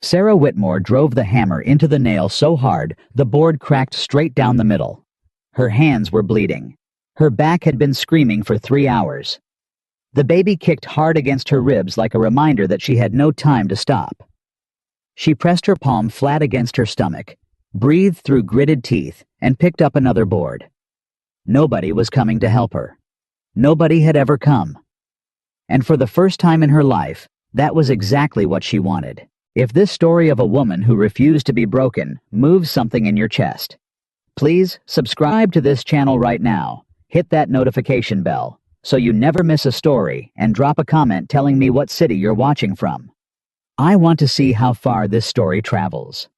Sarah Whitmore drove the hammer into the nail so hard the board cracked straight down the middle. Her hands were bleeding. Her back had been screaming for 3 hours. The baby kicked hard against her ribs like a reminder that she had no time to stop. She pressed her palm flat against her stomach, breathed through gritted teeth, and picked up another board. Nobody was coming to help her. Nobody had ever come. And for the first time in her life, that was exactly what she wanted. If this story of a woman who refused to be broken moves something in your chest, please subscribe to this channel right now. Hit that notification bell so you never miss a story, and drop a comment telling me what city you're watching from. I want to see how far this story travels.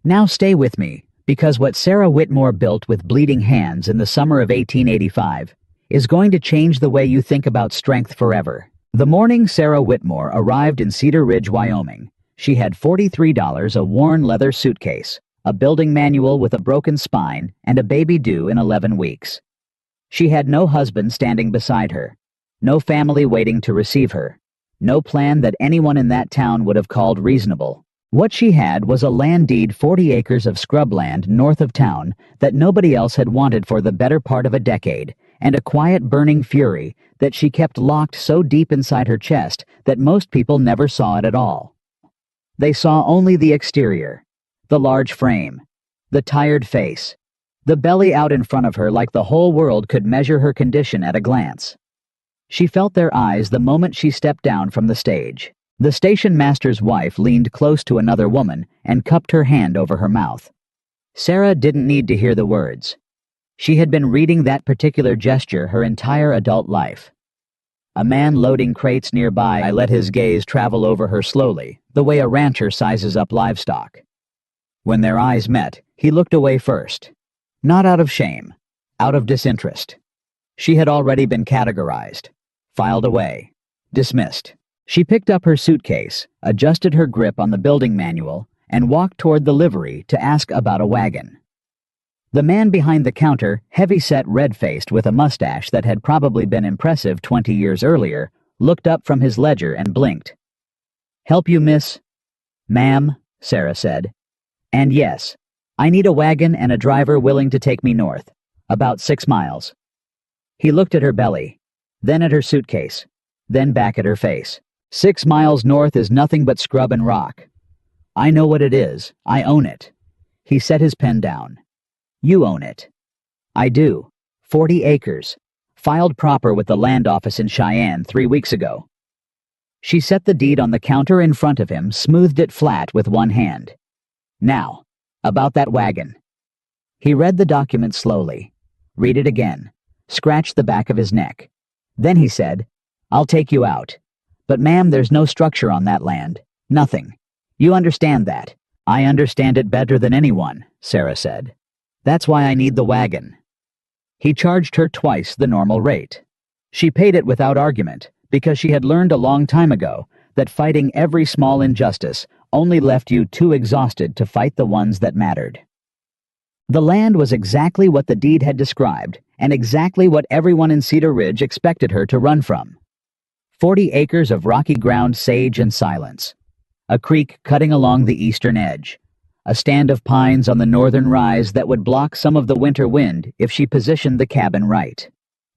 Now stay with me, because what Sarah Whitmore built with bleeding hands in the summer of 1885 is going to change the way you think about strength forever. The morning Sarah Whitmore arrived in Cedar Ridge, Wyoming, she had $43, a worn leather suitcase, a building manual with a broken spine, and a baby due in 11 weeks. She had no husband standing beside her, no family waiting to receive her, no plan that anyone in that town would have called reasonable. What she had was a land deed, 40 acres of scrubland north of town that nobody else had wanted for the better part of a decade, and a quiet burning fury that she kept locked so deep inside her chest that most people never saw it at all. They saw only the exterior, the large frame, the tired face, the belly out in front of her like the whole world could measure her condition at a glance. She felt their eyes the moment she stepped down from the stage. The station master's wife leaned close to another woman and cupped her hand over her mouth. Sarah didn't need to hear the words. She had been reading that particular gesture her entire adult life. A man loading crates nearby, I let his gaze travel over her slowly, the way a rancher sizes up livestock. When their eyes met, he looked away first. Not out of shame, out of disinterest. She had already been categorized, filed away, dismissed. She picked up her suitcase, adjusted her grip on the building manual, and walked toward the livery to ask about a wagon. The man behind the counter, heavy-set, red-faced with a mustache that had probably been impressive 20 years earlier, looked up from his ledger and blinked. "Help you, miss?" "Ma'am," Sarah said. "And yes, I need a wagon and a driver willing to take me north, about 6 miles. He looked at her belly, then at her suitcase, then back at her face. 6 miles north is nothing but scrub and rock. I know what it is. I own it. He set his pen down. You own it. I do. 40 acres. Filed proper with the land office in Cheyenne 3 weeks ago. She set the deed on the counter in front of him, smoothed it flat with one hand. Now, about that wagon. He read the document slowly, read it again, scratched the back of his neck. Then he said, "I'll take you out. But ma'am, there's no structure on that land. Nothing. You understand that." "I understand it better than anyone," Sarah said. "That's why I need the wagon." He charged her twice the normal rate. She paid it without argument, because she had learned a long time ago that fighting every small injustice only left you too exhausted to fight the ones that mattered. The land was exactly what the deed had described, and exactly what everyone in Cedar Ridge expected her to run from. 40 acres of rocky ground, sage and silence. A creek cutting along the eastern edge. A stand of pines on the northern rise that would block some of the winter wind if she positioned the cabin right.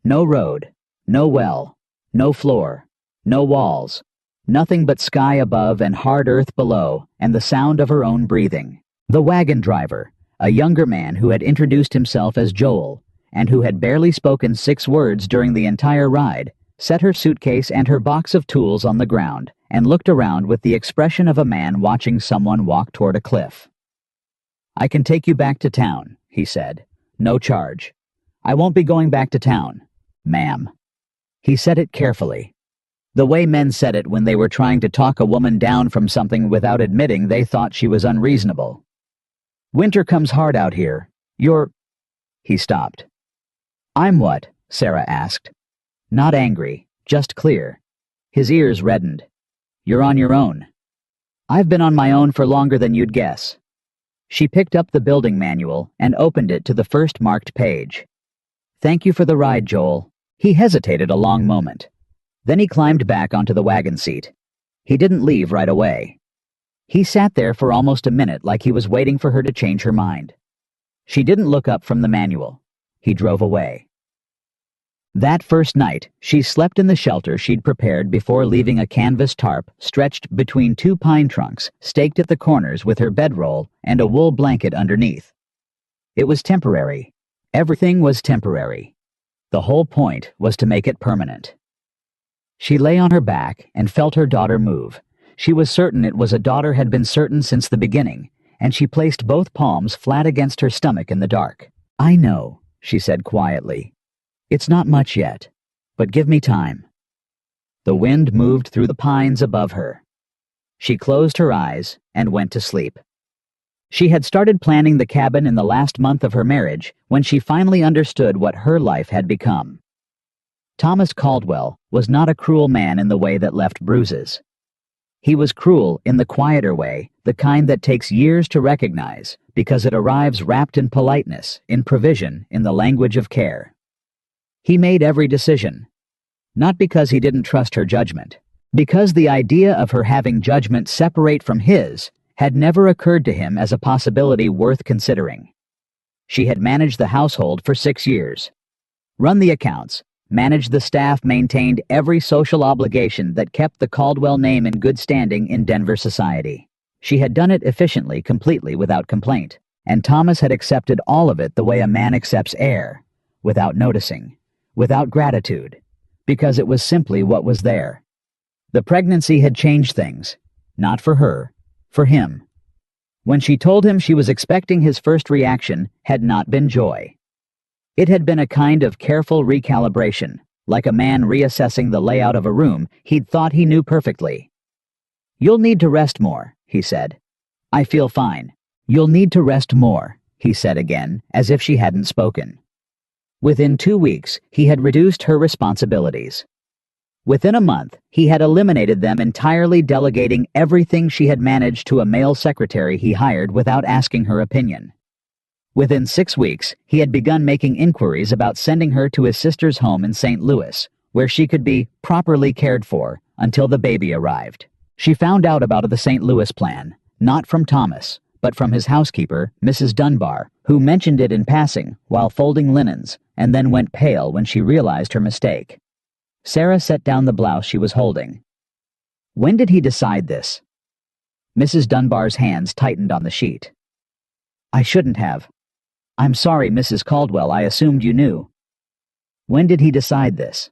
No road, no well, no floor, no walls. Nothing but sky above and hard earth below, and the sound of her own breathing. The wagon driver, a younger man who had introduced himself as Joel, and who had barely spoken 6 words during the entire ride, set her suitcase and her box of tools on the ground, and looked around with the expression of a man watching someone walk toward a cliff. "I can take you back to town," he said. "No charge. I won't be going back to town, ma'am." He said it carefully. The way men said it when they were trying to talk a woman down from something without admitting they thought she was unreasonable. "Winter comes hard out here. You're—" He stopped. "I'm what?" Sarah asked. Not angry, just clear. His ears reddened. "You're on your own." "I've been on my own for longer than you'd guess." She picked up the building manual and opened it to the first marked page. "Thank you for the ride, Joel." He hesitated a long moment. Then he climbed back onto the wagon seat. He didn't leave right away. He sat there for almost a minute like he was waiting for her to change her mind. She didn't look up from the manual. He drove away. That first night, she slept in the shelter she'd prepared before leaving a canvas tarp stretched between two pine trunks, staked at the corners with her bedroll and a wool blanket underneath. It was temporary. Everything was temporary. The whole point was to make it permanent. She lay on her back and felt her daughter move. She was certain it was a daughter had been certain since the beginning, and she placed both palms flat against her stomach in the dark. "I know," she said quietly. "It's not much yet, but give me time." The wind moved through the pines above her. She closed her eyes and went to sleep. She had started planning the cabin in the last month of her marriage when she finally understood what her life had become. Thomas Caldwell was not a cruel man in the way that left bruises. He was cruel in the quieter way, the kind that takes years to recognize because it arrives wrapped in politeness, in provision, in the language of care. He made every decision, not because he didn't trust her judgment, because the idea of her having judgment separate from his had never occurred to him as a possibility worth considering. She had managed the household for 6 years, run the accounts, managed the staff, maintained every social obligation that kept the Caldwell name in good standing in Denver society. She had done it efficiently, completely, without complaint, and Thomas had accepted all of it the way a man accepts air, without noticing, without gratitude, because it was simply what was there. The pregnancy had changed things, not for her, for him. When she told him she was expecting, his first reaction had not been joy. It had been a kind of careful recalibration, like a man reassessing the layout of a room he'd thought he knew perfectly. "You'll need to rest more," he said. "I feel fine." "You'll need to rest more," he said again, as if she hadn't spoken. Within 2 weeks, he had reduced her responsibilities. Within a month, he had eliminated them entirely, delegating everything she had managed to a male secretary he hired without asking her opinion. Within 6 weeks, he had begun making inquiries about sending her to his sister's home in St. Louis, where she could be properly cared for until the baby arrived. She found out about the St. Louis plan, not from Thomas, but from his housekeeper, Mrs. Dunbar, who mentioned it in passing while folding linens, and then went pale when she realized her mistake. Sarah set down the blouse she was holding. "When did he decide this?" Mrs. Dunbar's hands tightened on the sheet. "I shouldn't have. I'm sorry, Mrs. Caldwell, I assumed you knew." "When did he decide this?"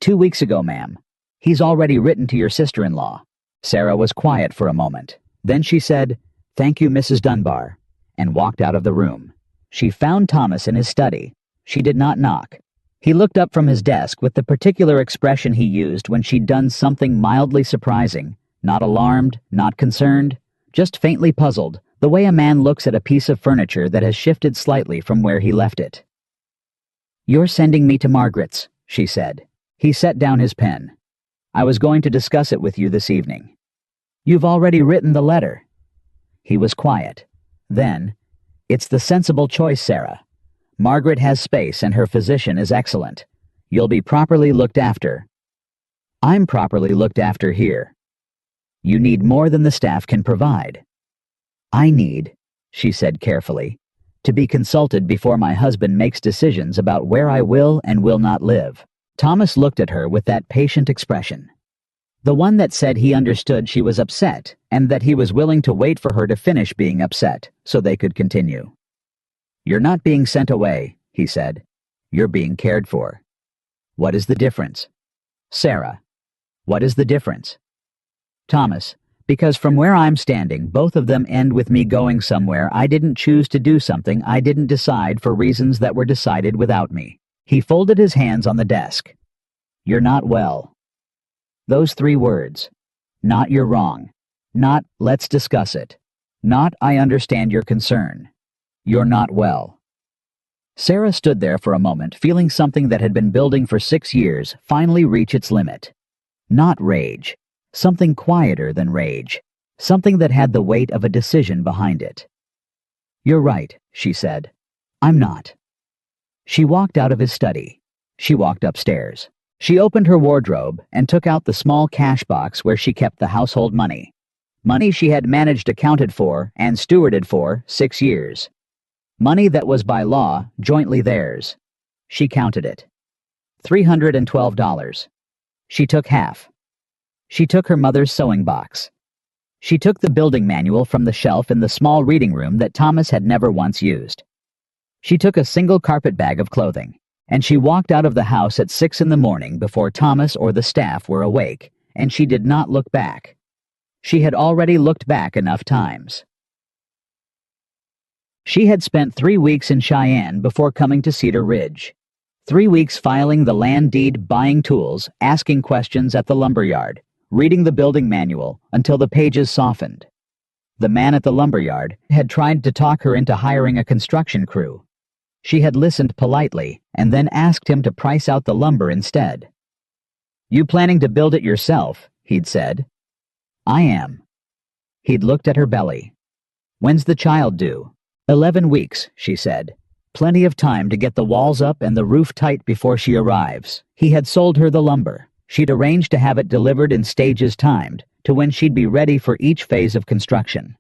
2 weeks ago, ma'am. He's already written to your sister-in-law." Sarah was quiet for a moment. Then she said, "Thank you, Mrs. Dunbar," and walked out of the room. She found Thomas in his study. She did not knock. He looked up from his desk with the particular expression he used when she'd done something mildly surprising, not alarmed, not concerned, just faintly puzzled, the way a man looks at a piece of furniture that has shifted slightly from where he left it. "You're sending me to Margaret's," she said. He set down his pen. "I was going to discuss it with you this evening." "You've already written the letter." He was quiet. Then, "It's the sensible choice, Sarah. Margaret has space and her physician is excellent. You'll be properly looked after." "I'm properly looked after here." "You need more than the staff can provide." "I need," she said carefully, "to be consulted before my husband makes decisions about where I will and will not live." Thomas looked at her with that patient expression. The one that said he understood she was upset and that he was willing to wait for her to finish being upset so they could continue. "You're not being sent away," he said. "You're being cared for." "What is the difference?" "Sarah, what is the difference?" "Thomas, because from where I'm standing, both of them end with me going somewhere I didn't choose to do, something I didn't decide for reasons that were decided without me." He folded his hands on the desk. "You're not well." Those 3 words. Not "you're wrong." Not "let's discuss it." Not "I understand your concern." You're not well. Sarah stood there for a moment, feeling something that had been building for 6 years finally reach its limit. Not rage. Something quieter than rage. Something that had the weight of a decision behind it. "You're right," she said. "I'm not." She walked out of his study. She walked upstairs. She opened her wardrobe and took out the small cash box where she kept the household money. Money she had managed accounted for and stewarded for 6 years. Money that was by law jointly theirs. She counted it. $312. She took half. She took her mother's sewing box. She took the building manual from the shelf in the small reading room that Thomas had never once used. She took a single carpet bag of clothing, and she walked out of the house at 6 in the morning before Thomas or the staff were awake, and she did not look back. She had already looked back enough times. She had spent 3 weeks in Cheyenne before coming to Cedar Ridge. 3 weeks filing the land deed, buying tools, asking questions at the lumberyard, reading the building manual until the pages softened. The man at the lumberyard had tried to talk her into hiring a construction crew. She had listened politely and then asked him to price out the lumber instead. "You planning to build it yourself?" he'd said. "I am." He'd looked at her belly. "When's the child due?" 11 weeks, she said. Plenty of time to get the walls up and the roof tight before she arrives. He had sold her the lumber. She'd arranged to have it delivered in stages timed to when she'd be ready for each phase of construction.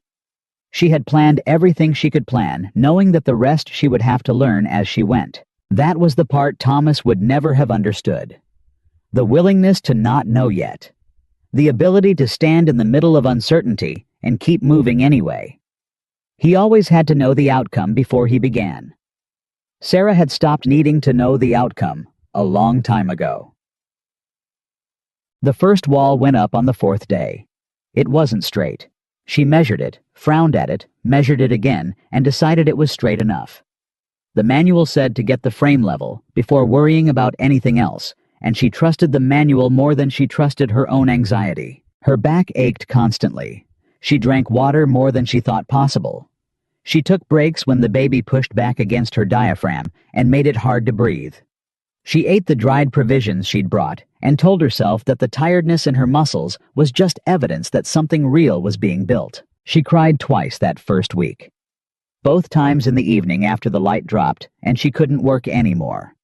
She had planned everything she could plan, knowing that the rest she would have to learn as she went. That was the part Thomas would never have understood. The willingness to not know yet. The ability to stand in the middle of uncertainty and keep moving anyway. He always had to know the outcome before he began. Sarah had stopped needing to know the outcome a long time ago. The first wall went up on the 4th day. It wasn't straight. She measured it, frowned at it, measured it again, and decided it was straight enough. The manual said to get the frame level before worrying about anything else, and she trusted the manual more than she trusted her own anxiety. Her back ached constantly. She drank water more than she thought possible. She took breaks when the baby pushed back against her diaphragm and made it hard to breathe. She ate the dried provisions she'd brought and told herself that the tiredness in her muscles was just evidence that something real was being built. She cried twice that first week. Both times in the evening after the light dropped and she couldn't work anymore.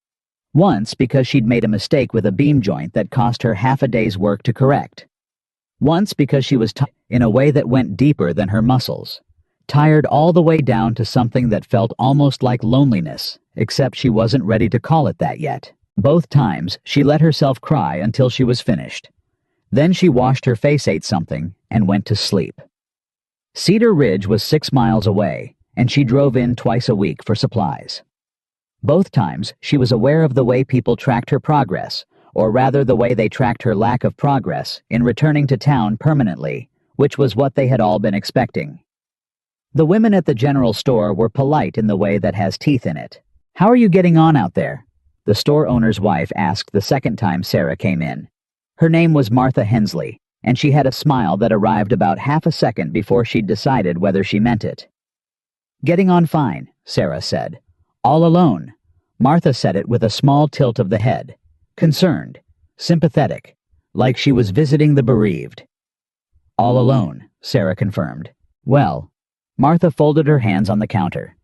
Once because she'd made a mistake with a beam joint that cost her half a day's work to correct. Once because she was tired in a way that went deeper than her muscles. Tired all the way down to something that felt almost like loneliness, except she wasn't ready to call it that yet. Both times, she let herself cry until she was finished. Then she washed her face, ate something, and went to sleep. Cedar Ridge was 6 miles away, and she drove in twice a week for supplies. Both times, she was aware of the way people tracked her progress, or rather the way they tracked her lack of progress in returning to town permanently, which was what they had all been expecting. The women at the general store were polite in the way that has teeth in it. "How are you getting on out there?" the store owner's wife asked the second time Sarah came in. Her name was Martha Hensley, and she had a smile that arrived about half a second before she'd decided whether she meant it. "Getting on fine," Sarah said. "All alone." Martha said it with a small tilt of the head. Concerned, sympathetic, like she was visiting the bereaved. "All alone," Sarah confirmed. "Well," Martha folded her hands on the counter.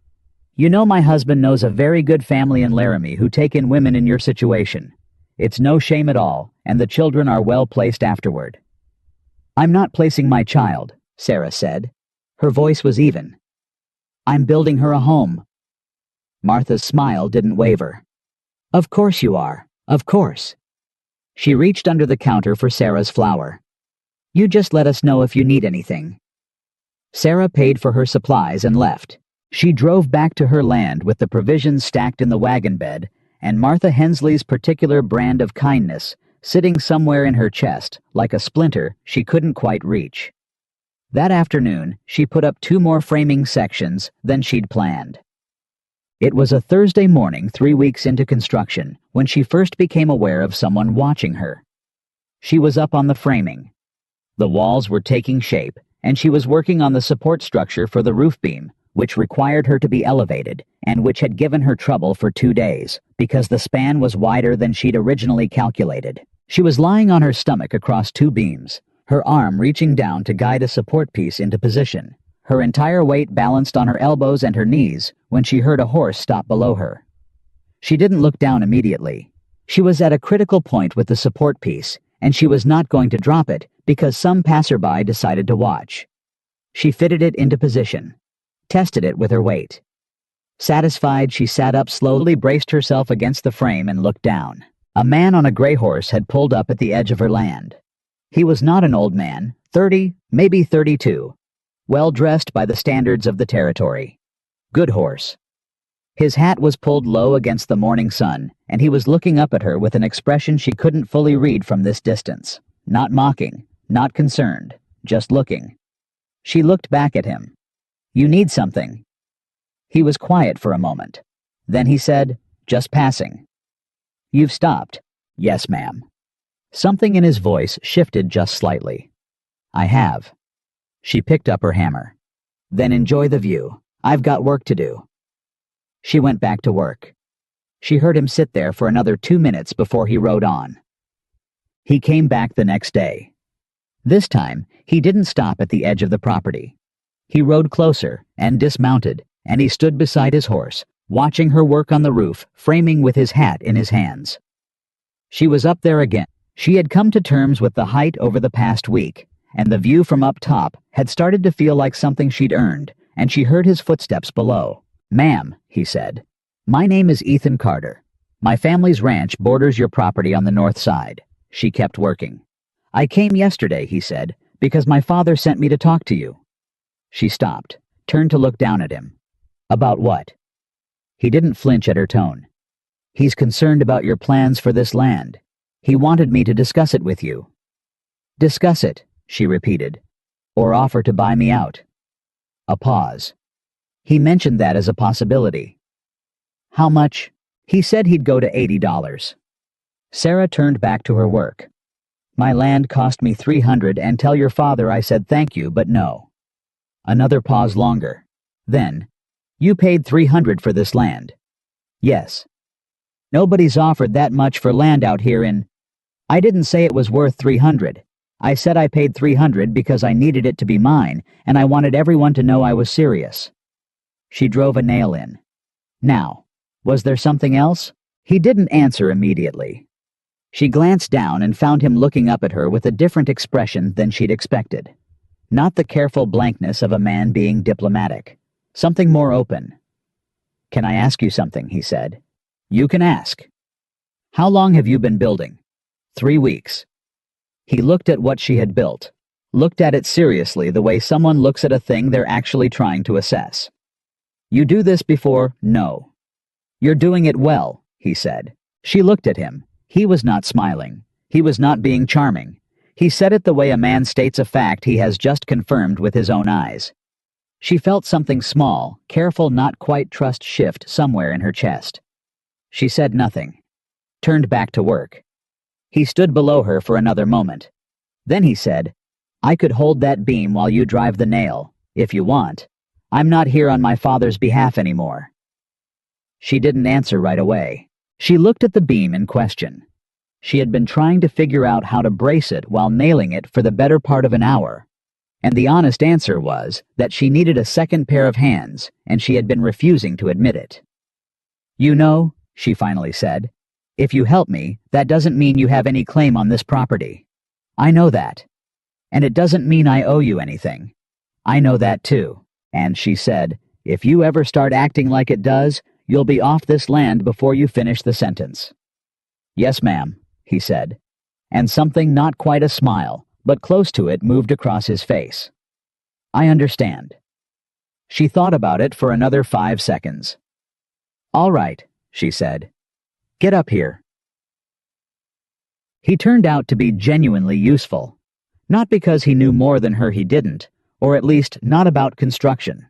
"You know my husband knows a very good family in Laramie who take in women in your situation. It's no shame at all, and the children are well placed afterward." "I'm not placing my child," Sarah said. Her voice was even. "I'm building her a home." Martha's smile didn't waver. "Of course you are. Of course." She reached under the counter for Sarah's flour. "You just let us know if you need anything." Sarah paid for her supplies and left. She drove back to her land with the provisions stacked in the wagon bed, and Martha Hensley's particular brand of kindness sitting somewhere in her chest, like a splinter she couldn't quite reach. That afternoon, she put up 2 more framing sections than she'd planned. It was a Thursday morning 3 weeks into construction when she first became aware of someone watching her. She was up on the framing. The walls were taking shape, and she was working on the support structure for the roof beam, which required her to be elevated, and which had given her trouble for 2 days, because the span was wider than she'd originally calculated. She was lying on her stomach across 2 beams, her arm reaching down to guide a support piece into position, her entire weight balanced on her elbows and her knees, when she heard a horse stop below her. She didn't look down immediately. She was at a critical point with the support piece, and she was not going to drop it because some passerby decided to watch. She fitted it into position, tested it with her weight. Satisfied, she sat up slowly, braced herself against the frame, and looked down. A man on a gray horse had pulled up at the edge of her land. He was not an old man, 30, maybe 32, well-dressed by the standards of the territory. Good horse. His hat was pulled low against the morning sun, and he was looking up at her with an expression she couldn't fully read from this distance. Not mocking, not concerned, just looking. She looked back at him. "You need something." He was quiet for a moment. Then he said, "Just passing." "You've stopped." "Yes, ma'am." Something in his voice shifted just slightly. "I have." She picked up her hammer. "Then enjoy the view. I've got work to do." She went back to work. She heard him sit there for another 2 minutes before he rode on. He came back the next day. This time, he didn't stop at the edge of the property. He rode closer and dismounted, and he stood beside his horse, watching her work on the roof, framing with his hat in his hands. She was up there again. She had come to terms with the height over the past week, and the view from up top had started to feel like something she'd earned, and she heard his footsteps below. "Ma'am," he said, "my name is Ethan Carter. My family's ranch borders your property on the north side." She kept working. "I came yesterday," he said, "because my father sent me to talk to you." She stopped, turned to look down at him. "About what?" He didn't flinch at her tone. "He's concerned about your plans for this land. He wanted me to discuss it with you." "Discuss it," she repeated, "or offer to buy me out." A pause. He mentioned that as a possibility. "How much?" He said he'd go to $80. Sarah turned back to her work. "My land cost me $300, and tell your father I said thank you, but no." Another pause longer. Then, "You paid $300 for this land." "Yes." "Nobody's offered that much for land out here in—" "I didn't say it was worth $300. I said I paid $300 because I needed it to be mine, and I wanted everyone to know I was serious." She drove a nail in. "Now, was there something else?" He didn't answer immediately. She glanced down and found him looking up at her with a different expression than she'd expected. Not the careful blankness of a man being diplomatic. Something more open. "Can I ask you something?" he said. "You can ask." "How long have you been building?" 3 weeks. He looked at what she had built. Looked at it seriously, the way someone looks at a thing they're actually trying to assess. "You do this before?" "No." "You're doing it well," he said. She looked at him. He was not smiling. He was not being charming. He said it the way a man states a fact he has just confirmed with his own eyes. She felt something small, careful, not quite trust shift somewhere in her chest. She said nothing. Turned back to work. He stood below her for another moment. Then he said, "I could hold that beam while you drive the nail, if you want. I'm not here on my father's behalf anymore." She didn't answer right away. She looked at the beam in question. She had been trying to figure out how to brace it while nailing it for the better part of an hour. And the honest answer was that she needed a second pair of hands, and she had been refusing to admit it. "You know," she finally said, "if you help me, that doesn't mean you have any claim on this property. I know that. And it doesn't mean I owe you anything. I know that too." And she said, "If you ever start acting like it does, you'll be off this land before you finish the sentence." "Yes, ma'am," he said. And something not quite a smile, but close to it, moved across his face. "I understand." She thought about it for another 5 seconds. "All right," she said. "Get up here." He turned out to be genuinely useful. Not because he knew more than her, he didn't, or at least not about construction.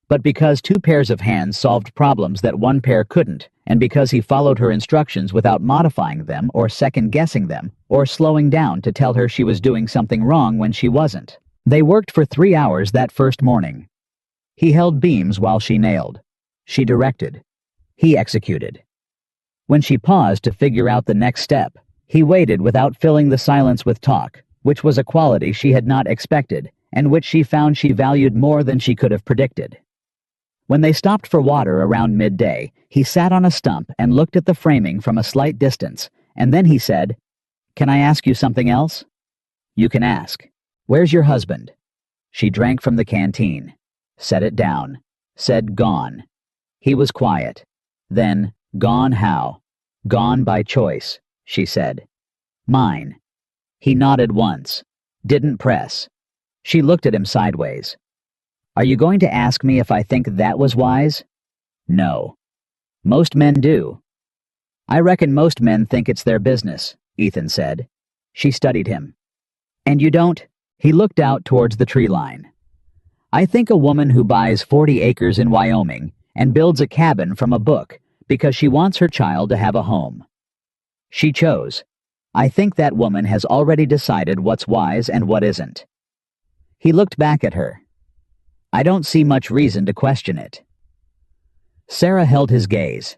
But because 2 pairs of hands solved problems that 1 pair couldn't, and because he followed her instructions without modifying them or second-guessing them or slowing down to tell her she was doing something wrong when she wasn't. They worked for 3 hours that first morning. He held beams while she nailed. She directed. He executed. When she paused to figure out the next step, he waited without filling the silence with talk, which was a quality she had not expected and which she found she valued more than she could have predicted. When they stopped for water around midday, he sat on a stump and looked at the framing from a slight distance, and then he said, "Can I ask you something else?" "You can ask. Where's your husband?" She drank from the canteen, set it down, said gone. He was quiet. Then, gone how? Gone by choice, she said. Mine. He nodded once. Didn't press. She looked at him sideways. Are you going to ask me if I think that was wise? No. Most men do. I reckon most men think it's their business, Ethan said. She studied him. And you don't? He looked out towards the tree line. I think a woman who buys 40 acres in Wyoming and builds a cabin from a book because she wants her child to have a home. She chose. I think that woman has already decided what's wise and what isn't. He looked back at her. I don't see much reason to question it. Sarah held his gaze.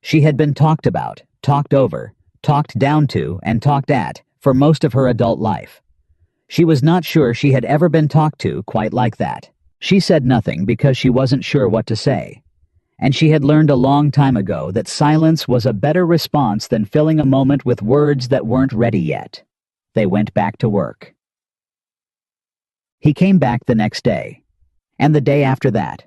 She had been talked about, talked over, talked down to, and talked at for most of her adult life. She was not sure she had ever been talked to quite like that. She said nothing because she wasn't sure what to say. And she had learned a long time ago that silence was a better response than filling a moment with words that weren't ready yet. They went back to work. He came back the next day, and the day after that.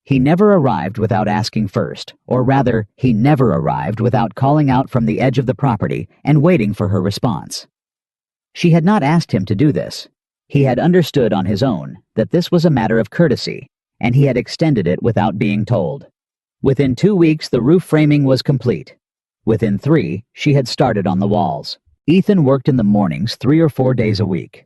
He never arrived without asking first, or rather, he never arrived without calling out from the edge of the property and waiting for her response. She had not asked him to do this. He had understood on his own that this was a matter of courtesy, and he had extended it without being told. Within 2 weeks, the roof framing was complete. Within 3, she had started on the walls. Ethan worked in the mornings 3 or 4 days a week.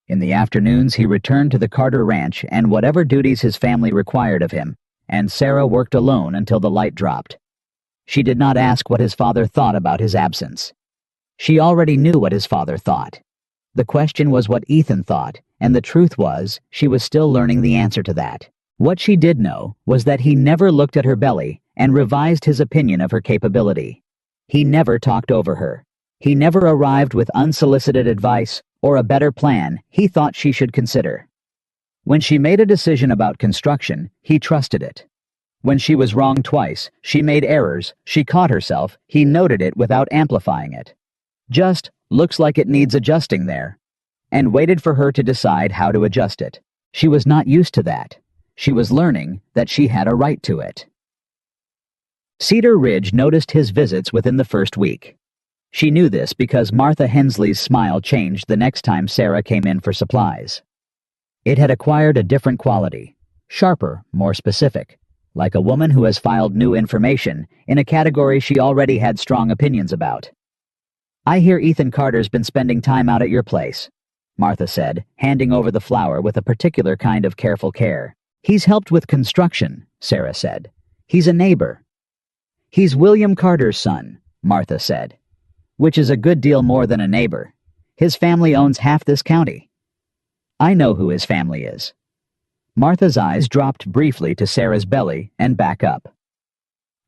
In the afternoons, he returned to the Carter Ranch and whatever duties his family required of him, and Sarah worked alone until the light dropped. She did not ask what his father thought about his absence. She already knew what his father thought. The question was what Ethan thought, and the truth was, she was still learning the answer to that. What she did know was that he never looked at her belly and revised his opinion of her capability. He never talked over her. He never arrived with unsolicited advice or a better plan he thought she should consider. When she made a decision about construction, he trusted it. When she was wrong twice, she made errors, she caught herself, he noted it without amplifying it. Just, looks like it needs adjusting there. And waited for her to decide how to adjust it. She was not used to that. She was learning that she had a right to it. Cedar Ridge noticed his visits within the first week. She knew this because Martha Hensley's smile changed the next time Sarah came in for supplies. It had acquired a different quality, sharper, more specific, like a woman who has filed new information in a category she already had strong opinions about. I hear Ethan Carter's been spending time out at your place, Martha said, handing over the flower with a particular kind of careful care. He's helped with construction, Sarah said. He's a neighbor. He's William Carter's son, Martha said, which is a good deal more than a neighbor. His family owns half this county. I know who his family is. Martha's eyes dropped briefly to Sarah's belly and back up.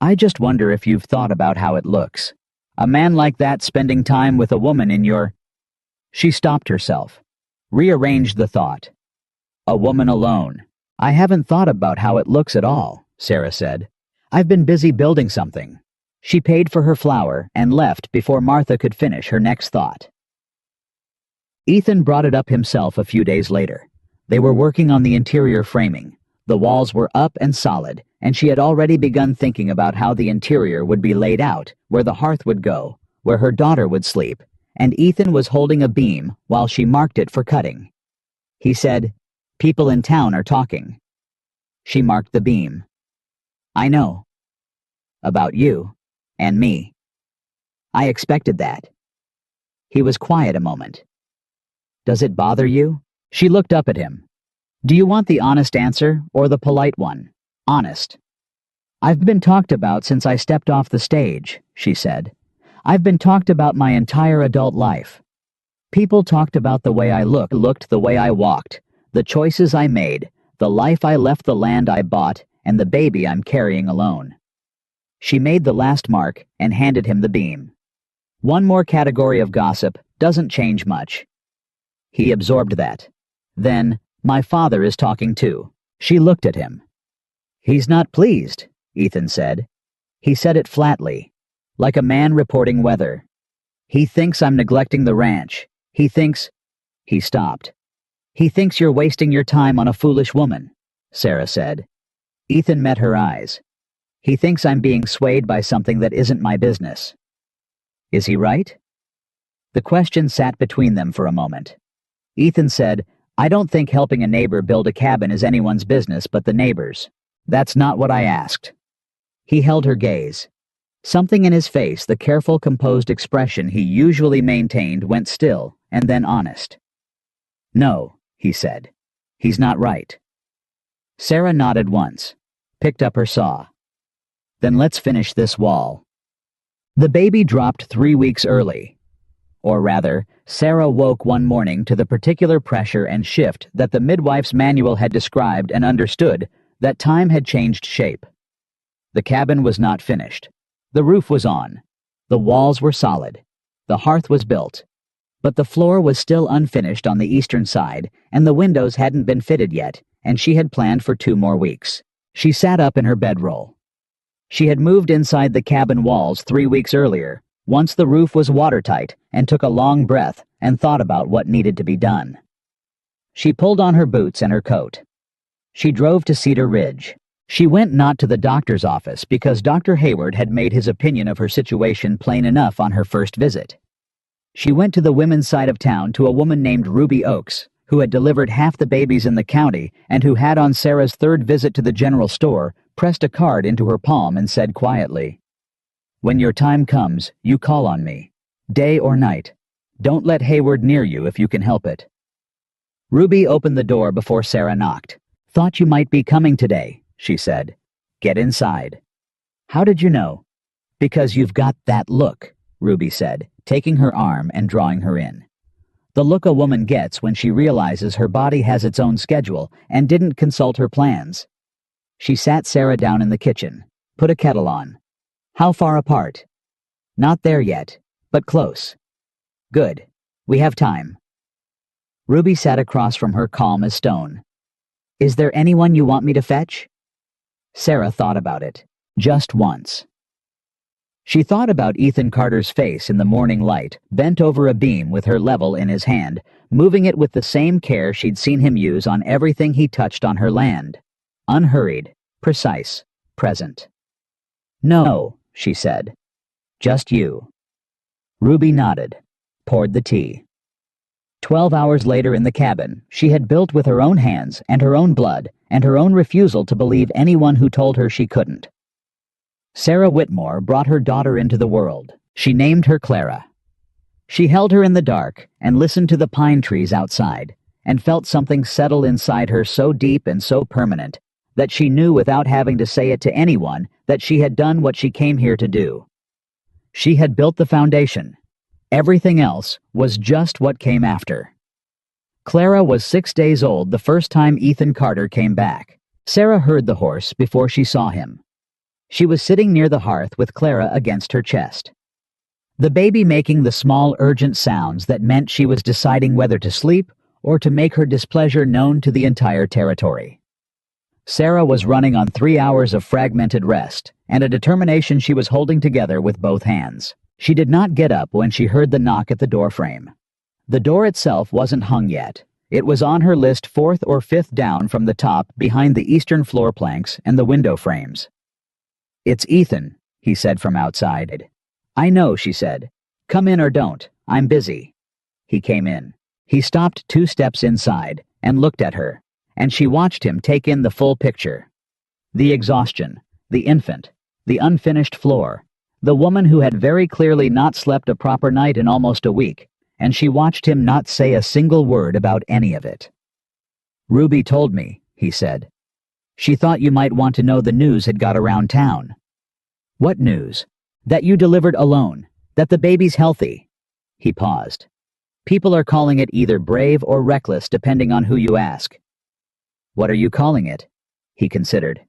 I just wonder if you've thought about how it looks. A man like that spending time with a woman in your... She stopped herself, rearranged the thought. A woman alone. I haven't thought about how it looks at all, Sarah said. I've been busy building something. She paid for her flower and left before Martha could finish her next thought. Ethan brought it up himself a few days later. They were working on the interior framing. The walls were up and solid, and she had already begun thinking about how the interior would be laid out, where the hearth would go, where her daughter would sleep, and Ethan was holding a beam while she marked it for cutting. He said, "People in town are talking." She marked the beam. I know. About you. And me. I expected that. He was quiet a moment. Does it bother you? She looked up at him. Do you want the honest answer or the polite one? Honest. I've been talked about since I stepped off the stage, she said. I've been talked about my entire adult life. People talked about the way I looked, the way I walked, the choices I made, the life I left, the land I bought, and the baby I'm carrying alone. She made the last mark and handed him the beam. One more category of gossip doesn't change much. He absorbed that. Then, my father is talking too. She looked at him. He's not pleased, Ethan said. He said it flatly, like a man reporting weather. He thinks I'm neglecting the ranch. He thinks... He stopped. He thinks you're wasting your time on a foolish woman, Sarah said. Ethan met her eyes. He thinks I'm being swayed by something that isn't my business. Is he right? The question sat between them for a moment. Ethan said, I don't think helping a neighbor build a cabin is anyone's business but the neighbor's. That's not what I asked. He held her gaze. Something in his face, the careful, composed expression he usually maintained, went still and then honest. No, he said. He's not right. Sarah nodded once, picked up her saw. Then let's finish this wall. The baby dropped 3 weeks early. Or rather, Sarah woke one morning to the particular pressure and shift that the midwife's manual had described and understood that time had changed shape. The cabin was not finished. The roof was on. The walls were solid. The hearth was built. But the floor was still unfinished on the eastern side, and the windows hadn't been fitted yet, and she had planned for 2 more weeks. She sat up in her bedroll. She had moved inside the cabin walls 3 weeks earlier, once the roof was watertight, and took a long breath and thought about what needed to be done. She pulled on her boots and her coat. She drove to Cedar Ridge. She went not to the doctor's office because Dr. Hayward had made his opinion of her situation plain enough on her first visit. She went to the women's side of town to a woman named Ruby Oakes, who had delivered half the babies in the county and who had, on Sarah's 3rd visit to the general store, pressed a card into her palm and said quietly, When your time comes, you call on me. Day or night. Don't let Hayward near you if you can help it. Ruby opened the door before Sarah knocked. Thought you might be coming today, she said. Get inside. How did you know? Because you've got that look, Ruby said, taking her arm and drawing her in. The look a woman gets when she realizes her body has its own schedule and didn't consult her plans. She sat Sarah down in the kitchen, put a kettle on. How far apart? Not there yet, but close. Good. We have time. Ruby sat across from her, calm as stone. Is there anyone you want me to fetch? Sarah thought about it, just once. She thought about Ethan Carter's face in the morning light, bent over a beam with her level in his hand, moving it with the same care she'd seen him use on everything he touched on her land. Unhurried, precise, present. No, she said. Just you. Ruby nodded, poured the tea. 12 hours later in the cabin, she had built with her own hands and her own blood and her own refusal to believe anyone who told her she couldn't. Sarah Whitmore brought her daughter into the world. She named her Clara. She held her in the dark and listened to the pine trees outside and felt something settle inside her so deep and so permanent that she knew without having to say it to anyone that she had done what she came here to do. She had built the foundation. Everything else was just what came after. Clara was 6 days old the first time Ethan Carter came back. Sarah heard the horse before she saw him. She was sitting near the hearth with Clara against her chest. The baby making the small, urgent sounds that meant she was deciding whether to sleep or to make her displeasure known to the entire territory. Sarah was running on 3 hours of fragmented rest and a determination she was holding together with both hands. She did not get up when she heard the knock at the doorframe. The door itself wasn't hung yet. It was on her list 4th or 5th down from the top behind the eastern floor planks and the window frames. It's Ethan, he said from outside. I know, she said. Come in or don't. I'm busy. He came in. He stopped 2 steps inside and looked at her, and she watched him take in the full picture. The exhaustion, the infant, the unfinished floor, the woman who had very clearly not slept a proper night in almost a week, and she watched him not say a single word about any of it. Ruby told me, he said. She thought you might want to know the news had got around town. What news? That you delivered alone, that the baby's healthy. He paused. People are calling it either brave or reckless depending on who you ask. What are you calling it? He considered.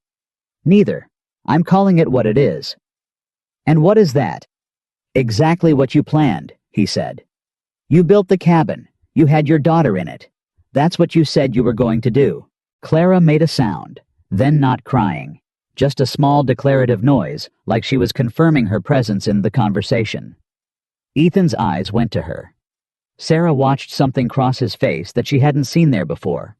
Neither. I'm calling it what it is. And what is that? Exactly what you planned, he said. You built the cabin. You had your daughter in it. That's what you said you were going to do. Clara made a sound, then not crying, just a small declarative noise, like she was confirming her presence in the conversation. Ethan's eyes went to her. Sarah watched something cross his face that she hadn't seen there before.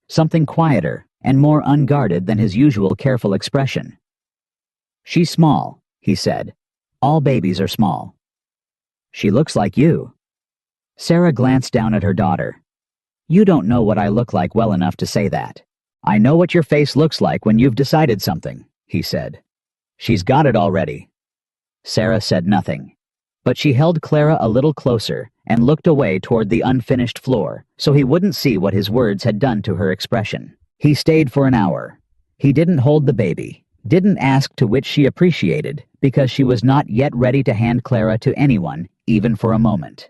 Something quieter and more unguarded than his usual careful expression. "She's small," he said. "All babies are small." "She looks like you." Sarah glanced down at her daughter. "You don't know what I look like well enough to say that. I know what your face looks like when you've decided something," he said. "She's got it already." Sarah said nothing, but she held Clara a little closer and looked away toward the unfinished floor so he wouldn't see what his words had done to her expression. He stayed for an hour. He didn't hold the baby, didn't ask to which she appreciated, because she was not yet ready to hand Clara to anyone, even for a moment.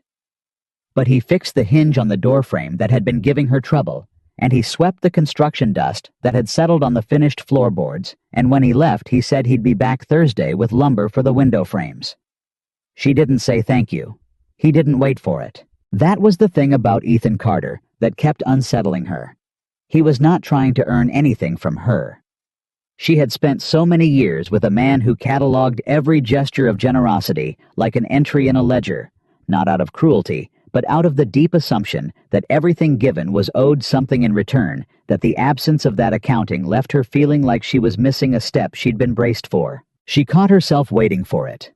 But he fixed the hinge on the doorframe that had been giving her trouble, and he swept the construction dust that had settled on the finished floorboards, and when he left he said he'd be back Thursday with lumber for the window frames. She didn't say thank you. He didn't wait for it. That was the thing about Ethan Carter that kept unsettling her. He was not trying to earn anything from her. She had spent so many years with a man who catalogued every gesture of generosity like an entry in a ledger, not out of cruelty, but out of the deep assumption that everything given was owed something in return, that the absence of that accounting left her feeling like she was missing a step she'd been braced for. She caught herself waiting for it.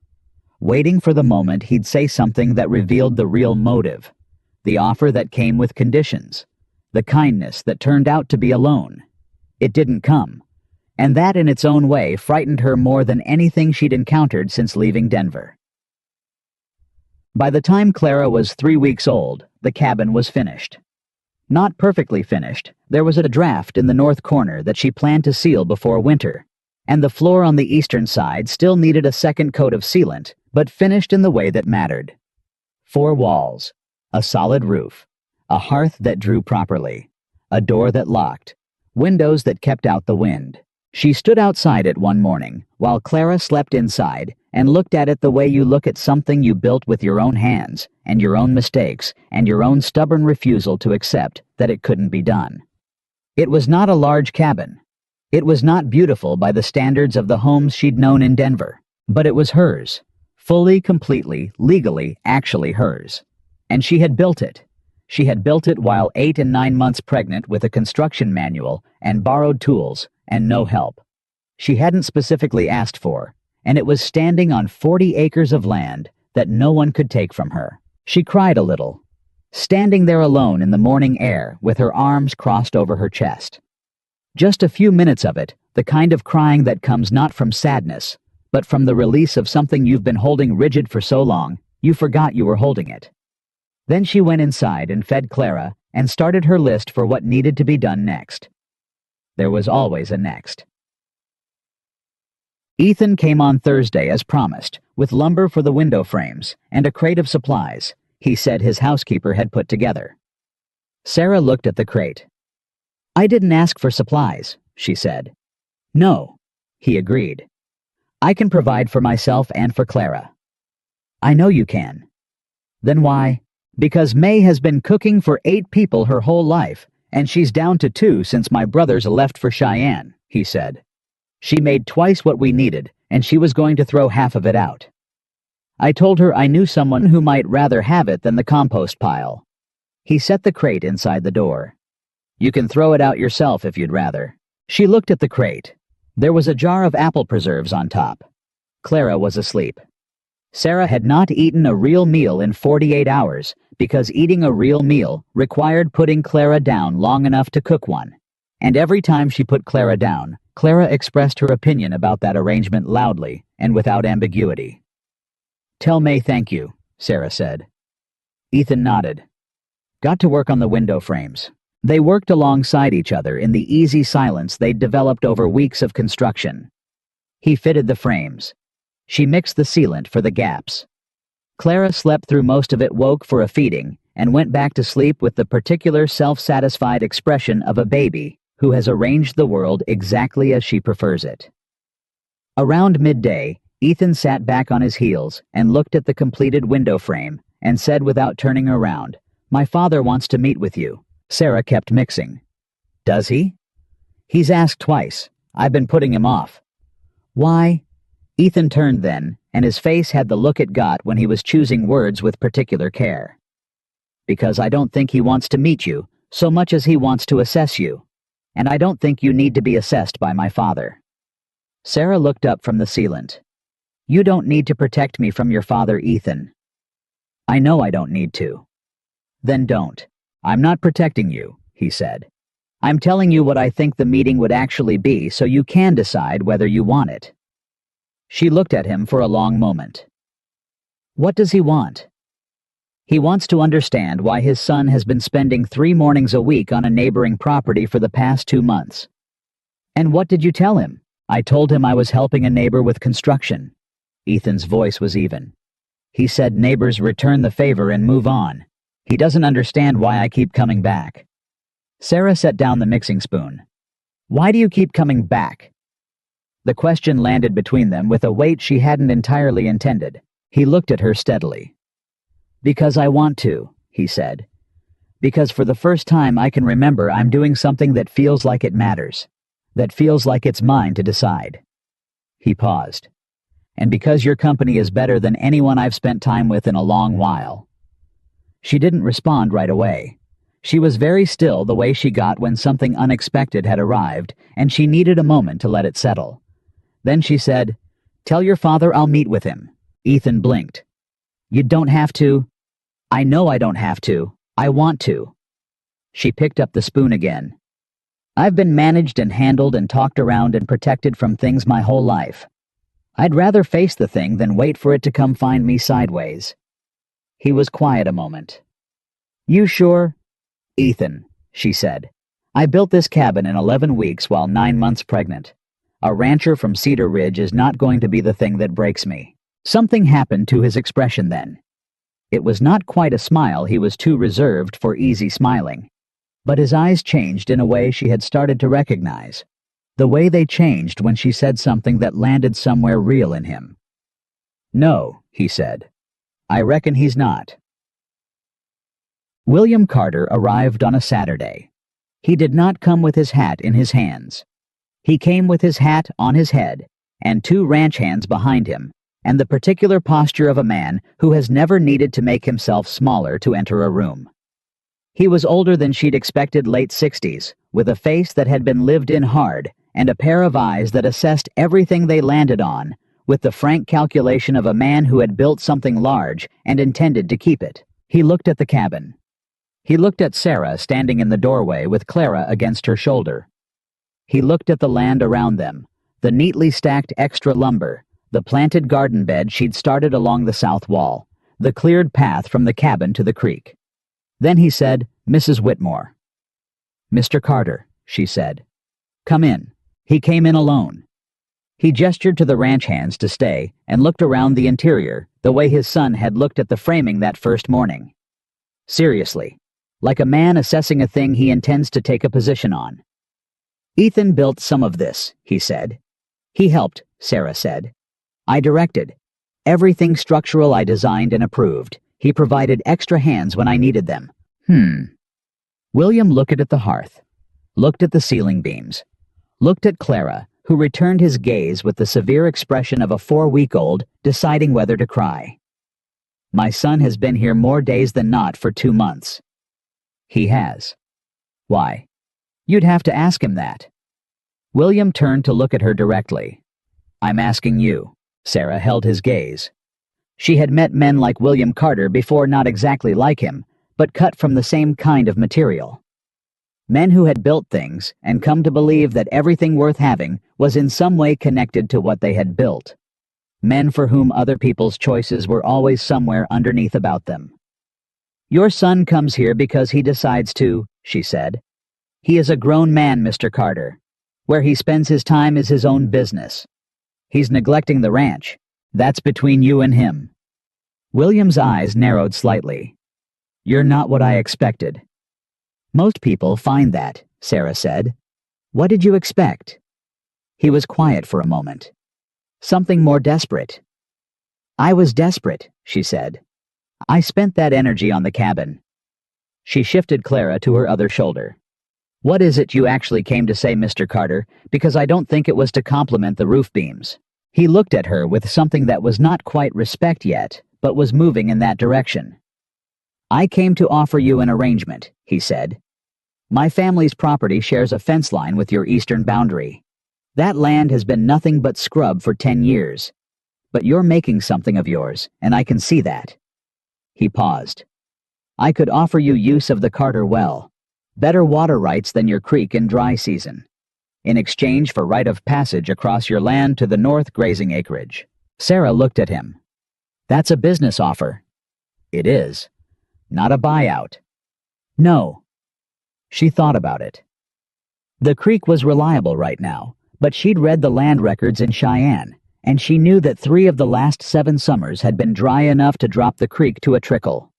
Waiting for the moment he'd say something that revealed the real motive, the offer that came with conditions, the kindness that turned out to be a loan. It didn't come, and that in its own way frightened her more than anything she'd encountered since leaving Denver. By the time Clara was 3 weeks old, the cabin was finished. Not perfectly finished. There was a draft in the north corner that she planned to seal before winter, and the floor on the eastern side still needed a second coat of sealant, but finished in the way that mattered. 4 walls, a solid roof, a hearth that drew properly, a door that locked, windows that kept out the wind. She stood outside it one morning, while Clara slept inside, and looked at it the way you look at something you built with your own hands, and your own mistakes, and your own stubborn refusal to accept that it couldn't be done. It was not a large cabin. It was not beautiful by the standards of the homes she'd known in Denver, but it was hers. Fully, completely, legally, actually hers. And she had built it. She had built it while 8 and 9 months pregnant with a construction manual and borrowed tools and no help. She hadn't specifically asked for, and it was standing on 40 acres of land that no one could take from her. She cried a little, standing there alone in the morning air with her arms crossed over her chest. Just a few minutes of it, the kind of crying that comes not from sadness, but from the release of something you've been holding rigid for so long, you forgot you were holding it. Then she went inside and fed Clara and started her list for what needed to be done next. There was always a next. Ethan came on Thursday as promised, with lumber for the window frames and a crate of supplies he said his housekeeper had put together. Sarah looked at the crate. "I didn't ask for supplies," she said. "No," he agreed. "I can provide for myself and for Clara." "I know you can." "Then why?" "Because May has been cooking for 8 people her whole life, and she's down to 2 since my brothers left for Cheyenne," he said. "She made twice what we needed, and she was going to throw half of it out. I told her I knew someone who might rather have it than the compost pile." He set the crate inside the door. "You can throw it out yourself if you'd rather." She looked at the crate. There was a jar of apple preserves on top. Clara was asleep. Sarah had not eaten a real meal in 48 hours because eating a real meal required putting Clara down long enough to cook one. And every time she put Clara down, Clara expressed her opinion about that arrangement loudly and without ambiguity. "Tell May thank you," Sarah said. Ethan nodded. "Got to work on the window frames." They worked alongside each other in the easy silence they'd developed over weeks of construction. He fitted the frames. She mixed the sealant for the gaps. Clara slept through most of it, woke for a feeding, and went back to sleep with the particular self-satisfied expression of a baby who has arranged the world exactly as she prefers it. Around midday, Ethan sat back on his heels and looked at the completed window frame and said without turning around, "My father wants to meet with you." Sarah kept mixing. "Does he?" "He's asked twice. I've been putting him off." "Why?" Ethan turned then, and his face had the look it got when he was choosing words with particular care. Because I don't think he wants to meet you so much as he wants to assess you. And I don't think you need to be assessed by my father. Sarah looked up from the sealant. You don't need to protect me from your father, Ethan. I know I don't need to. Then don't. I'm not protecting you, he said. I'm telling you what I think the meeting would actually be so you can decide whether you want it. She looked at him for a long moment. What does he want? He wants to understand why his son has been spending 3 mornings a week on a neighboring property for the past 2 months. And what did you tell him? I told him I was helping a neighbor with construction. Ethan's voice was even. He said neighbors return the favor and move on. He doesn't understand why I keep coming back. Sarah set down the mixing spoon. Why do you keep coming back? The question landed between them with a weight she hadn't entirely intended. He looked at her steadily. Because I want to, he said. Because for the first time I can remember I'm doing something that feels like it matters. That feels like it's mine to decide. He paused. And because your company is better than anyone I've spent time with in a long while. She didn't respond right away. She was very still the way she got when something unexpected had arrived, and she needed a moment to let it settle. Then she said, Tell your father I'll meet with him. Ethan blinked. You don't have to. I know I don't have to. I want to. She picked up the spoon again. I've been managed and handled and talked around and protected from things my whole life. I'd rather face the thing than wait for it to come find me sideways. He was quiet a moment. You sure? Ethan, she said. I built this cabin in 11 weeks while 9 months pregnant. A rancher from Cedar Ridge is not going to be the thing that breaks me. Something happened to his expression then. It was not quite a smile, he was too reserved for easy smiling. But his eyes changed in a way she had started to recognize. The way they changed when she said something that landed somewhere real in him. No, he said. I reckon he's not. William Carter arrived on a Saturday. He did not come with his hat in his hands. He came with his hat on his head, and 2 ranch hands behind him, and the particular posture of a man who has never needed to make himself smaller to enter a room. He was older than she'd expected, late 60s, with a face that had been lived in hard, and a pair of eyes that assessed everything they landed on, with the frank calculation of a man who had built something large and intended to keep it. He looked at the cabin. He looked at Sarah standing in the doorway with Clara against her shoulder. He looked at the land around them, the neatly stacked extra lumber, the planted garden bed she'd started along the south wall, the cleared path from the cabin to the creek. Then he said, Mrs. Whitmore. Mr. Carter, she said. Come in. He came in alone. He gestured to the ranch hands to stay and looked around the interior the way his son had looked at the framing that first morning. Seriously, like a man assessing a thing he intends to take a position on. Ethan built some of this, he said. He helped, Sarah said. I directed. Everything structural I designed and approved. He provided extra hands when I needed them. William looked at the hearth, looked at the ceiling beams, looked at Clara, who returned his gaze with the severe expression of a 4-week-old deciding whether to cry. My son has been here more days than not for 2 months. He has. Why? You'd have to ask him that. William turned to look at her directly. I'm asking you. Sarah held his gaze. She had met men like William Carter before, not exactly like him, but cut from the same kind of material. Men who had built things and come to believe that everything worth having was in some way connected to what they had built. Men for whom other people's choices were always somewhere underneath about them. Your son comes here because he decides to, she said. He is a grown man, Mr. Carter. Where he spends his time is his own business. He's neglecting the ranch. That's between you and him. William's eyes narrowed slightly. You're not what I expected. Most people find that, Sarah said. What did you expect? He was quiet for a moment. Something more desperate. I was desperate, she said. I spent that energy on the cabin. She shifted Clara to her other shoulder. What is it you actually came to say, Mr. Carter, because I don't think it was to compliment the roof beams. He looked at her with something that was not quite respect yet, but was moving in that direction. I came to offer you an arrangement, he said. My family's property shares a fence line with your eastern boundary. That land has been nothing but scrub for 10 years. But you're making something of yours, and I can see that. He paused. I could offer you use of the Carter Well, better water rights than your creek in dry season, in exchange for right of passage across your land to the north grazing acreage. Sarah looked at him. That's a business offer. It is. Not a buyout. No. She thought about it. The creek was reliable right now, but she'd read the land records in Cheyenne, and she knew that 3 of the last 7 summers had been dry enough to drop the creek to a trickle.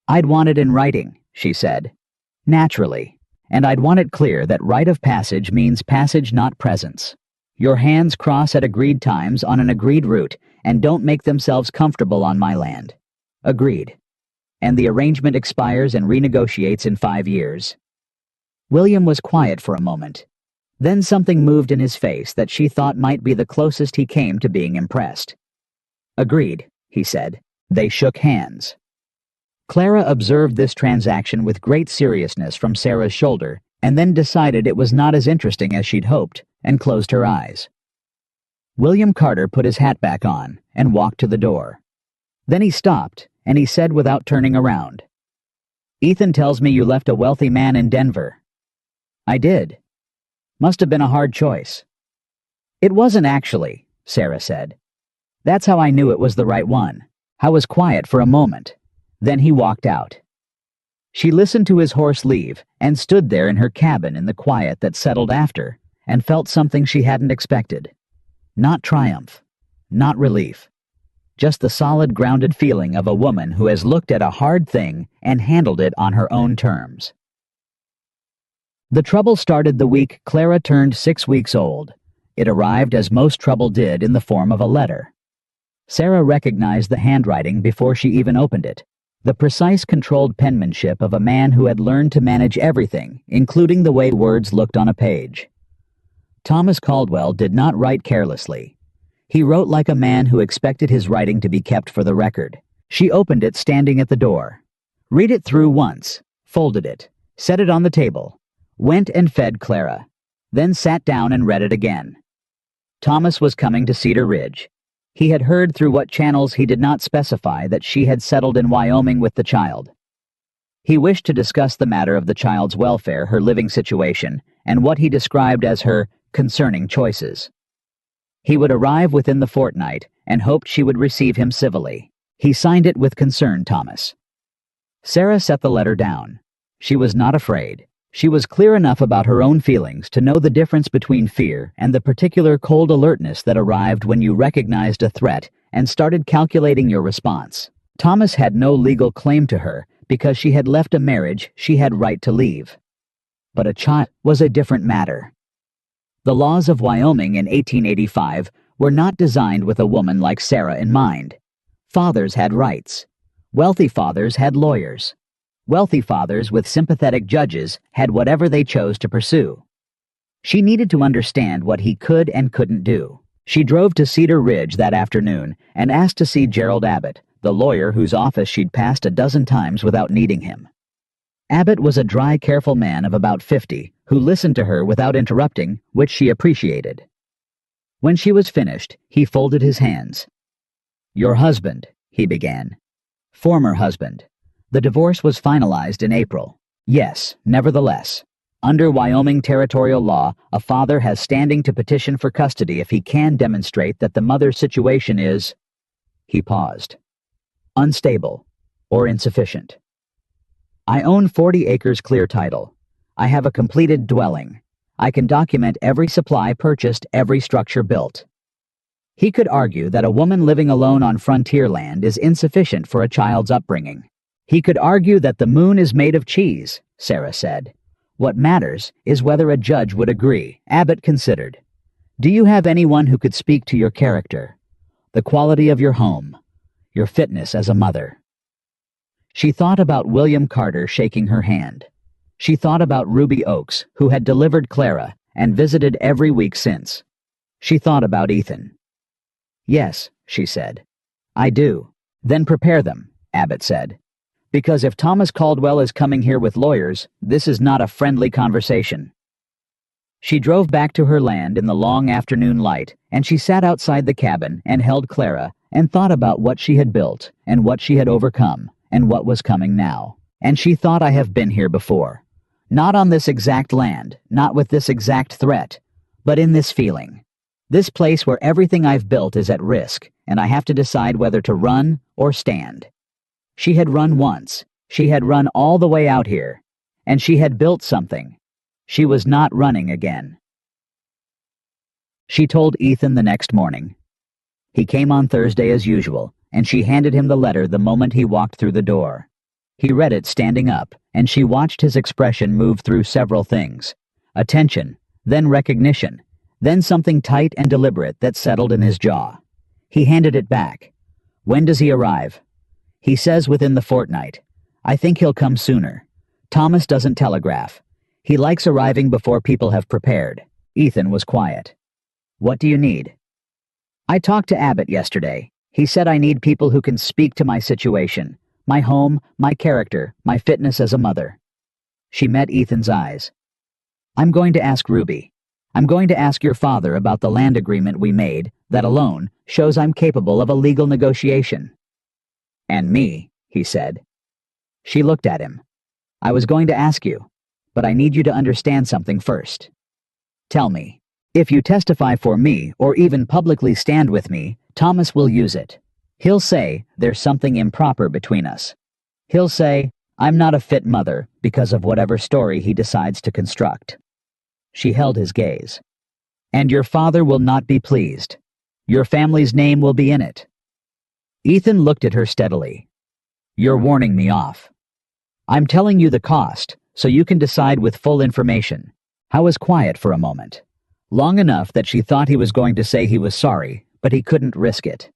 I'd want it in writing, she said. Naturally. And I'd want it clear that right of passage means passage, not presence. Your hands cross at agreed times on an agreed route and don't make themselves comfortable on my land. Agreed. And the arrangement expires and renegotiates in 5 years. William was quiet for a moment. Then something moved in his face that she thought might be the closest he came to being impressed. Agreed, he said. They shook hands. Clara observed this transaction with great seriousness from Sarah's shoulder, and then decided it was not as interesting as she'd hoped, and closed her eyes. William Carter put his hat back on and walked to the door. Then he stopped, and he said without turning around, Ethan tells me you left a wealthy man in Denver. I did. Must have been a hard choice. It wasn't actually, Sarah said. That's how I knew it was the right one. I was quiet for a moment. Then he walked out. She listened to his horse leave and stood there in her cabin in the quiet that settled after, and felt something she hadn't expected. Not triumph, not relief. Just the solid, grounded feeling of a woman who has looked at a hard thing and handled it on her own terms. The trouble started the week Clara turned 6 weeks old. It arrived as most trouble did in the form of a letter. Sarah recognized the handwriting before she even opened it. The precise, controlled penmanship of a man who had learned to manage everything, including the way words looked on a page. Thomas Caldwell did not write carelessly. He wrote like a man who expected his writing to be kept for the record. She opened it standing at the door. Read it through once, folded it, set it on the table, went and fed Clara, then sat down and read it again. Thomas was coming to Cedar Ridge. He had heard through what channels he did not specify that she had settled in Wyoming with the child. He wished to discuss the matter of the child's welfare, her living situation, and what he described as her concerning choices. He would arrive within the fortnight and hoped she would receive him civilly. He signed it with concern, Thomas. Sarah set the letter down. She was not afraid. She was clear enough about her own feelings to know the difference between fear and the particular cold alertness that arrived when you recognized a threat and started calculating your response. Thomas had no legal claim to her because she had left a marriage she had right to leave. But a child was a different matter. The laws of Wyoming in 1885 were not designed with a woman like Sarah in mind. Fathers had rights. Wealthy fathers had lawyers. Wealthy fathers with sympathetic judges had whatever they chose to pursue. She needed to understand what he could and couldn't do. She drove to Cedar Ridge that afternoon and asked to see Gerald Abbott, the lawyer whose office she'd passed a dozen times without needing him. Abbott was a dry, careful man of about 50 who listened to her without interrupting, which she appreciated. When she was finished, he folded his hands. Your husband, he began. Former husband. The divorce was finalized in April. Yes, nevertheless. Under Wyoming territorial law, a father has standing to petition for custody if he can demonstrate that the mother's situation is... He paused. Unstable or insufficient. I own 40 acres clear title. I have a completed dwelling. I can document every supply purchased, every structure built. He could argue that a woman living alone on frontier land is insufficient for a child's upbringing. He could argue that the moon is made of cheese, Sarah said. What matters is whether a judge would agree. Abbott considered. Do you have anyone who could speak to your character, the quality of your home, your fitness as a mother? She thought about William Carter shaking her hand. She thought about Ruby Oakes, who had delivered Clara and visited every week since. She thought about Ethan. Yes, she said. I do. Then prepare them, Abbott said. Because if Thomas Caldwell is coming here with lawyers, this is not a friendly conversation. She drove back to her land in the long afternoon light, and she sat outside the cabin and held Clara and thought about what she had built and what she had overcome and what was coming now. And she thought, I have been here before. Not on this exact land, not with this exact threat, but in this feeling. This place where everything I've built is at risk, and I have to decide whether to run or stand. She had run once. She had run all the way out here. And she had built something. She was not running again. She told Ethan the next morning. He came on Thursday as usual, and she handed him the letter the moment he walked through the door. He read it standing up, and she watched his expression move through several things. Attention, then recognition, then something tight and deliberate that settled in his jaw. He handed it back. When does he arrive? He says within the fortnight. I think he'll come sooner. Thomas doesn't telegraph. He likes arriving before people have prepared. Ethan was quiet. What do you need? I talked to Abbott yesterday. He said I need people who can speak to my situation, my home, my character, my fitness as a mother. She met Ethan's eyes. I'm going to ask Ruby. I'm going to ask your father about the land agreement we made. That alone shows I'm capable of a legal negotiation. And me, he said. She looked at him. I was going to ask you, but I need you to understand something first. Tell me, if you testify for me or even publicly stand with me, Thomas will use it. He'll say there's something improper between us. He'll say I'm not a fit mother because of whatever story he decides to construct. She held his gaze. And your father will not be pleased. Your family's name will be in it. Ethan looked at her steadily. You're warning me off. I'm telling you the cost, so you can decide with full information. I was quiet for a moment. Long enough that she thought he was going to say he was sorry, but he couldn't risk it.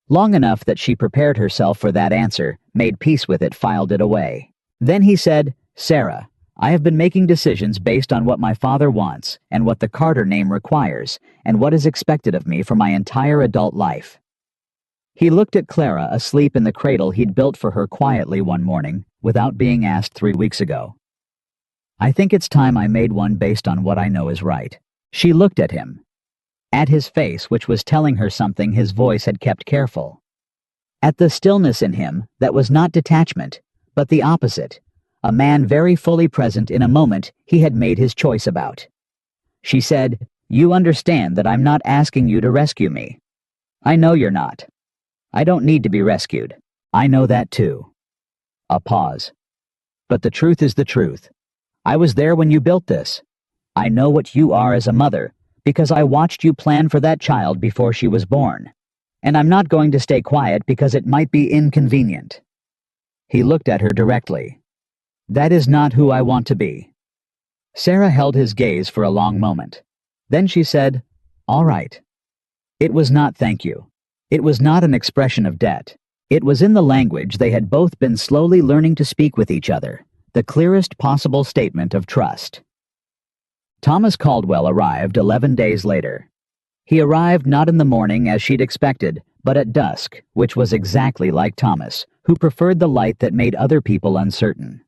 Long enough that she prepared herself for that answer, made peace with it, filed it away. Then he said, Sarah, I have been making decisions based on what my father wants and what the Carter name requires and what is expected of me for my entire adult life. He looked at Clara asleep in the cradle he'd built for her quietly one morning, without being asked 3 weeks ago. I think it's time I made one based on what I know is right. She looked at him. At his face, which was telling her something his voice had kept careful. At the stillness in him that was not detachment, but the opposite, a man very fully present in a moment he had made his choice about. She said, You understand that I'm not asking you to rescue me. I know you're not. I don't need to be rescued. I know that too. A pause. But the truth is the truth. I was there when you built this. I know what you are as a mother, because I watched you plan for that child before she was born. And I'm not going to stay quiet because it might be inconvenient. He looked at her directly. That is not who I want to be. Sarah held his gaze for a long moment. Then she said, All right. It was not thank you. It was not an expression of debt. It was in the language they had both been slowly learning to speak with each other, the clearest possible statement of trust. Thomas Caldwell arrived 11 days later. He arrived not in the morning as she'd expected, but at dusk, which was exactly like Thomas, who preferred the light that made other people uncertain.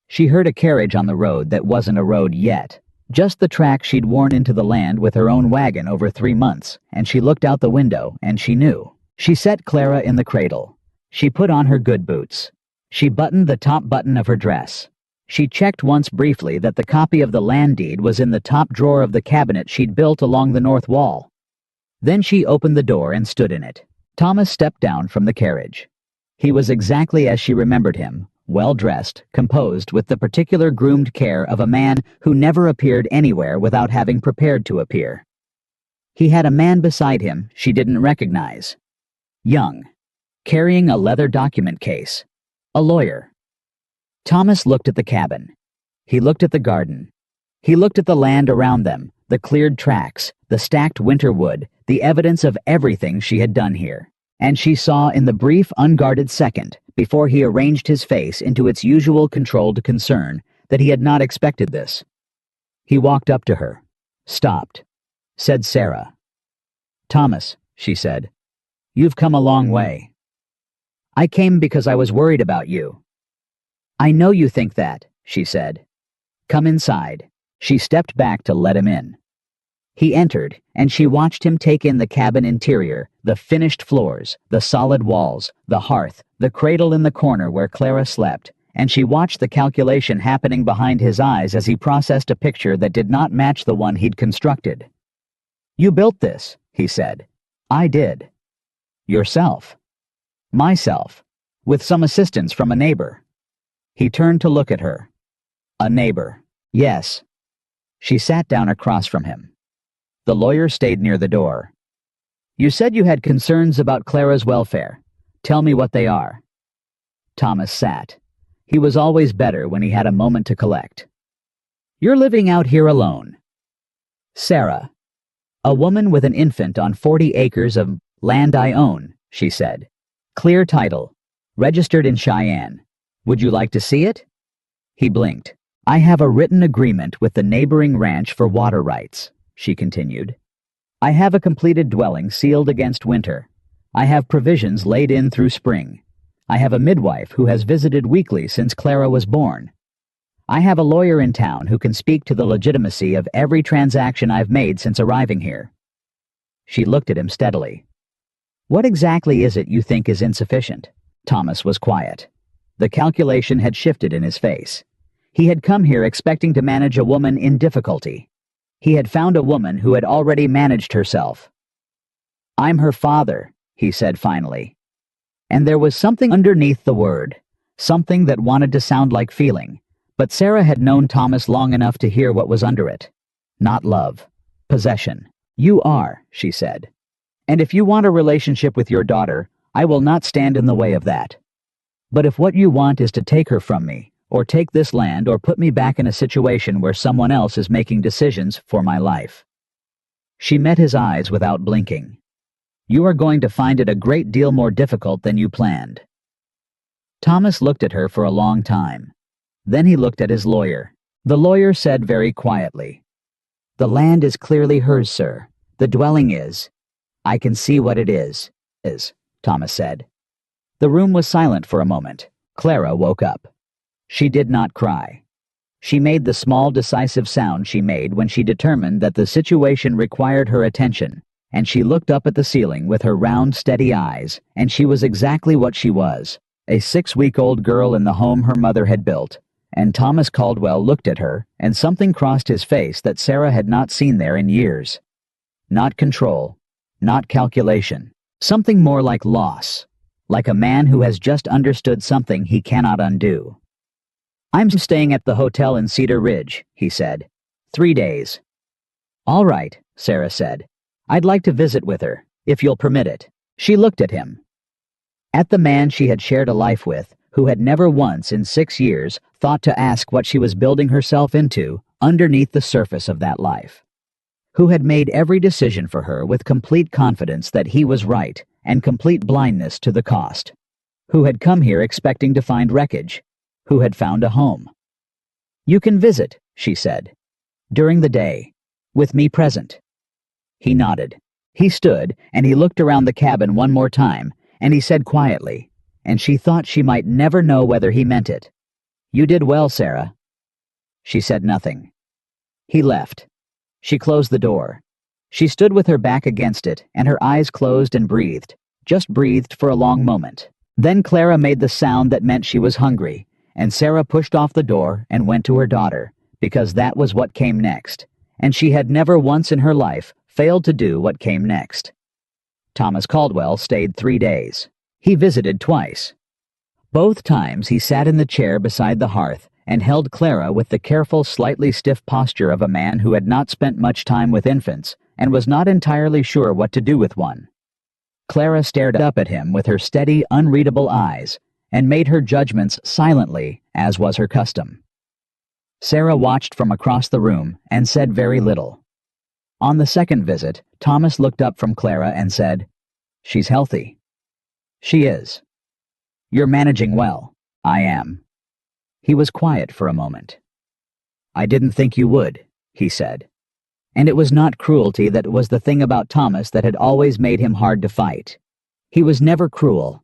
She heard a carriage on the road that wasn't a road yet, just the track she'd worn into the land with her own wagon over 3 months, and she looked out the window, and she knew. She set Clara in the cradle. She put on her good boots. She buttoned the top button of her dress. She checked once briefly that the copy of the land deed was in the top drawer of the cabinet she'd built along the north wall. Then she opened the door and stood in it. Thomas stepped down from the carriage. He was exactly as she remembered him, well-dressed, composed with the particular groomed care of a man who never appeared anywhere without having prepared to appear. He had a man beside him she didn't recognize. Young, carrying a leather document case. A lawyer. Thomas looked at the cabin. He looked at the garden. He looked at the land around them, the cleared tracks, the stacked winter wood, the evidence of everything she had done here. And she saw in the brief, unguarded second, before he arranged his face into its usual controlled concern, that he had not expected this. He walked up to her. Stopped. Said Sarah. Thomas, she said, you've come a long way. I came because I was worried about you. I know you think that, she said. Come inside. She stepped back to let him in. He entered, and she watched him take in the cabin interior, the finished floors, the solid walls, the hearth, the cradle in the corner where Clara slept, and she watched the calculation happening behind his eyes as he processed a picture that did not match the one he'd constructed. You built this, he said. I did. Yourself. Myself. With some assistance from a neighbor. He turned to look at her. A neighbor. Yes. She sat down across from him. The lawyer stayed near the door. You said you had concerns about Clara's welfare. Tell me what they are. Thomas sat. He was always better when he had a moment to collect. You're living out here alone. Sarah. A woman with an infant on 40 acres of land I own, she said. Clear title. Registered in Cheyenne. Would you like to see it? He blinked. I have a written agreement with the neighboring ranch for water rights, she continued. I have a completed dwelling sealed against winter. I have provisions laid in through spring. I have a midwife who has visited weekly since Clara was born. I have a lawyer in town who can speak to the legitimacy of every transaction I've made since arriving here. She looked at him steadily. What exactly is it you think is insufficient? Thomas was quiet. The calculation had shifted in his face. He had come here expecting to manage a woman in difficulty. He had found a woman who had already managed herself. I'm her father, he said finally. And there was something underneath the word, something that wanted to sound like feeling, but Sarah had known Thomas long enough to hear what was under it. Not love. Possession. You are, she said. And if you want a relationship with your daughter, I will not stand in the way of that. But if what you want is to take her from me, or take this land, or put me back in a situation where someone else is making decisions for my life. She met his eyes without blinking. You are going to find it a great deal more difficult than you planned. Thomas looked at her for a long time. Then he looked at his lawyer. The lawyer said very quietly, The land is clearly hers, sir. The dwelling is. I can see what it is, Thomas said. The room was silent for a moment. Clara woke up. She did not cry. She made the small decisive sound she made when she determined that the situation required her attention, and she looked up at the ceiling with her round, steady eyes, and she was exactly what she was, a 6-week-old girl in the home her mother had built, and Thomas Caldwell looked at her, and something crossed his face that Sarah had not seen there in years. Not control, not calculation, something more like loss, like a man who has just understood something he cannot undo. I'm staying at the hotel in Cedar Ridge, he said. 3 days. All right, Sarah said. I'd like to visit with her, if you'll permit it. She looked at him. At the man she had shared a life with, who had never once in 6 years thought to ask what she was building herself into underneath the surface of that life. Who had made every decision for her with complete confidence that he was right and complete blindness to the cost. Who had come here expecting to find wreckage. Who had found a home. You can visit, she said. During the day. With me present. He nodded. He stood, and he looked around the cabin one more time, and he said quietly, and she thought she might never know whether he meant it. You did well, Sarah. She said nothing. He left. She closed the door. She stood with her back against it, and her eyes closed and breathed, just breathed for a long moment. Then Clara made the sound that meant she was hungry, and Sarah pushed off the door and went to her daughter, because that was what came next, and she had never once in her life failed to do what came next. Thomas Caldwell stayed 3 days. He visited twice. Both times he sat in the chair beside the hearth and held Clara with the careful, slightly stiff posture of a man who had not spent much time with infants and was not entirely sure what to do with one. Clara stared up at him with her steady, unreadable eyes, and made her judgments silently, as was her custom. Sarah watched from across the room and said very little. On the second visit, Thomas looked up from Clara and said, She's healthy. She is. You're managing well. I am. He was quiet for a moment. I didn't think you would, he said. And it was not cruelty that was the thing about Thomas that had always made him hard to fight. He was never cruel.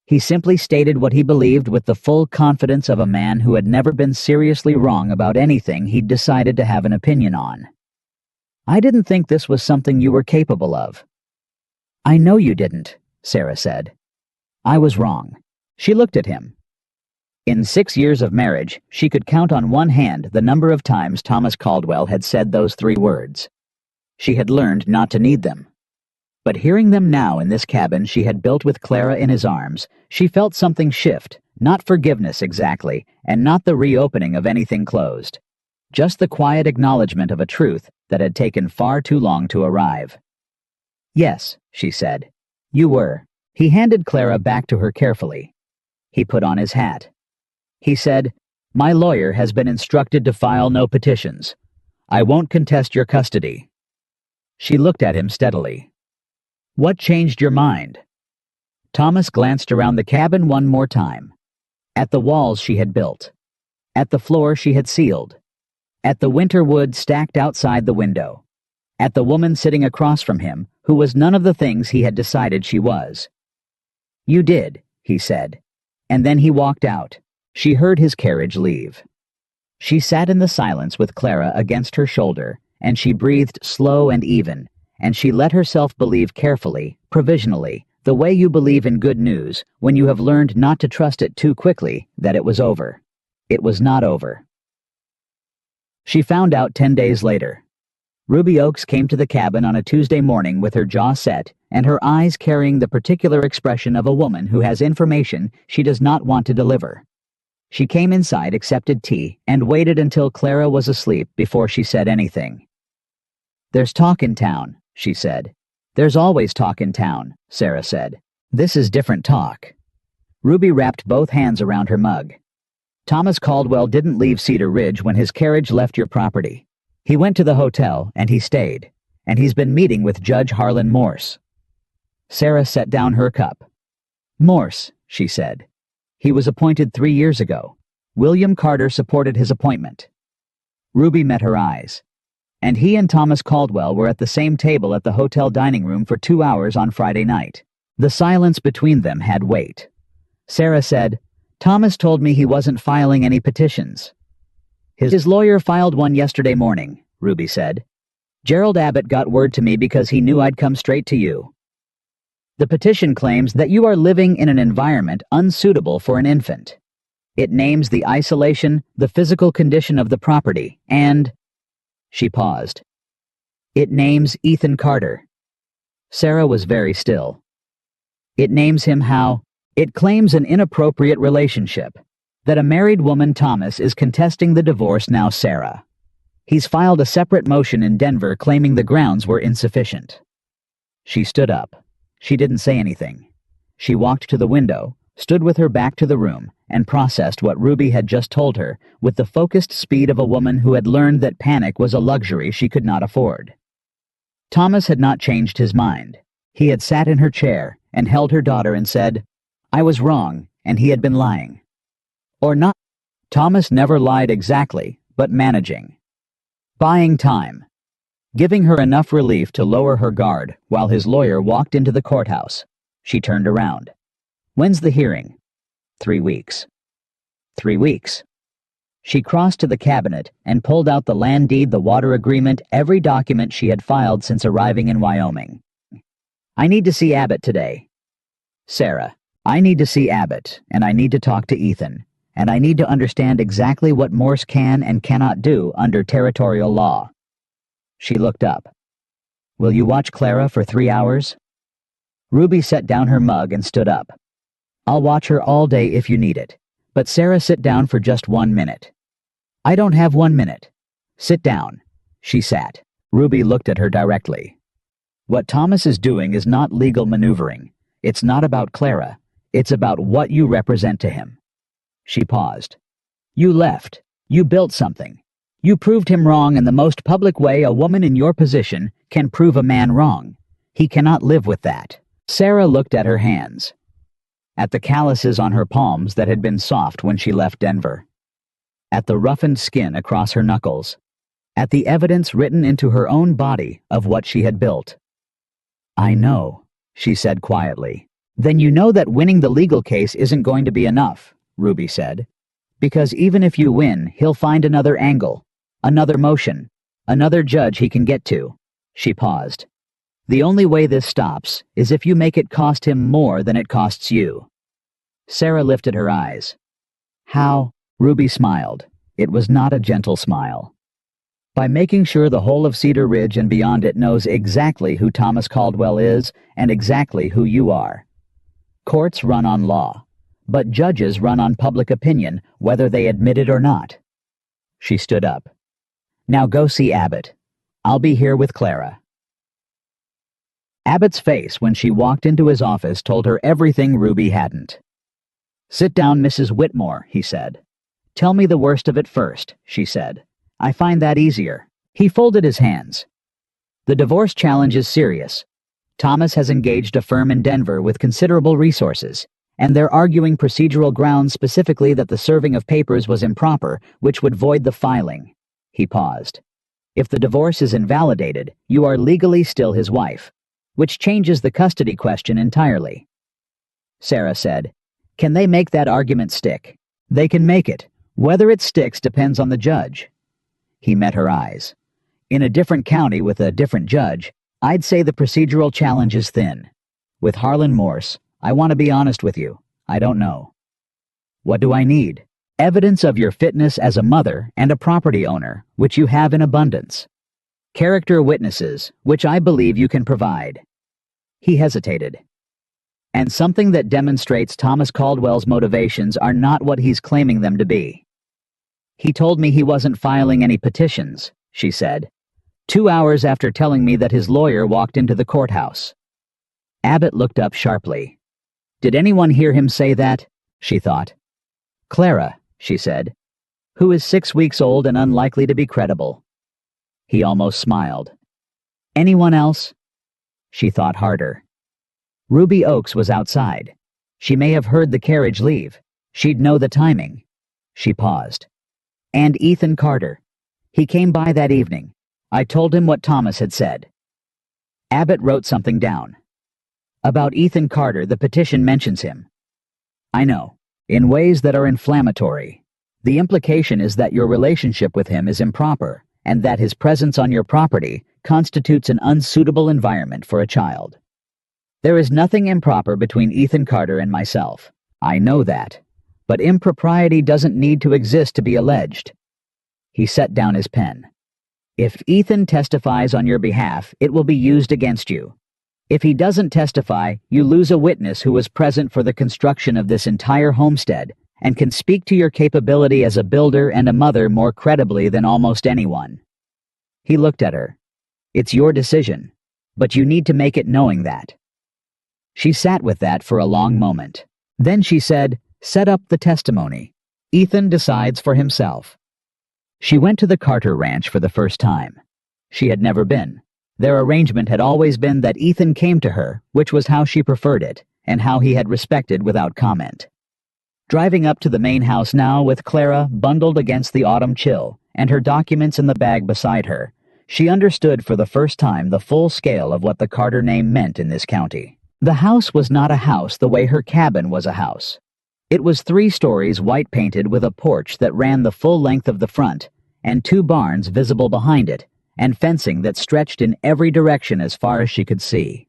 He simply stated what he believed with the full confidence of a man who had never been seriously wrong about anything he'd decided to have an opinion on. "I didn't think this was something you were capable of." "I know you didn't," Sarah said. "I was wrong." She looked at him. In 6 years of marriage, she could count on one hand the number of times Thomas Caldwell had said those 3 words. She had learned not to need them. But hearing them now in this cabin she had built with Clara in his arms, she felt something shift, not forgiveness exactly, and not the reopening of anything closed. Just the quiet acknowledgement of a truth that had taken far too long to arrive. "Yes," she said. "You were." He handed Clara back to her carefully. He put on his hat. He said, "My lawyer has been instructed to file no petitions. I won't contest your custody." She looked at him steadily. "What changed your mind?" Thomas glanced around the cabin one more time. At the walls she had built. At the floor she had sealed. At the winter wood stacked outside the window. At the woman sitting across from him, who was none of the things he had decided she was. "You did," he said. And then he walked out. She heard his carriage leave. She sat in the silence with Clara against her shoulder, and she breathed slow and even, and she let herself believe carefully, provisionally, the way you believe in good news when you have learned not to trust it too quickly, that it was over. It was not over. She found out 10 days later. Ruby Oakes came to the cabin on a Tuesday morning with her jaw set and her eyes carrying the particular expression of a woman who has information she does not want to deliver. She came inside, accepted tea, and waited until Clara was asleep before she said anything. "There's talk in town," she said. "There's always talk in town," Sarah said. "This is different talk." Ruby wrapped both hands around her mug. "Thomas Caldwell didn't leave Cedar Ridge when his carriage left your property. He went to the hotel, and he stayed. And he's been meeting with Judge Harlan Morse." Sarah set down her cup. "Morse," she said. "He was appointed 3 years ago. William Carter supported his appointment." Ruby met her eyes. "And he and Thomas Caldwell were at the same table at the hotel dining room for 2 hours on Friday night." The silence between them had weight. Sarah said, "Thomas told me he wasn't filing any petitions." His lawyer filed one yesterday morning," Ruby said. "Gerald Abbott got word to me because he knew I'd come straight to you. The petition claims that you are living in an environment unsuitable for an infant. It names the isolation, the physical condition of the property, and—" She paused. "It names Ethan Carter." Sarah was very still. "It names him how? It claims an inappropriate relationship. That a married woman, Thomas, is contesting the divorce now, Sarah. He's filed a separate motion in Denver claiming the grounds were insufficient." She stood up. She didn't say anything. She walked to the window, stood with her back to the room, and processed what Ruby had just told her with the focused speed of a woman who had learned that panic was a luxury she could not afford. Thomas had not changed his mind. He had sat in her chair and held her daughter and said, "I was wrong, and he had been lying." Or not. Thomas never lied exactly, but managing. Buying time. Giving her enough relief to lower her guard while his lawyer walked into the courthouse. She turned around. "When's the hearing?" 3 weeks. 3 weeks. She crossed to the cabinet and pulled out the land deed, the water agreement, every document she had filed since arriving in Wyoming. "I need to see Abbott today." "Sarah, I need to see Abbott, and I need to talk to Ethan. And I need to understand exactly what Morse can and cannot do under territorial law." She looked up. "Will you watch Clara for 3 hours?" Ruby set down her mug and stood up. "I'll watch her all day if you need it. But Sarah, sit down for just 1 minute." "I don't have 1 minute." "Sit down." She sat. Ruby looked at her directly. "What Thomas is doing is not legal maneuvering. It's not about Clara. It's about what you represent to him." She paused. "You left. You built something. You proved him wrong in the most public way a woman in your position can prove a man wrong. He cannot live with that." Sarah looked at her hands. At the calluses on her palms that had been soft when she left Denver. At the roughened skin across her knuckles. At the evidence written into her own body of what she had built. "I know," she said quietly. Then you know that winning the legal case isn't going to be enough, Ruby said. Because even if you win, he'll find another angle, another motion, another judge he can get to. She paused. The only way this stops is if you make it cost him more than it costs you. Sarah lifted her eyes. How? Ruby smiled. It was not a gentle smile. By making sure the whole of Cedar Ridge and beyond it knows exactly who Thomas Caldwell is and exactly who you are. Courts run on law, but judges run on public opinion, whether they admit it or not. She stood up. Now go see Abbott. I'll be here with Clara. Abbott's face when she walked into his office told her everything Ruby hadn't. Sit down, Mrs. Whitmore, he said. Tell me the worst of it first, she said. I find that easier. He folded his hands. The divorce challenge is serious. Thomas has engaged a firm in Denver with considerable resources, and they're arguing procedural grounds, specifically that the serving of papers was improper, which would void the filing. He paused. If the divorce is invalidated, you are legally still his wife, which changes the custody question entirely. Sarah said, Can they make that argument stick? They can make it. Whether it sticks depends on the judge. He met her eyes. In a different county with a different judge, I'd say the procedural challenge is thin. With Harlan Morse, I want to be honest with you. I don't know. What do I need? Evidence of your fitness as a mother and a property owner, which you have in abundance. Character witnesses, which I believe you can provide. He hesitated. And something that demonstrates Thomas Caldwell's motivations are not what he's claiming them to be. He told me he wasn't filing any petitions, she said, 2 hours after telling me that his lawyer walked into the courthouse. Abbott looked up sharply. Did anyone hear him say that? She thought. Clara, she said, who is 6 weeks old and unlikely to be credible. He almost smiled. Anyone else? She thought harder. Ruby Oakes was outside. She may have heard the carriage leave. She'd know the timing. She paused. And Ethan Carter. He came by that evening. I told him what Thomas had said. Abbott wrote something down. About Ethan Carter, the petition mentions him. I know, in ways that are inflammatory. The implication is that your relationship with him is improper, and that his presence on your property constitutes an unsuitable environment for a child. There is nothing improper between Ethan Carter and myself. I know that. But impropriety doesn't need to exist to be alleged. He set down his pen. If Ethan testifies on your behalf, it will be used against you. If he doesn't testify, you lose a witness who was present for the construction of this entire homestead and can speak to your capability as a builder and a mother more credibly than almost anyone. He looked at her. It's your decision, but you need to make it knowing that. She sat with that for a long moment. Then she said, Set up the testimony. Ethan decides for himself. She went to the Carter Ranch for the first time. She had never been. Their arrangement had always been that Ethan came to her, which was how she preferred it, and how he had respected without comment. Driving up to the main house now with Clara bundled against the autumn chill, and her documents in the bag beside her, she understood for the first time the full scale of what the Carter name meant in this county. The house was not a house the way her cabin was a house. It was 3 stories white-painted with a porch that ran the full length of the front, and 2 barns visible behind it, and fencing that stretched in every direction as far as she could see.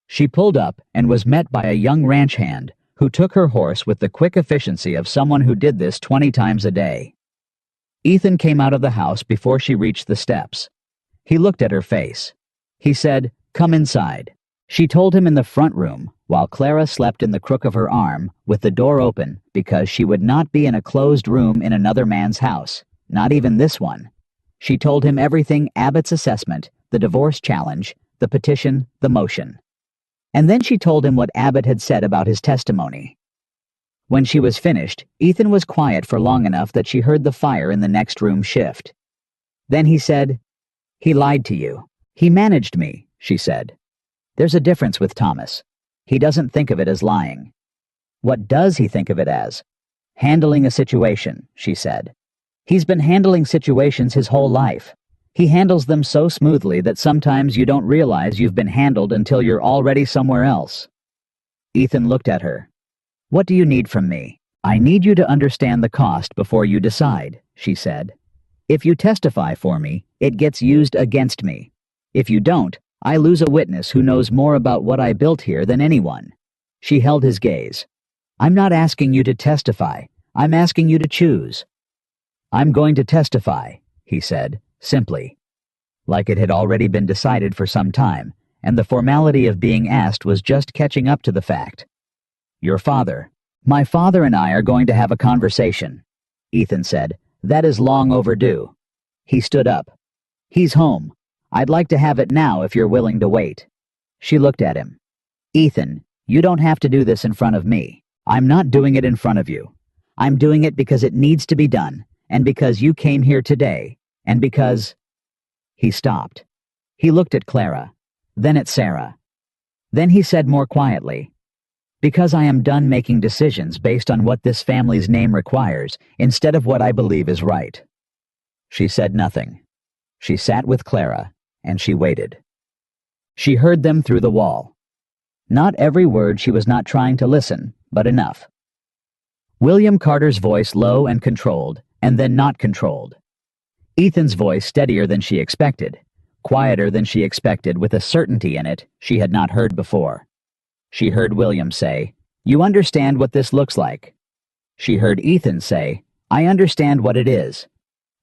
She pulled up and was met by a young ranch hand who took her horse with the quick efficiency of someone who did this 20 times a day. Ethan came out of the house before she reached the steps. He looked at her face. He said, Come inside. She told him in the front room, while Clara slept in the crook of her arm, with the door open, because she would not be in a closed room in another man's house, not even this one. She told him everything: Abbott's assessment, the divorce challenge, the petition, the motion. And then she told him what Abbott had said about his testimony. When she was finished, Ethan was quiet for long enough that she heard the fire in the next room shift. Then he said, He lied to you. He managed me, she said. There's a difference with Thomas. He doesn't think of it as lying. What does he think of it as? Handling a situation, she said. He's been handling situations his whole life. He handles them so smoothly that sometimes you don't realize you've been handled until you're already somewhere else. Ethan looked at her. "What do you need from me?" "I need you to understand the cost before you decide," she said. "If you testify for me, it gets used against me. If you don't, I lose a witness who knows more about what I built here than anyone." She held his gaze. "I'm not asking you to testify. I'm asking you to choose." "I'm going to testify," he said, simply, like it had already been decided for some time, and the formality of being asked was just catching up to the fact. "Your father." "My father and I are going to have a conversation," Ethan said. "That is long overdue." He stood up. "He's home. I'd like to have it now if you're willing to wait." She looked at him. "Ethan, you don't have to do this in front of me. I'm not doing it in front of you. I'm doing it because it needs to be done, and because you came here today, and because—" He stopped. He looked at Clara, then at Sarah. Then he said more quietly, "Because I am done making decisions based on what this family's name requires, instead of what I believe is right." She said nothing. She sat with Clara, and she waited. She heard them through the wall. Not every word. She was not trying to listen, but enough. William Carter's voice low and controlled, and then not controlled. Ethan's voice steadier than she expected, quieter than she expected, with a certainty in it she had not heard before. She heard William say, "You understand what this looks like." She heard Ethan say, "I understand what it is.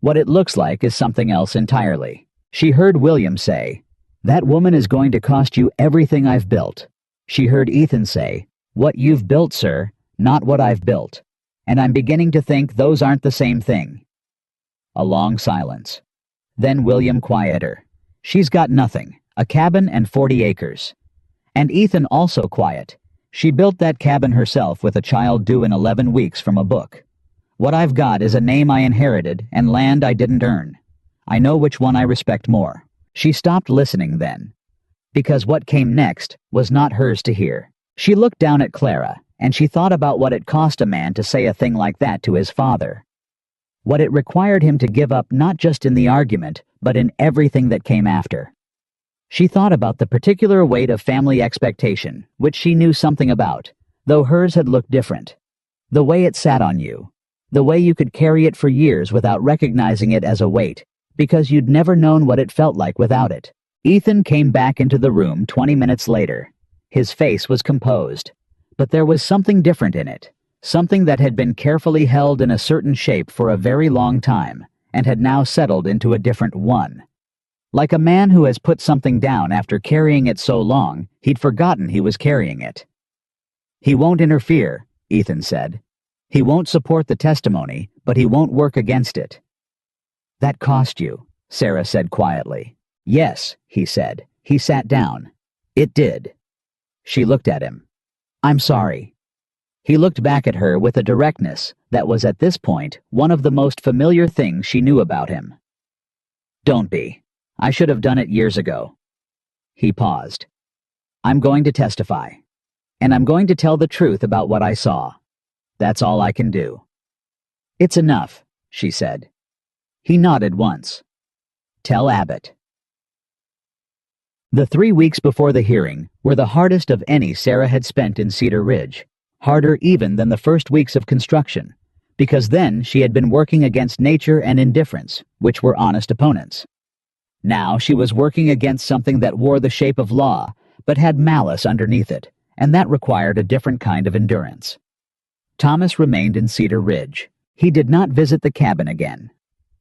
What it looks like is something else entirely." She heard William say, "That woman is going to cost you everything I've built." She heard Ethan say, "What you've built, sir, not what I've built. And I'm beginning to think those aren't the same thing." A long silence. Then William quieter. "She's got nothing, a cabin and 40 acres. And Ethan also quiet. "She built that cabin herself with a child due in 11 weeks from a book. What I've got is a name I inherited and land I didn't earn. I know which one I respect more." She stopped listening then, because what came next was not hers to hear. She looked down at Clara, and she thought about what it cost a man to say a thing like that to his father. What it required him to give up, not just in the argument, but in everything that came after. She thought about the particular weight of family expectation, which she knew something about, though hers had looked different. The way it sat on you. The way you could carry it for years without recognizing it as a weight, because you'd never known what it felt like without it. Ethan came back into the room 20 minutes later. His face was composed, but there was something different in it, something that had been carefully held in a certain shape for a very long time, and had now settled into a different one. Like a man who has put something down after carrying it so long, he'd forgotten he was carrying it. "He won't interfere," Ethan said. "He won't support the testimony, but he won't work against it." "That cost you," Sarah said quietly. "Yes," he said. He sat down. "It did." She looked at him. "I'm sorry." He looked back at her with a directness that was at this point one of the most familiar things she knew about him. "Don't be. I should have done it years ago." He paused. "I'm going to testify. And I'm going to tell the truth about what I saw. That's all I can do." "It's enough," she said. He nodded once. "Tell Abbott." The 3 weeks before the hearing were the hardest of any Sarah had spent in Cedar Ridge, harder even than the first weeks of construction, because then she had been working against nature and indifference, which were honest opponents. Now she was working against something that wore the shape of law, but had malice underneath it, and that required a different kind of endurance. Thomas remained in Cedar Ridge. He did not visit the cabin again.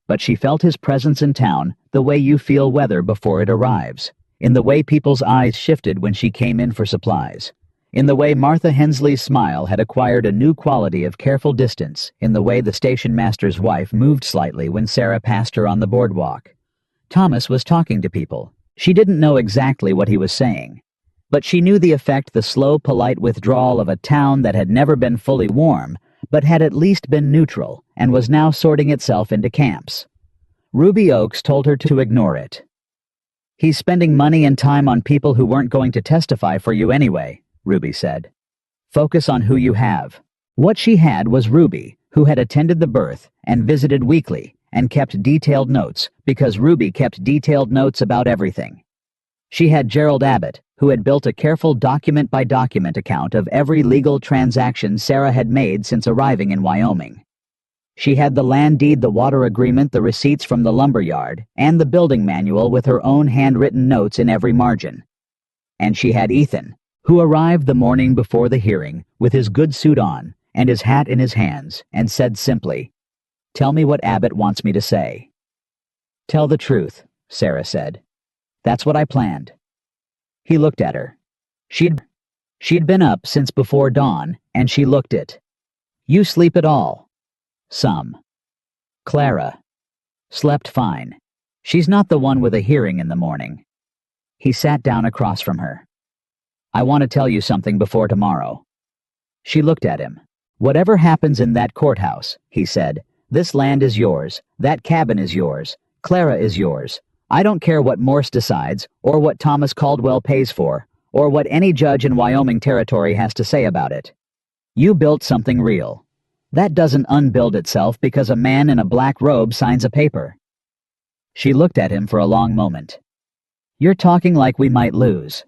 But she felt his presence in town the way you feel weather before it arrives, in the way people's eyes shifted when she came in for supplies, in the way Martha Hensley's smile had acquired a new quality of careful distance, in the way the station master's wife moved slightly when Sarah passed her on the boardwalk. Thomas was talking to people. She didn't know exactly what he was saying, but she knew the effect the slow, polite withdrawal of a town that had never been fully warm, but had at least been neutral, and was now sorting itself into camps. Ruby Oaks told her to ignore it. "He's spending money and time on people who weren't going to testify for you anyway," Ruby said. "Focus on who you have." What she had was Ruby, who had attended the birth and visited weekly and kept detailed notes, because Ruby kept detailed notes about everything. She had Gerald Abbott, who had built a careful document-by-document account of every legal transaction Sarah had made since arriving in Wyoming. She had the land deed, the water agreement, the receipts from the lumber yard, and the building manual with her own handwritten notes in every margin. And she had Ethan, who arrived the morning before the hearing with his good suit on and his hat in his hands, and said simply, "Tell me what Abbott wants me to say." "Tell the truth," Sarah said. "That's what I planned." He looked at her. She'd been up since before dawn, and she looked it. "You sleep at all?" "Some." "Clara." "Slept fine. She's not the one with a hearing in the morning." He sat down across from her. "I want to tell you something before tomorrow." She looked at him. "Whatever happens in that courthouse," he said, "this land is yours, that cabin is yours, Clara is yours. I don't care what Morse decides, or what Thomas Caldwell pays for, or what any judge in Wyoming Territory has to say about it. You built something real. That doesn't unbuild itself because a man in a black robe signs a paper." She looked at him for a long moment. "You're talking like we might lose."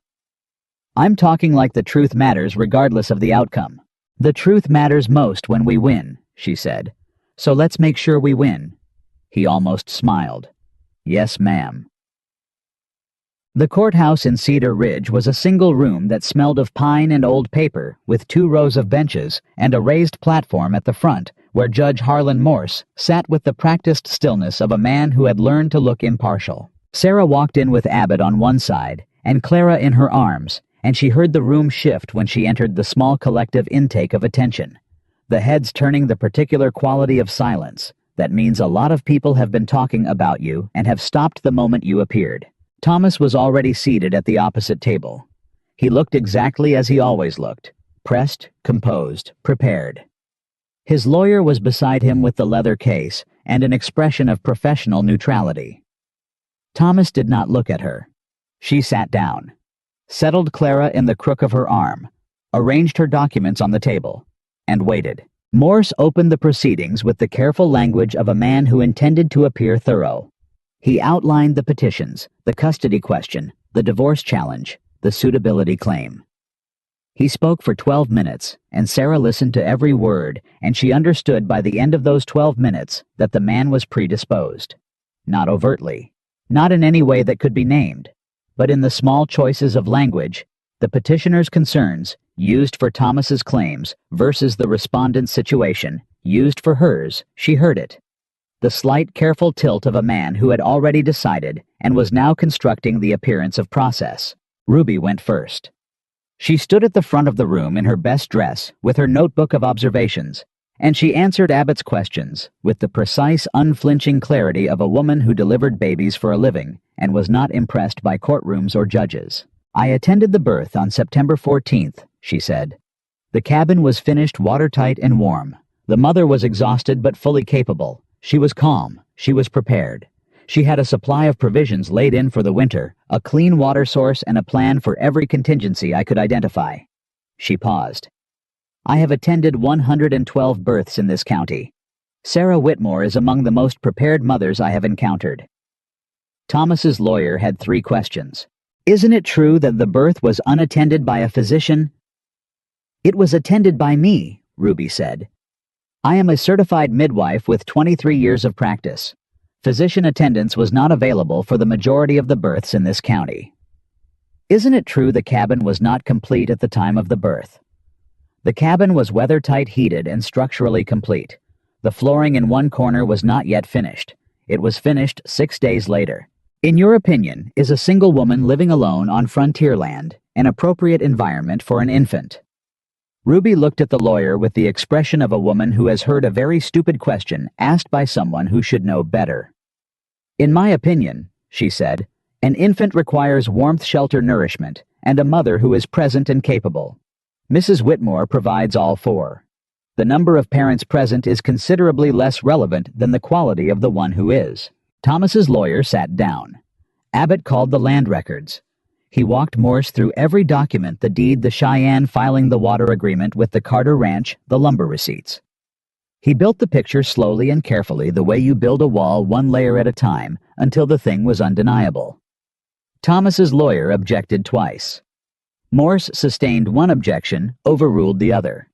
"I'm talking like the truth matters regardless of the outcome. The truth matters most when we win," she said. "So let's make sure we win." He almost smiled. "Yes, ma'am." The courthouse in Cedar Ridge was a single room that smelled of pine and old paper, with 2 rows of benches and a raised platform at the front where Judge Harlan Morse sat with the practiced stillness of a man who had learned to look impartial. Sarah walked in with Abbott on one side and Clara in her arms, and she heard the room shift when she entered the small collective intake of attention. The heads turning the particular quality of silence that means a lot of people have been talking about you and have stopped the moment you appeared. Thomas was already seated at the opposite table. He looked exactly as he always looked, pressed, composed, prepared. His lawyer was beside him with the leather case and an expression of professional neutrality. Thomas did not look at her. She sat down, settled Clara in the crook of her arm, arranged her documents on the table, and waited. Morse opened the proceedings with the careful language of a man who intended to appear thorough. He outlined the petitions, the custody question, the divorce challenge, the suitability claim. He spoke for 12 minutes, and Sarah listened to every word, and she understood by the end of those 12 minutes that the man was predisposed. Not overtly, not in any way that could be named, but in the small choices of language, the petitioner's concerns, used for Thomas's claims, versus the respondent's situation, used for hers, she heard it. The slight, careful tilt of a man who had already decided and was now constructing the appearance of process. Ruby went first. She stood at the front of the room in her best dress, with her notebook of observations, and she answered Abbott's questions with the precise, unflinching clarity of a woman who delivered babies for a living and was not impressed by courtrooms or judges. "I attended the birth on September 14th, she said. "The cabin was finished watertight and warm. The mother was exhausted but fully capable. She was calm. She was prepared. She had a supply of provisions laid in for the winter, a clean water source, and a plan for every contingency I could identify." She paused. "I have attended 112 births in this county. Sarah Whitmore is among the most prepared mothers I have encountered." Thomas's lawyer had 3 questions. "Isn't it true that the birth was unattended by a physician?" "It was attended by me," Ruby said. "I am a certified midwife with 23 years of practice. Physician attendance was not available for the majority of the births in this county." "Isn't it true the cabin was not complete at the time of the birth?" "The cabin was weather-tight, heated, and structurally complete. The flooring in one corner was not yet finished. It was finished 6 days later. In your opinion, is a single woman living alone on frontier land an appropriate environment for an infant?" Ruby looked at the lawyer with the expression of a woman who has heard a very stupid question asked by someone who should know better. "In my opinion," she said, "an infant requires warmth, shelter, nourishment, and a mother who is present and capable. Mrs. Whitmore provides all 4. The number of parents present is considerably less relevant than the quality of the one who is." Thomas's lawyer sat down. Abbott called the land records. He walked Morse through every document, the deed, the Cheyenne filing the water agreement with the Carter Ranch, the lumber receipts. He built the picture slowly and carefully, the way you build a wall 1 layer at a time, until the thing was undeniable. Thomas's lawyer objected twice. Morse sustained one objection, overruled the other.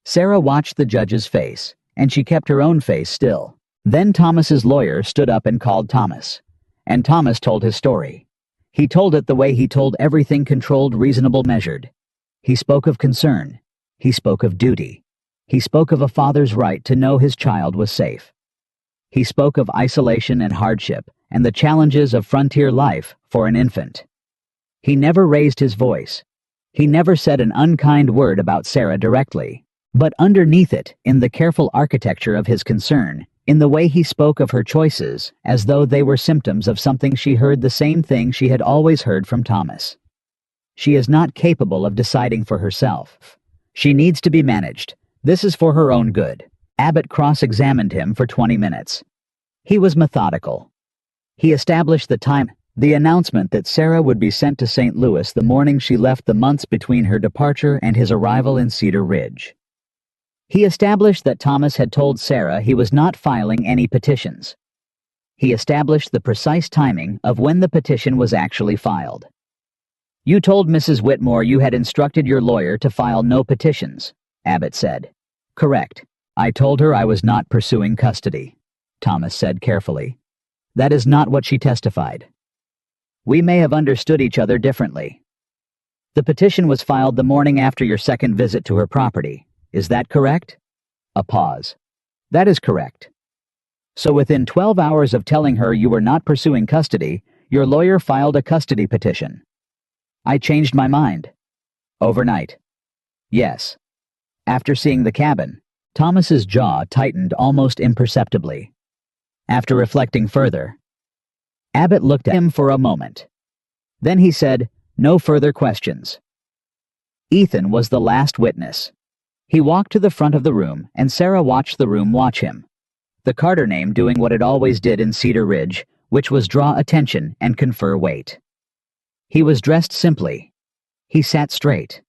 Sarah watched the judge's face, and she kept her own face still. Then Thomas's lawyer stood up and called Thomas. And Thomas told his story. He told it the way he told everything controlled, reasonable, measured. He spoke of concern. He spoke of duty. He spoke of a father's right to know his child was safe. He spoke of isolation and hardship and the challenges of frontier life for an infant. He never raised his voice. He never said an unkind word about Sarah directly. But underneath it, in the careful architecture of his concern, in the way he spoke of her choices, as though they were symptoms of something she heard, the same thing she had always heard from Thomas. She is not capable of deciding for herself. She needs to be managed. This is for her own good. Abbott cross-examined him for 20 minutes. He was methodical. He established the time, the announcement that Sarah would be sent to St. Louis the morning she left, the months between her departure and his arrival in Cedar Ridge. He established that Thomas had told Sarah he was not filing any petitions. He established the precise timing of when the petition was actually filed. "You told Mrs. Whitmore you had instructed your lawyer to file no petitions," Abbott said. "Correct. I told her I was not pursuing custody," Thomas said carefully. "That is not what she testified. We may have understood each other differently. The petition was filed the morning after your second visit to her property. Is that correct?" A pause. "That is correct. So within 12 hours of telling her you were not pursuing custody, your lawyer filed a custody petition." "I changed my mind." "Overnight?" "Yes." After seeing the cabin, Thomas's jaw tightened almost imperceptibly. After reflecting further, Abbott looked at him for a moment. Then he said, "No further questions." Ethan was the last witness. He walked to the front of the room, and Sarah watched the room watch him. The Carter name doing what it always did in Cedar Ridge, which was draw attention and confer weight. He was dressed simply. He sat straight.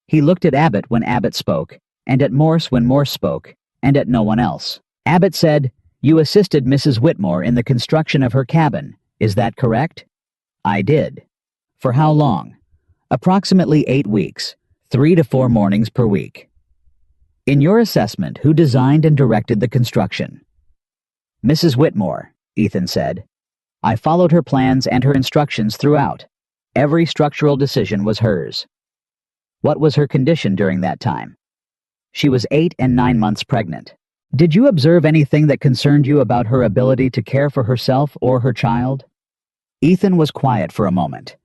He looked at Abbott when Abbott spoke, and at Morse when Morse spoke, and at no one else. Abbott said, "You assisted Mrs. Whitmore in the construction of her cabin, is that correct?" "I did." "For how long?" "Approximately 8 weeks, 3 to 4 mornings per week." "In your assessment, who designed and directed the construction?" "Mrs. Whitmore," Ethan said. "I followed her plans and her instructions throughout. Every structural decision was hers." "What was her condition during that time?" "She was 8 and 9 months pregnant." "Did you observe anything that concerned you about her ability to care for herself or her child?" Ethan was quiet for a moment.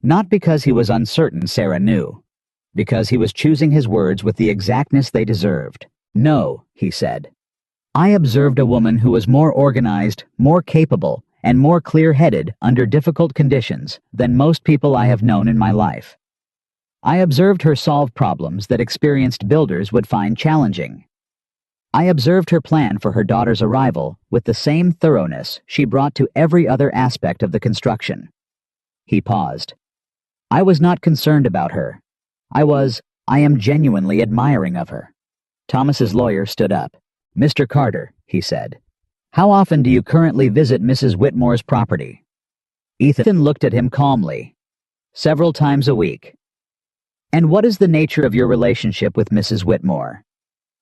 Not because he was uncertain Sarah knew, because he was choosing his words with the exactness they deserved. "No," he said. "I observed a woman who was more organized, more capable, and more clear-headed under difficult conditions than most people I have known in my life. I observed her solve problems that experienced builders would find challenging. I observed her plan for her daughter's arrival with the same thoroughness she brought to every other aspect of the construction." He paused. "I was not concerned about her. I am genuinely admiring of her." Thomas's lawyer stood up. "Mr. Carter," he said, "how often do you currently visit Mrs. Whitmore's property?" Ethan looked at him calmly. "Several times a week." "And what is the nature of your relationship with Mrs. Whitmore?"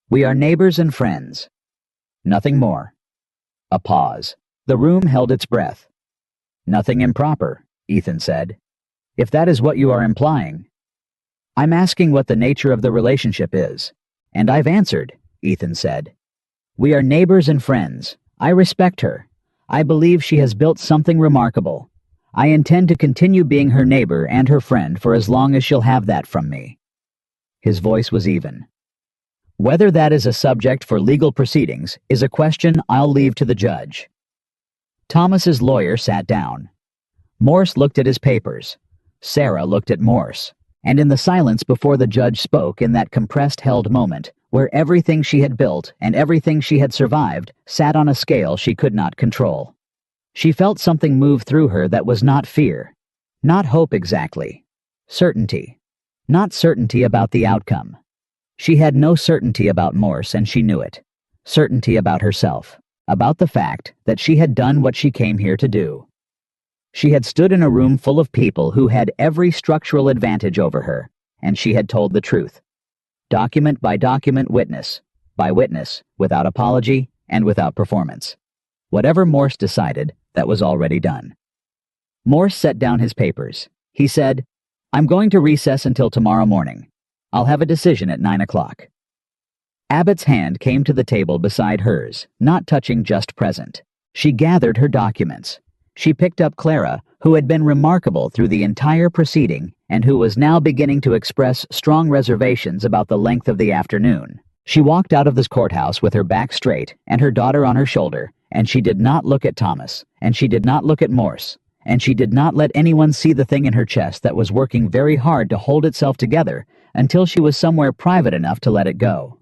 "We are neighbors and friends." "Nothing more." A pause. The room held its breath. "Nothing improper," Ethan said. "If that is what you are implying." "I'm asking what the nature of the relationship is." "And I've answered," Ethan said. "We are neighbors and friends. I respect her. I believe she has built something remarkable. I intend to continue being her neighbor and her friend for as long as she'll have that from me." His voice was even. "Whether that is a subject for legal proceedings is a question I'll leave to the judge." Thomas's lawyer sat down. Morse looked at his papers. Sarah looked at Morse. And in the silence before the judge spoke, in that compressed held moment, where everything she had built and everything she had survived sat on a scale she could not control, she felt something move through her that was not fear, not hope exactly, certainty. Not certainty about the outcome. She had no certainty about Morse, and she knew it. Certainty about herself, about the fact that she had done what she came here to do. She had stood in a room full of people who had every structural advantage over her, and she had told the truth. Document by document, witness by witness, without apology and without performance. Whatever Morse decided, that was already done. Morse set down his papers. He said, "I'm going to recess until tomorrow morning. I'll have a decision at 9 o'clock. Abbott's hand came to the table beside hers, not touching just present. She gathered her documents. She picked up Clara, who had been remarkable through the entire proceeding and who was now beginning to express strong reservations about the length of the afternoon. She walked out of this courthouse with her back straight and her daughter on her shoulder, and she did not look at Thomas, and she did not look at Morse, and she did not let anyone see the thing in her chest that was working very hard to hold itself together until she was somewhere private enough to let it go.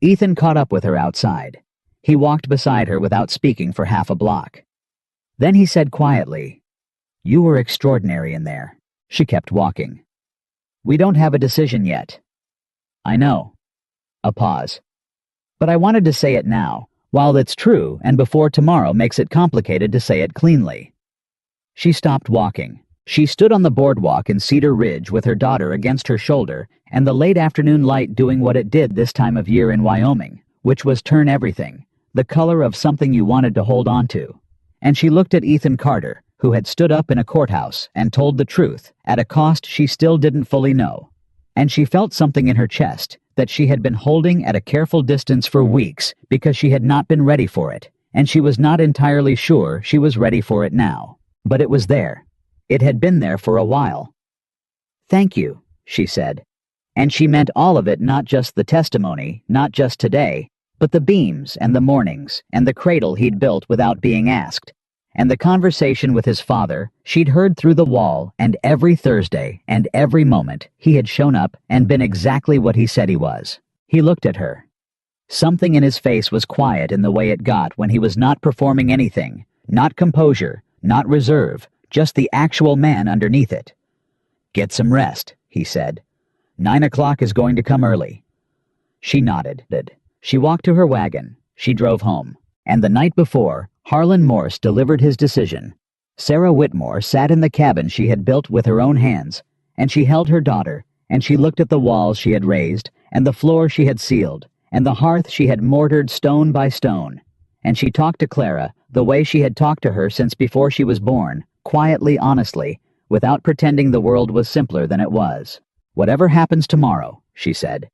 Ethan caught up with her outside. He walked beside her without speaking for half a block. Then he said quietly, "You were extraordinary in there." She kept walking. "We don't have a decision yet." "I know." A pause. "But I wanted to say it now, while it's true and before tomorrow makes it complicated to say it cleanly." She stopped walking. She stood on the boardwalk in Cedar Ridge with her daughter against her shoulder and the late afternoon light doing what it did this time of year in Wyoming, which was turn everything, the color of something you wanted to hold on to. And she looked at Ethan Carter, who had stood up in a courthouse and told the truth at a cost she still didn't fully know. And she felt something in her chest that she had been holding at a careful distance for weeks because she had not been ready for it, and she was not entirely sure she was ready for it now. But it was there. It had been there for a while. "Thank you," she said. And she meant all of it, not just the testimony, not just today, but the beams and the mornings and the cradle he'd built without being asked, and the conversation with his father she'd heard through the wall, and every Thursday and every moment he had shown up and been exactly what he said he was. He looked at her. Something in his face was quiet in the way it got when he was not performing anything, not composure, not reserve, just the actual man underneath it. "Get some rest," he said. 9 o'clock is going to come early." She nodded. She walked to her wagon. She drove home. And the night before, Harlan Morse delivered his decision. Sarah Whitmore sat in the cabin she had built with her own hands, and she held her daughter, and she looked at the walls she had raised, and the floor she had sealed, and the hearth she had mortared stone by stone. And she talked to Clara the way she had talked to her since before she was born, quietly, honestly, without pretending the world was simpler than it was. "Whatever happens tomorrow," she said,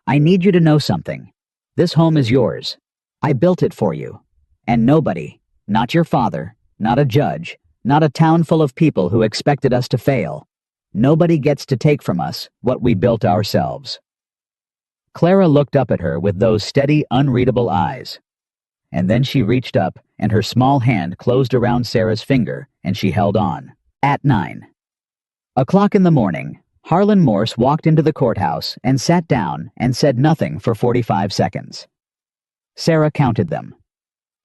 "I need you to know something. This home is yours. I built it for you. And nobody, not your father, not a judge, not a town full of people who expected us to fail, nobody gets to take from us what we built ourselves." Clara looked up at her with those steady, unreadable eyes. And then she reached up, and her small hand closed around Sarah's finger, and she held on. At 9:00 in the morning, Harlan Morse walked into the courthouse and sat down and said nothing for 45 seconds. Sarah counted them.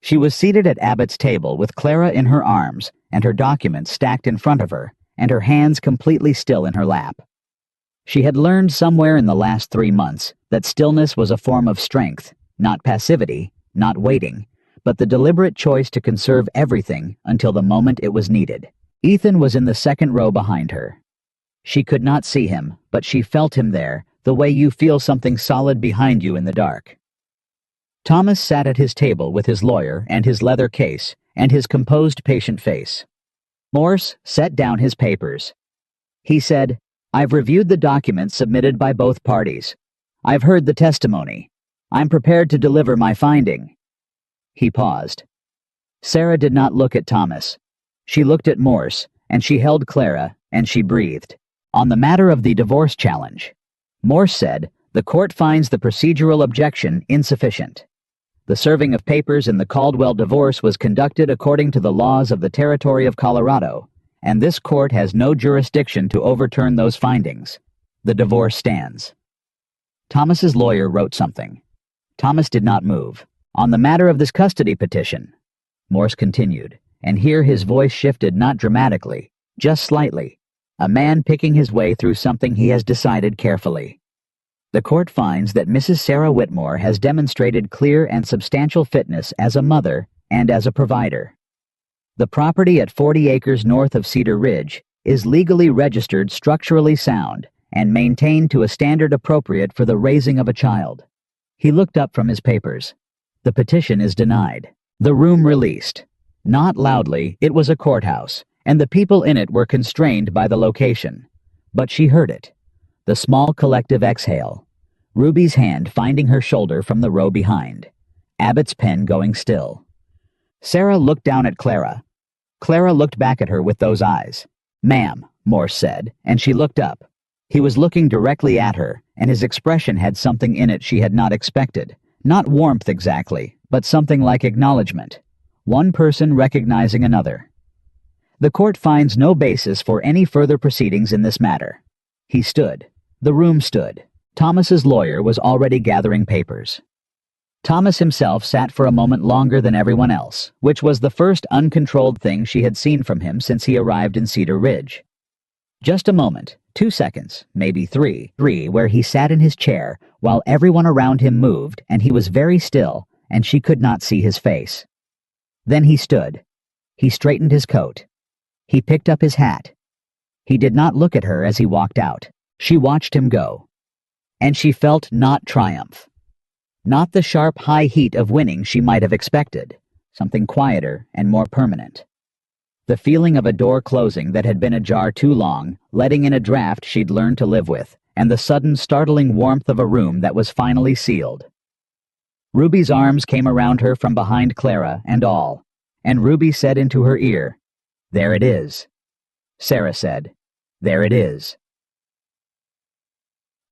She was seated at Abbott's table with Clara in her arms and her documents stacked in front of her and her hands completely still in her lap. She had learned somewhere in the last 3 months that stillness was a form of strength, not passivity, not waiting, but the deliberate choice to conserve everything until the moment it was needed. Ethan was in the second row behind her. She could not see him, but she felt him there, the way you feel something solid behind you in the dark. Thomas sat at his table with his lawyer and his leather case and his composed patient face. Morse set down his papers. He said, "I've reviewed the documents submitted by both parties. I've heard the testimony. I'm prepared to deliver my finding." He paused. Sarah did not look at Thomas. She looked at Morse, and she held Clara, and she breathed. On the matter of the divorce challenge, Morse said, "The court finds the procedural objection insufficient. The serving of papers in the Caldwell divorce was conducted according to the laws of the territory of Colorado, and this court has no jurisdiction to overturn those findings. The divorce stands." Thomas's lawyer wrote something. Thomas did not move. "On the matter of this custody petition," Morse continued, and here his voice shifted not dramatically, just slightly, a man picking his way through something he has decided carefully. "The court finds that Mrs. Sarah Whitmore has demonstrated clear and substantial fitness as a mother and as a provider." The property at 40 acres north of Cedar Ridge is legally registered structurally sound and maintained to a standard appropriate for the raising of a child. He looked up from his papers. The petition is denied. The room released. Not loudly, it was a courthouse, and the people in it were constrained by the location. But she heard it. The small collective exhale. Ruby's hand finding her shoulder from the row behind. Abbott's pen going still. Sarah looked down at Clara. Clara looked back at her with those eyes. "Ma'am," Morse said, and she looked up. He was looking directly at her, and his expression had something in it she had not expected. Not warmth exactly, but something like acknowledgement. One person recognizing another. "The court finds no basis for any further proceedings in this matter." He stood. The room stood. Thomas's lawyer was already gathering papers. Thomas himself sat for a moment longer than everyone else, which was the first uncontrolled thing she had seen from him since he arrived in Cedar Ridge. Just a moment, 2 seconds, maybe three, where he sat in his chair while everyone around him moved and he was very still and she could not see his face. Then he stood. He straightened his coat. He picked up his hat. He did not look at her as he walked out. She watched him go. And she felt not triumph. Not the sharp high heat of winning she might have expected, something quieter and more permanent. The feeling of a door closing that had been ajar too long, letting in a draft she'd learned to live with, and the sudden startling warmth of a room that was finally sealed. Ruby's arms came around her from behind Clara and all, and Ruby said into her ear, "There it is." Sarah said, "There it is."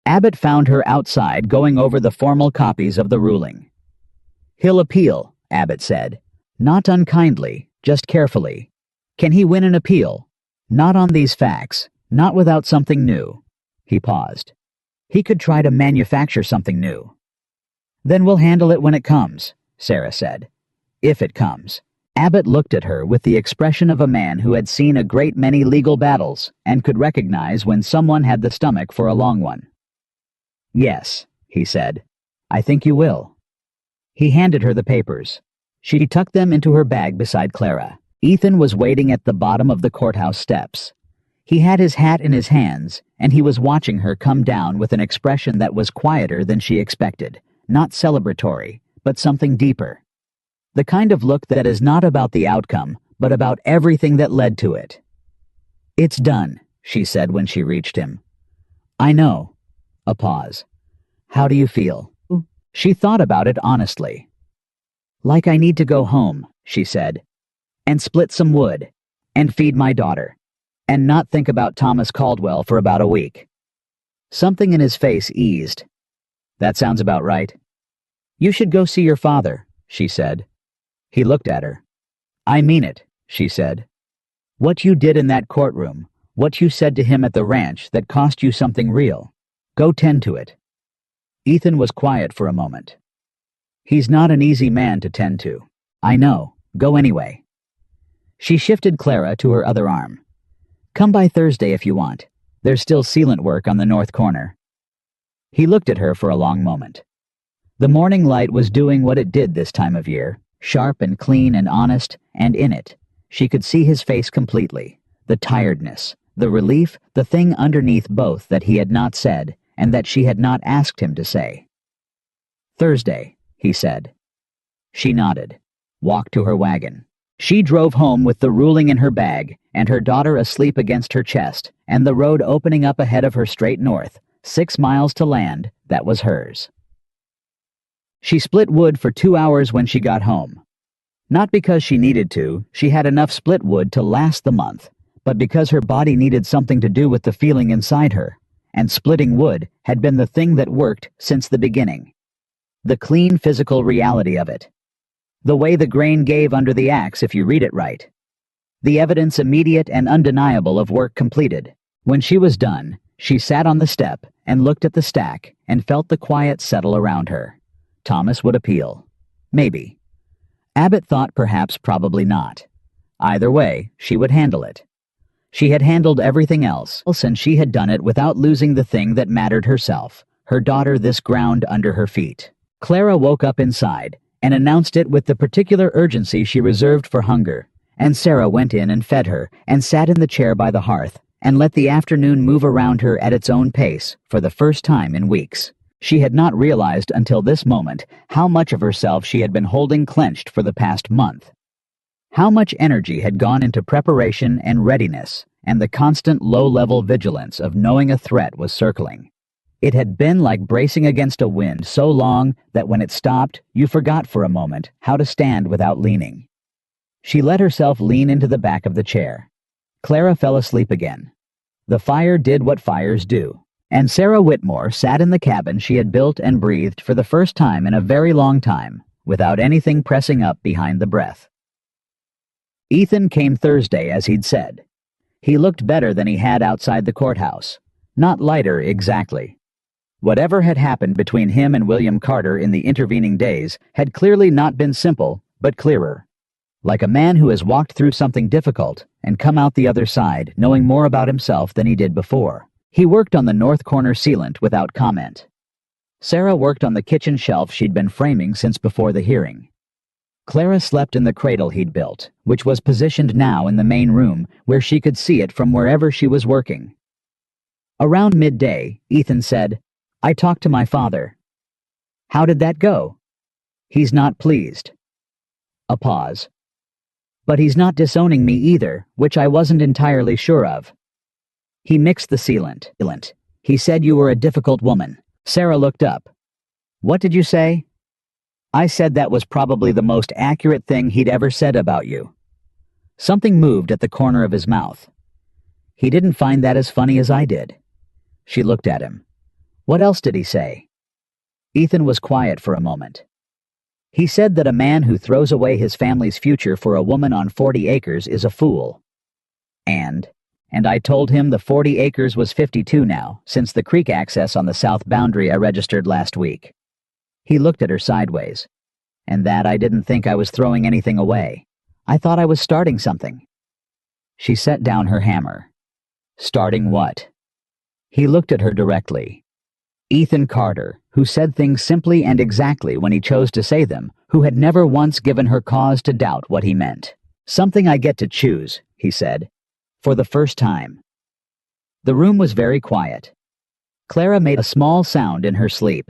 Abbott found her outside going over the formal copies of the ruling. "He'll appeal," Abbott said. "Not unkindly, just carefully. Can he win an appeal? Not on these facts, not without something new." He paused. "He could try to manufacture something new." "Then we'll handle it when it comes," Sarah said. "If it comes." Abbott looked at her with the expression of a man who had seen a great many legal battles and could recognize when someone had the stomach for a long one. "Yes," he said. "I think you will." He handed her the papers. She tucked them into her bag beside Clara. Ethan was waiting at the bottom of the courthouse steps. He had his hat in his hands, and he was watching her come down with an expression that was quieter than she expected, not celebratory, but something deeper. The kind of look that is not about the outcome, but about everything that led to it. "It's done," she said when she reached him. "I know." A pause. "How do you feel?" She thought about it honestly. "Like I need to go home," she said, "and split some wood, and feed my daughter, and not think about Thomas Caldwell for about a week." Something in his face eased. "That sounds about right." "You should go see your father," she said. He looked at her. "I mean it," she said. "What you did in that courtroom, what you said to him at the ranch that cost you something real. Go tend to it." Ethan was quiet for a moment. "He's not an easy man to tend to." "I know. Go anyway." She shifted Clara to her other arm. "Come by Thursday if you want. There's still sealant work on the north corner." He looked at her for a long moment. The morning light was doing what it did this time of year, sharp and clean and honest, and in it, she could see his face completely, the tiredness, the relief, the thing underneath both that he had not said, and that she had not asked him to say. "Thursday," he said. She nodded, walked to her wagon. She drove home with the ruling in her bag, and her daughter asleep against her chest, and the road opening up ahead of her straight north, 6 miles to land that was hers. She split wood for 2 hours when she got home. Not because she needed to, she had enough split wood to last the month, but because her body needed something to do with the feeling inside her, and splitting wood had been the thing that worked since the beginning. The clean physical reality of it. The way the grain gave under the axe if you read it right. The evidence immediate and undeniable of work completed. When she was done, she sat on the step and looked at the stack and felt the quiet settle around her. Thomas would appeal. Maybe. Abbott thought perhaps probably not. Either way, she would handle it. She had handled everything else, and she had done it without losing the thing that mattered herself, her daughter, this ground under her feet. Clara woke up inside and announced it with the particular urgency she reserved for hunger, and Sarah went in and fed her and sat in the chair by the hearth and let the afternoon move around her at its own pace for the first time in weeks. She had not realized until this moment how much of herself she had been holding clenched for the past month. How much energy had gone into preparation and readiness and the constant low-level vigilance of knowing a threat was circling. It had been like bracing against a wind so long that when it stopped, you forgot for a moment how to stand without leaning. She let herself lean into the back of the chair. Clara fell asleep again. The fire did what fires do, and Sarah Whitmore sat in the cabin she had built and breathed for the first time in a very long time, without anything pressing up behind the breath. Ethan came Thursday as he'd said. He looked better than he had outside the courthouse. Not lighter, exactly. Whatever had happened between him and William Carter in the intervening days had clearly not been simple, but clearer. Like a man who has walked through something difficult and come out the other side knowing more about himself than he did before. He worked on the north corner sealant without comment. Sarah worked on the kitchen shelf she'd been framing since before the hearing. Clara slept in the cradle he'd built, which was positioned now in the main room where she could see it from wherever she was working. Around midday, Ethan said, "I talked to my father." "How did that go?" "He's not pleased." A pause. "But he's not disowning me either, which I wasn't entirely sure of." "He mixed the sealant. He said you were a difficult woman." Sarah looked up. "What did you say?" "I said that was probably the most accurate thing he'd ever said about you." Something moved at the corner of his mouth. "He didn't find that as funny as I did." She looked at him. "What else did he say?" Ethan was quiet for a moment. "He said that a man who throws away his family's future for a woman on 40 acres is a fool. And I told him the 40 acres was 52 now, since the creek access on the south boundary I registered last week." He looked at her sideways. "And that I didn't think I was throwing anything away. I thought I was starting something." She set down her hammer. "Starting what?" He looked at her directly. Ethan Carter, who said things simply and exactly when he chose to say them, who had never once given her cause to doubt what he meant. "Something I get to choose," he said, "for the first time." The room was very quiet. Clara made a small sound in her sleep.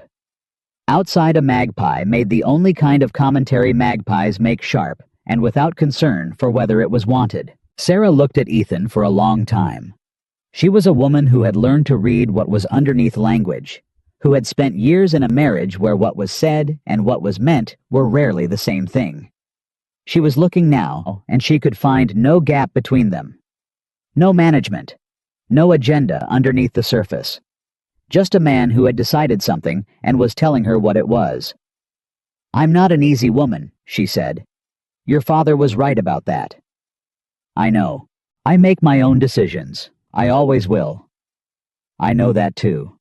Outside, a magpie made the only kind of commentary magpies make, sharp and without concern for whether it was wanted. Sarah looked at Ethan for a long time. She was a woman who had learned to read what was underneath language, who had spent years in a marriage where what was said and what was meant were rarely the same thing. She was looking now, and she could find no gap between them. No management. No agenda underneath the surface. Just a man who had decided something and was telling her what it was. "I'm not an easy woman," she said. "Your father was right about that." "I know. I make my own decisions. I always will." "I know that too.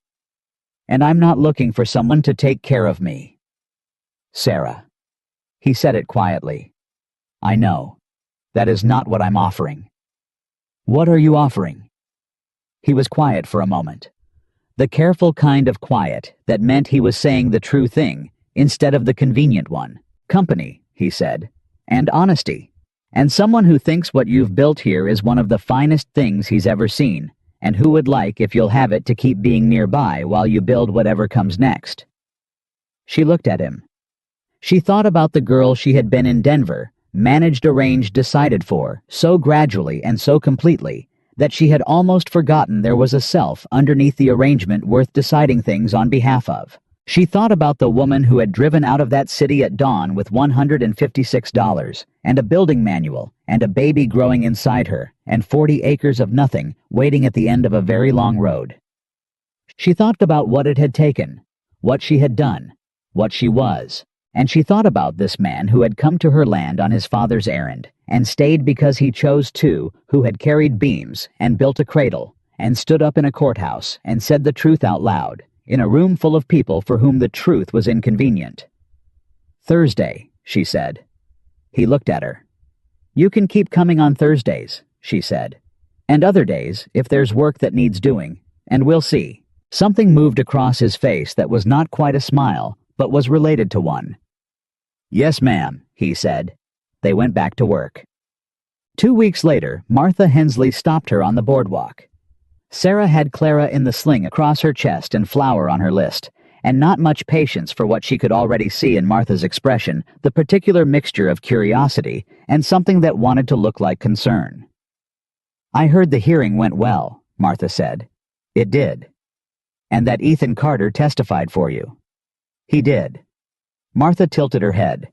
And I'm not looking for someone to take care of me." "Sarah." He said it quietly. "I know. That is not what I'm offering." "What are you offering?" He was quiet for a moment. The careful kind of quiet that meant he was saying the true thing instead of the convenient one. "Company," he said, "and honesty. And someone who thinks what you've built here is one of the finest things he's ever seen, and who would like, if you'll have it, to keep being nearby while you build whatever comes next." She looked at him. She thought about the girl she had been in Denver, managed, arranged, decided for, so gradually and so completely, that she had almost forgotten there was a self underneath the arrangement worth deciding things on behalf of. She thought about the woman who had driven out of that city at dawn with $156 and a building manual and a baby growing inside her and 40 acres of nothing waiting at the end of a very long road. She thought about what it had taken, what she had done, what she was, and she thought about this man who had come to her land on his father's errand and stayed because he chose to, who had carried beams and built a cradle and stood up in a courthouse and said the truth out loud, in a room full of people for whom the truth was inconvenient. "Thursday," she said. He looked at her. "You can keep coming on Thursdays," she said. "And other days, if there's work that needs doing, and we'll see." Something moved across his face that was not quite a smile, but was related to one. "Yes, ma'am," he said. They went back to work. 2 weeks later, Martha Hensley stopped her on the boardwalk. Sarah had Clara in the sling across her chest and flour on her list, and not much patience for what she could already see in Martha's expression, the particular mixture of curiosity and something that wanted to look like concern. "I heard the hearing went well," Martha said. "It did. And that Ethan Carter testified for you." "He did." Martha tilted her head.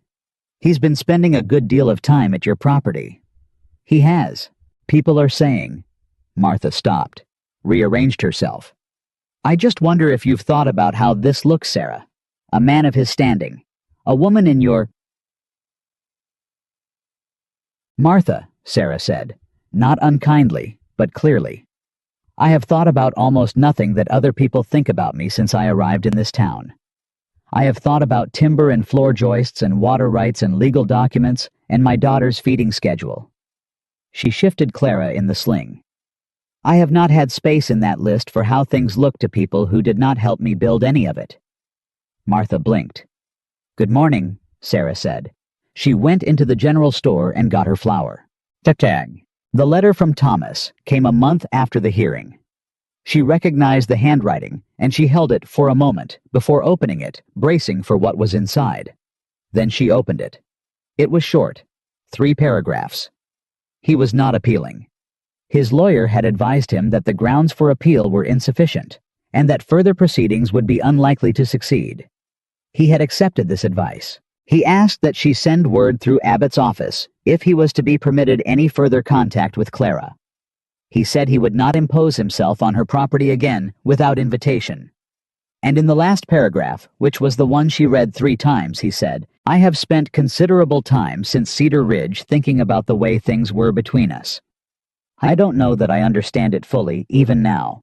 "He's been spending a good deal of time at your property." "He has. People are saying." Martha stopped, rearranged herself. "I just wonder if you've thought about how this looks, Sarah. A man of his standing. A woman in your—" "Martha," Sarah said, not unkindly, but clearly, "I have thought about almost nothing that other people think about me since I arrived in this town. I have thought about timber and floor joists and water rights and legal documents and my daughter's feeding schedule." She shifted Clara in the sling. "I have not had space in that list for how things look to people who did not help me build any of it." Martha blinked. "Good morning," Sarah said. She went into the general store and got her flour. Tag. The letter from Thomas came a month after the hearing. She recognized the handwriting, and she held it for a moment before opening it, bracing for what was inside. Then she opened it. It was short, 3 paragraphs. He was not appealing. His lawyer had advised him that the grounds for appeal were insufficient, and that further proceedings would be unlikely to succeed. He had accepted this advice. He asked that she send word through Abbott's office if he was to be permitted any further contact with Clara. He said he would not impose himself on her property again without invitation. And in the last paragraph, which was the one she read 3 times, he said, "I have spent considerable time since Cedar Ridge thinking about the way things were between us. I don't know that I understand it fully, even now.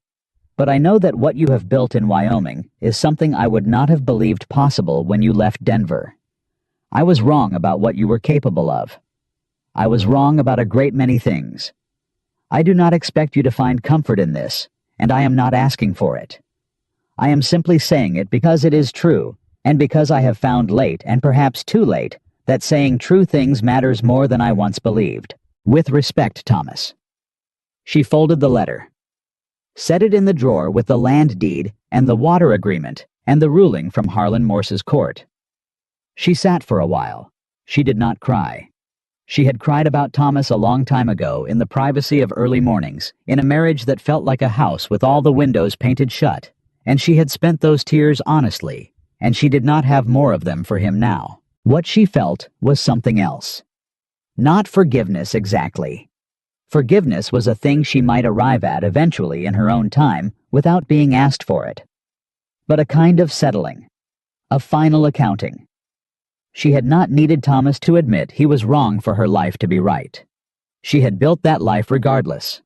But I know that what you have built in Wyoming is something I would not have believed possible when you left Denver. I was wrong about what you were capable of. I was wrong about a great many things. I do not expect you to find comfort in this, and I am not asking for it. I am simply saying it because it is true, and because I have found late, and perhaps too late, that saying true things matters more than I once believed. With respect, Thomas." She folded the letter. Set it in the drawer with the land deed and the water agreement and the ruling from Harlan Morse's court. She sat for a while. She did not cry. She had cried about Thomas a long time ago in the privacy of early mornings, in a marriage that felt like a house with all the windows painted shut, and she had spent those tears honestly, and she did not have more of them for him now. What she felt was something else. Not forgiveness exactly. Forgiveness was a thing she might arrive at eventually in her own time without being asked for it. But a kind of settling. A final accounting. She had not needed Thomas to admit he was wrong for her life to be right. She had built that life regardless.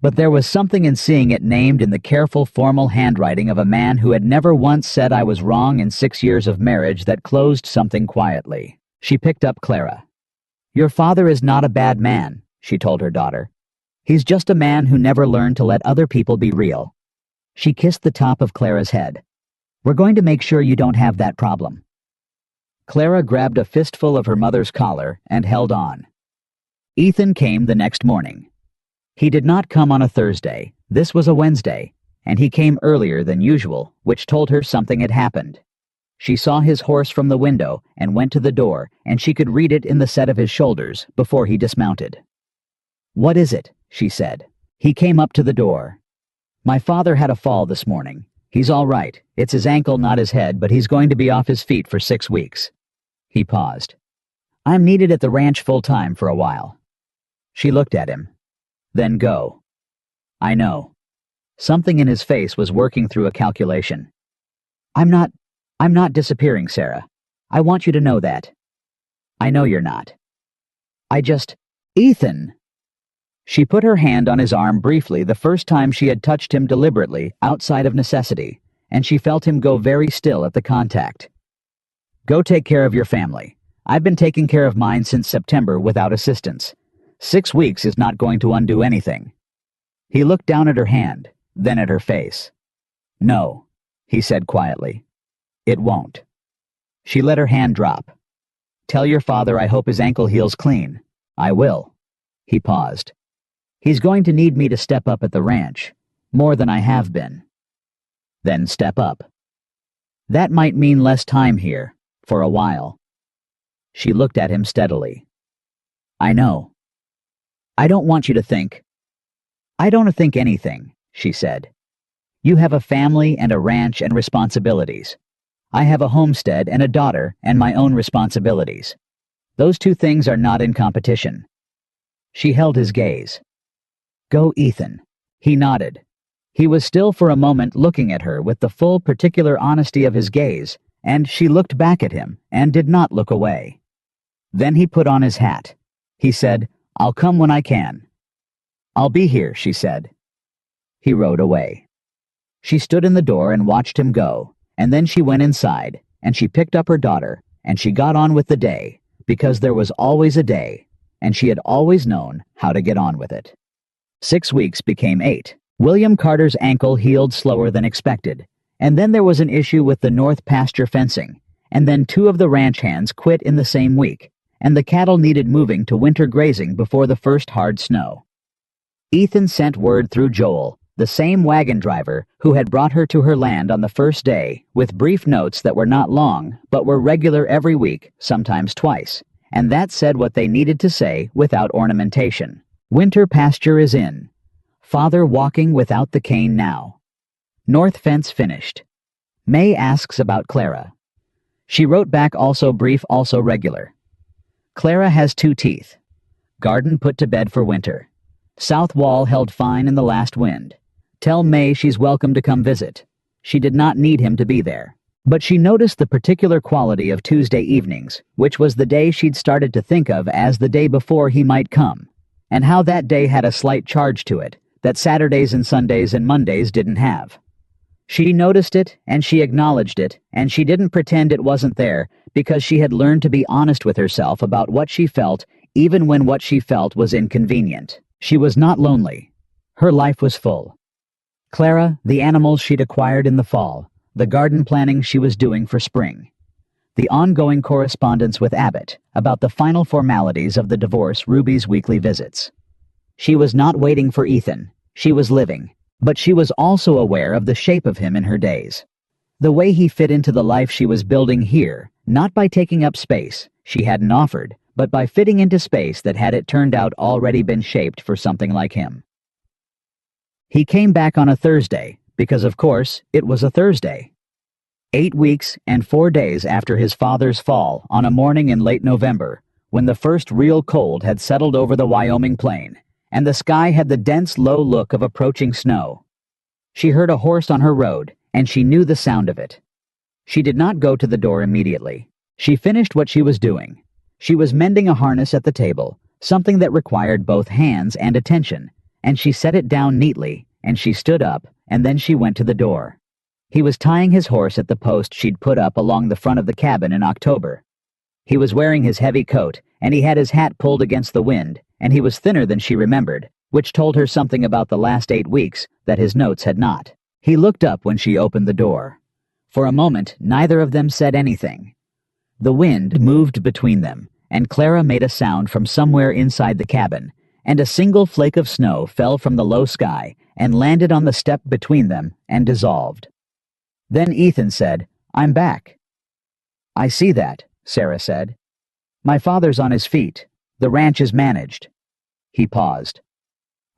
But there was something in seeing it named in the careful, formal handwriting of a man who had never once said I was wrong in 6 years of marriage that closed something quietly. She picked up Clara. "Your father is not a bad man," she told her daughter. "He's just a man who never learned to let other people be real." She kissed the top of Clara's head. "We're going to make sure you don't have that problem." Clara grabbed a fistful of her mother's collar and held on. Ethan came the next morning. He did not come on a Thursday. This was a Wednesday, and he came earlier than usual, which told her something had happened. She saw his horse from the window and went to the door, and she could read it in the set of his shoulders before he dismounted. "What is it?" she said. He came up to the door. "My father had a fall this morning. He's all right. It's his ankle, not his head, but he's going to be off his feet for 6 weeks. He paused. "I'm needed at the ranch full-time for a while." She looked at him. "Then go." "I know." Something in his face was working through a calculation. I'm not disappearing, Sarah. I want you to know that." "I know you're not." Ethan!" She put her hand on his arm briefly the first time she had touched him deliberately outside of necessity, and she felt him go very still at the contact. "Go take care of your family. I've been taking care of mine since September without assistance. 6 weeks is not going to undo anything." He looked down at her hand, then at her face. "No," he said quietly. "It won't." She let her hand drop. "Tell your father I hope his ankle heals clean. I will." He paused. He's going to need me to step up at the ranch, more than I have been. Then step up. That might mean less time here, for a while. She looked at him steadily. I know. I don't want you to think. I don't think anything, she said. You have a family and a ranch and responsibilities. I have a homestead and a daughter and my own responsibilities. Those two things are not in competition. She held his gaze. Go, Ethan. He nodded. He was still for a moment looking at her with the full particular honesty of his gaze, and she looked back at him and did not look away. Then he put on his hat. He said, I'll come when I can. I'll be here, she said. He rode away. She stood in the door and watched him go, and then she went inside, and she picked up her daughter, and she got on with the day, because there was always a day, and she had always known how to get on with it. 6 weeks became 8. William Carter's ankle healed slower than expected, and then there was an issue with the north pasture fencing, and then 2 of the ranch hands quit in the same week, and the cattle needed moving to winter grazing before the first hard snow. Ethan sent word through Joel, the same wagon driver who had brought her to her land on the first day, with brief notes that were not long, but were regular every week, sometimes twice, and that said what they needed to say without ornamentation. Winter pasture is in. Father walking without the cane now. North fence finished. May asks about Clara. She wrote back also brief, also regular. Clara has 2 teeth. Garden put to bed for winter. South wall held fine in the last wind. Tell May she's welcome to come visit. She did not need him to be there. But she noticed the particular quality of Tuesday evenings, which was the day she'd started to think of as the day before he might come, and how that day had a slight charge to it that Saturdays and Sundays and Mondays didn't have. She noticed it, and she acknowledged it, and she didn't pretend it wasn't there, because she had learned to be honest with herself about what she felt, even when what she felt was inconvenient. She was not lonely. Her life was full. Clara, the animals she'd acquired in the fall, the garden planning she was doing for spring, the ongoing correspondence with Abbott about the final formalities of the divorce, Ruby's weekly visits. She was not waiting for Ethan. She was living, but she was also aware of the shape of him in her days. The way he fit into the life she was building here, not by taking up space she hadn't offered, but by fitting into space that had it turned out already been shaped for something like him. He came back on a Thursday, because of course it was a Thursday. 8 weeks and 4 days after his father's fall, on a morning in late November, when the first real cold had settled over the Wyoming plain, and the sky had the dense, low look of approaching snow. She heard a horse on her road, and she knew the sound of it. She did not go to the door immediately. She finished what she was doing. She was mending a harness at the table, something that required both hands and attention, and she set it down neatly, and she stood up, and then she went to the door. He was tying his horse at the post she'd put up along the front of the cabin in October. He was wearing his heavy coat, and he had his hat pulled against the wind, and he was thinner than she remembered, which told her something about the last 8 weeks that his notes had not. He looked up when she opened the door. For a moment, neither of them said anything. The wind moved between them, and Clara made a sound from somewhere inside the cabin, and a single flake of snow fell from the low sky and landed on the step between them and dissolved. Then Ethan said, "I'm back." "I see that," Sarah said. "My father's on his feet. The ranch is managed." He paused.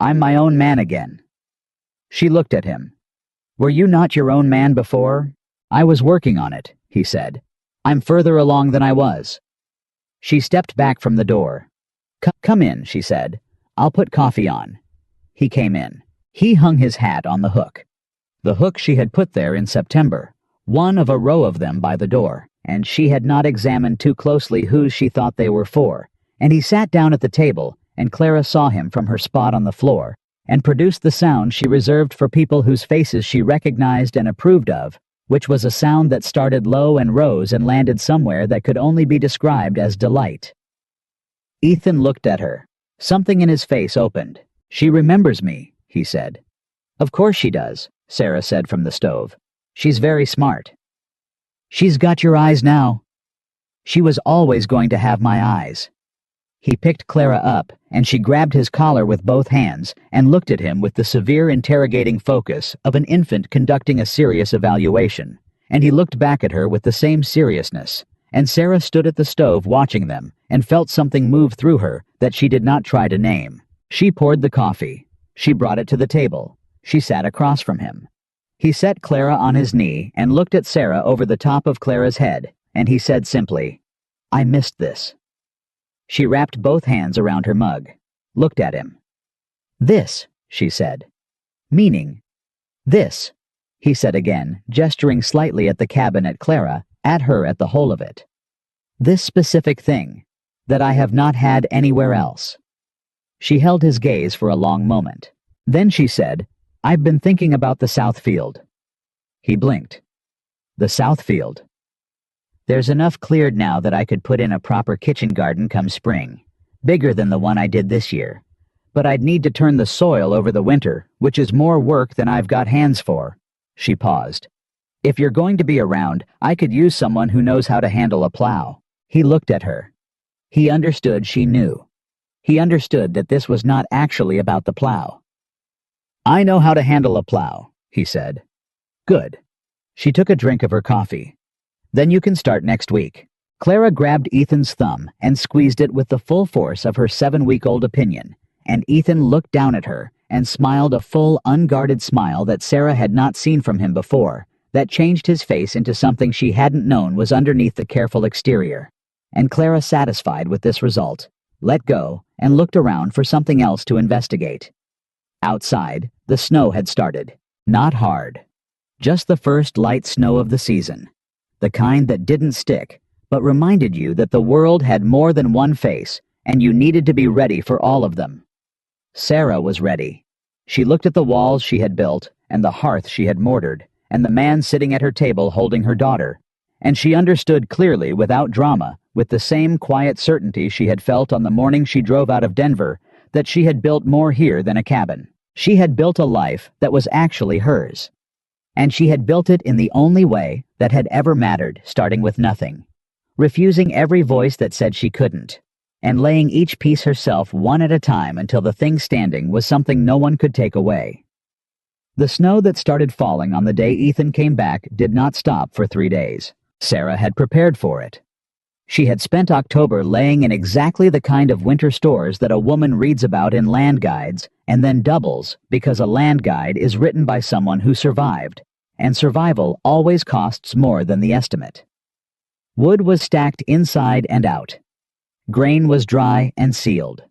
"I'm my own man again." She looked at him. "Were you not your own man before?" "I was working on it," he said. "I'm further along than I was." She stepped back from the door. Come in," she said. "I'll put coffee on." He came in. He hung his hat on the hook. The hook she had put there in September, one of a row of them by the door, and she had not examined too closely whose she thought they were for, and he sat down at the table, and Clara saw him from her spot on the floor, and produced the sound she reserved for people whose faces she recognized and approved of, which was a sound that started low and rose and landed somewhere that could only be described as delight. Ethan looked at her. Something in his face opened. "She remembers me," he said. "Of course she does," Sarah said from the stove. "She's very smart." "She's got your eyes now." "She was always going to have my eyes." He picked Clara up, and she grabbed his collar with both hands and looked at him with the severe interrogating focus of an infant conducting a serious evaluation. And he looked back at her with the same seriousness. And Sarah stood at the stove watching them and felt something move through her that she did not try to name. She poured the coffee. She brought it to the table. She sat across from him. He set Clara on his knee and looked at Sarah over the top of Clara's head, and he said simply, "I missed this." She wrapped both hands around her mug, looked at him. "This," she said. "Meaning, this," he said again, gesturing slightly at the cabin at Clara, at her at the whole of it. "This specific thing, that I have not had anywhere else." She held his gaze for a long moment. Then she said, "I've been thinking about the South Field." He blinked. "The South Field. There's enough cleared now that I could put in a proper kitchen garden come spring, bigger than the one I did this year. But I'd need to turn the soil over the winter, which is more work than I've got hands for." She paused. "If you're going to be around, I could use someone who knows how to handle a plow." He looked at her. He understood she knew. He understood that this was not actually about the plow. "I know how to handle a plow," he said. "Good." She took a drink of her coffee. "Then you can start next week." Clara grabbed Ethan's thumb and squeezed it with the full force of her 7-week-old opinion, and Ethan looked down at her and smiled a full, unguarded smile that Sarah had not seen from him before, that changed his face into something she hadn't known was underneath the careful exterior. And Clara, satisfied with this result, let go and looked around for something else to investigate. Outside, the snow had started. Not hard. Just the first light snow of the season. The kind that didn't stick, but reminded you that the world had more than one face, and you needed to be ready for all of them. Sarah was ready. She looked at the walls she had built, and the hearth she had mortared, and the man sitting at her table holding her daughter, and she understood clearly, without drama, with the same quiet certainty she had felt on the morning she drove out of Denver, that she had built more here than a cabin. She had built a life that was actually hers. And she had built it in the only way that had ever mattered, starting with nothing, refusing every voice that said she couldn't, and laying each piece herself one at a time until the thing standing was something no one could take away. The snow that started falling on the day Ethan came back did not stop for 3 days. Sarah had prepared for it. She had spent October laying in exactly the kind of winter stores that a woman reads about in land guides and then doubles because a land guide is written by someone who survived, and survival always costs more than the estimate. Wood was stacked inside and out. Grain was dry and sealed.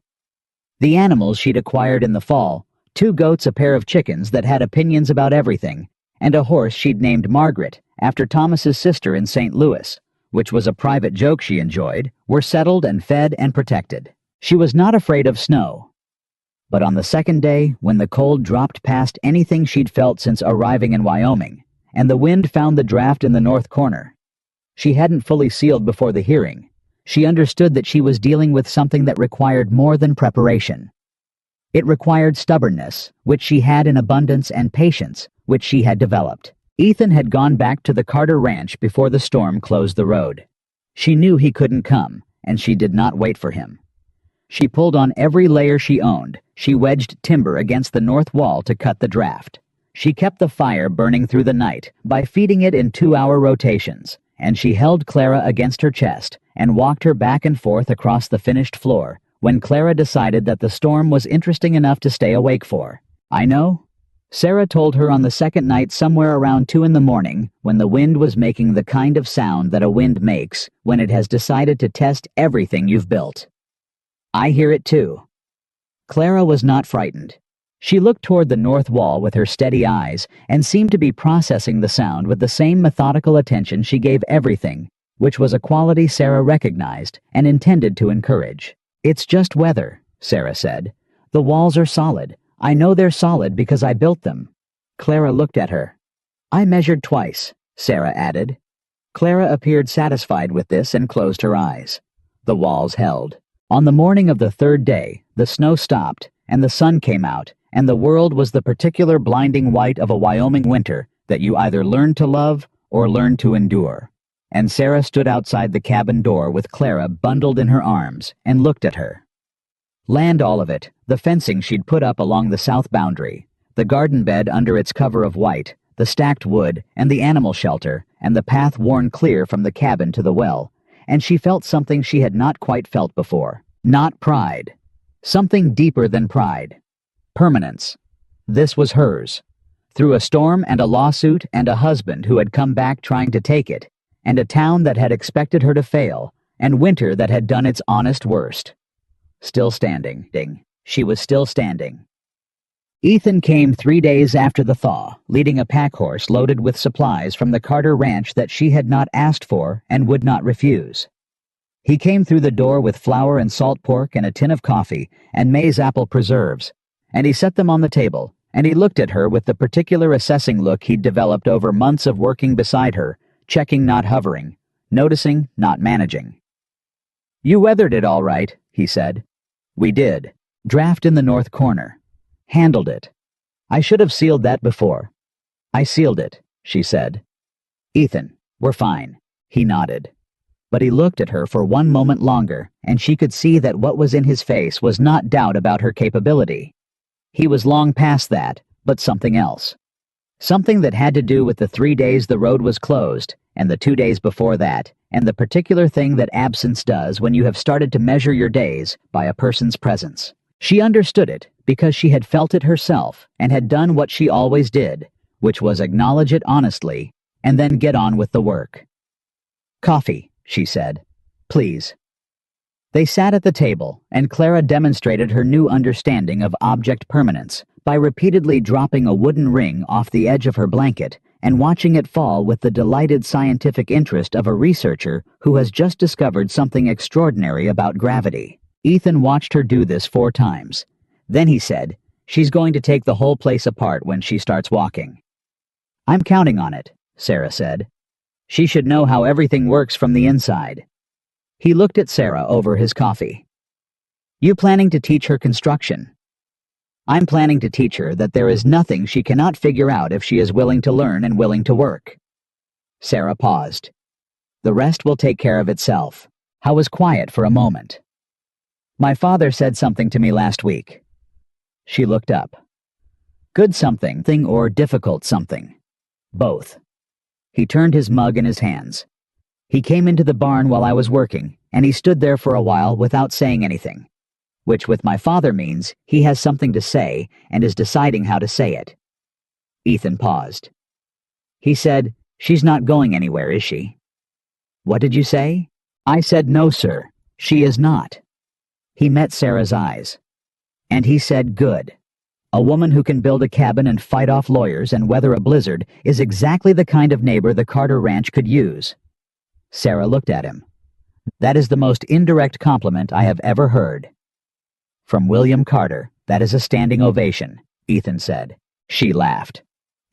The animals she'd acquired in the fall, 2 goats, a pair of chickens that had opinions about everything, and a horse she'd named Margaret after Thomas's sister in St. Louis, which was a private joke she enjoyed, were settled and fed and protected. She was not afraid of snow. But on the second day, when the cold dropped past anything she'd felt since arriving in Wyoming, and the wind found the draft in the north corner, she hadn't fully sealed before the hearing. She understood that she was dealing with something that required more than preparation. It required stubbornness, which she had in abundance, and patience, which she had developed. Ethan had gone back to the Carter Ranch before the storm closed the road. She knew he couldn't come, and she did not wait for him. She pulled on every layer she owned. She wedged timber against the north wall to cut the draft. She kept the fire burning through the night by feeding it in 2-hour rotations, and she held Clara against her chest and walked her back and forth across the finished floor when Clara decided that the storm was interesting enough to stay awake for. "I know," Sarah told her on the second night, somewhere around 2 in the morning, when the wind was making the kind of sound that a wind makes when it has decided to test everything you've built. "I hear it too." Clara was not frightened. She looked toward the north wall with her steady eyes and seemed to be processing the sound with the same methodical attention she gave everything, which was a quality Sarah recognized and intended to encourage. "It's just weather," Sarah said. "The walls are solid. I know they're solid because I built them." Clara looked at her. "I measured twice," Sarah added. Clara appeared satisfied with this and closed her eyes. The walls held. On the morning of the 3rd day, the snow stopped, and the sun came out, and the world was the particular blinding white of a Wyoming winter that you either learned to love or learned to endure. and Sarah stood outside the cabin door with Clara bundled in her arms and looked at her. Land all of it, the fencing she'd put up along the south boundary, the garden bed under its cover of white, the stacked wood, and the animal shelter, and the path worn clear from the cabin to the well, and she felt something she had not quite felt before. Not pride. Something deeper than pride. Permanence. This was hers. Through a storm and a lawsuit and a husband who had come back trying to take it, and a town that had expected her to fail, and winter that had done its honest worst. Still standing. She was still standing. Ethan came 3 days after the thaw, leading a pack horse loaded with supplies from the Carter ranch that she had not asked for and would not refuse. He came through the door with flour and salt pork and a tin of coffee and maize apple preserves, and he set them on the table, and he looked at her with the particular assessing look he'd developed over months of working beside her, checking, not hovering, noticing, not managing. "You weathered it all right," he said. "We did. Draft in the north corner. Handled it. I should have sealed that before." "I sealed it," she said. "Ethan, we're fine." He nodded. But he looked at her for one moment longer, and she could see that what was in his face was not doubt about her capability. He was long past that, but something else. Something that had to do with the 3 days the road was closed, and the 2 days before that, and the particular thing that absence does when you have started to measure your days by a person's presence. She understood it because she had felt it herself and had done what she always did, which was acknowledge it honestly and then get on with the work. "Coffee," she said. "Please." They sat at the table, and Clara demonstrated her new understanding of object permanence by repeatedly dropping a wooden ring off the edge of her blanket and watching it fall with the delighted scientific interest of a researcher who has just discovered something extraordinary about gravity. Ethan watched her do this 4 times. Then he said, "She's going to take the whole place apart when she starts walking." "I'm counting on it," Sarah said. "She should know how everything works from the inside." He looked at Sarah over his coffee. "You planning to teach her construction?" "I'm planning to teach her that there is nothing she cannot figure out if she is willing to learn and willing to work." Sarah paused. "The rest will take care of itself." I was quiet for a moment. "My father said something to me last week." She looked up. "Good something or difficult something?" "Both." He turned his mug in his hands. "He came into the barn while I was working, and he stood there for a while without saying anything, which with my father means he has something to say and is deciding how to say it." Ethan paused. He said, "She's not going anywhere, is she?" "What did you say?" "I said, no, sir, she is not." He met Sarah's eyes. And he said, "Good. A woman who can build a cabin and fight off lawyers and weather a blizzard is exactly the kind of neighbor the Carter Ranch could use." Sarah looked at him. "That is the most indirect compliment I have ever heard." "From William Carter, that is a standing ovation," Ethan said. She laughed.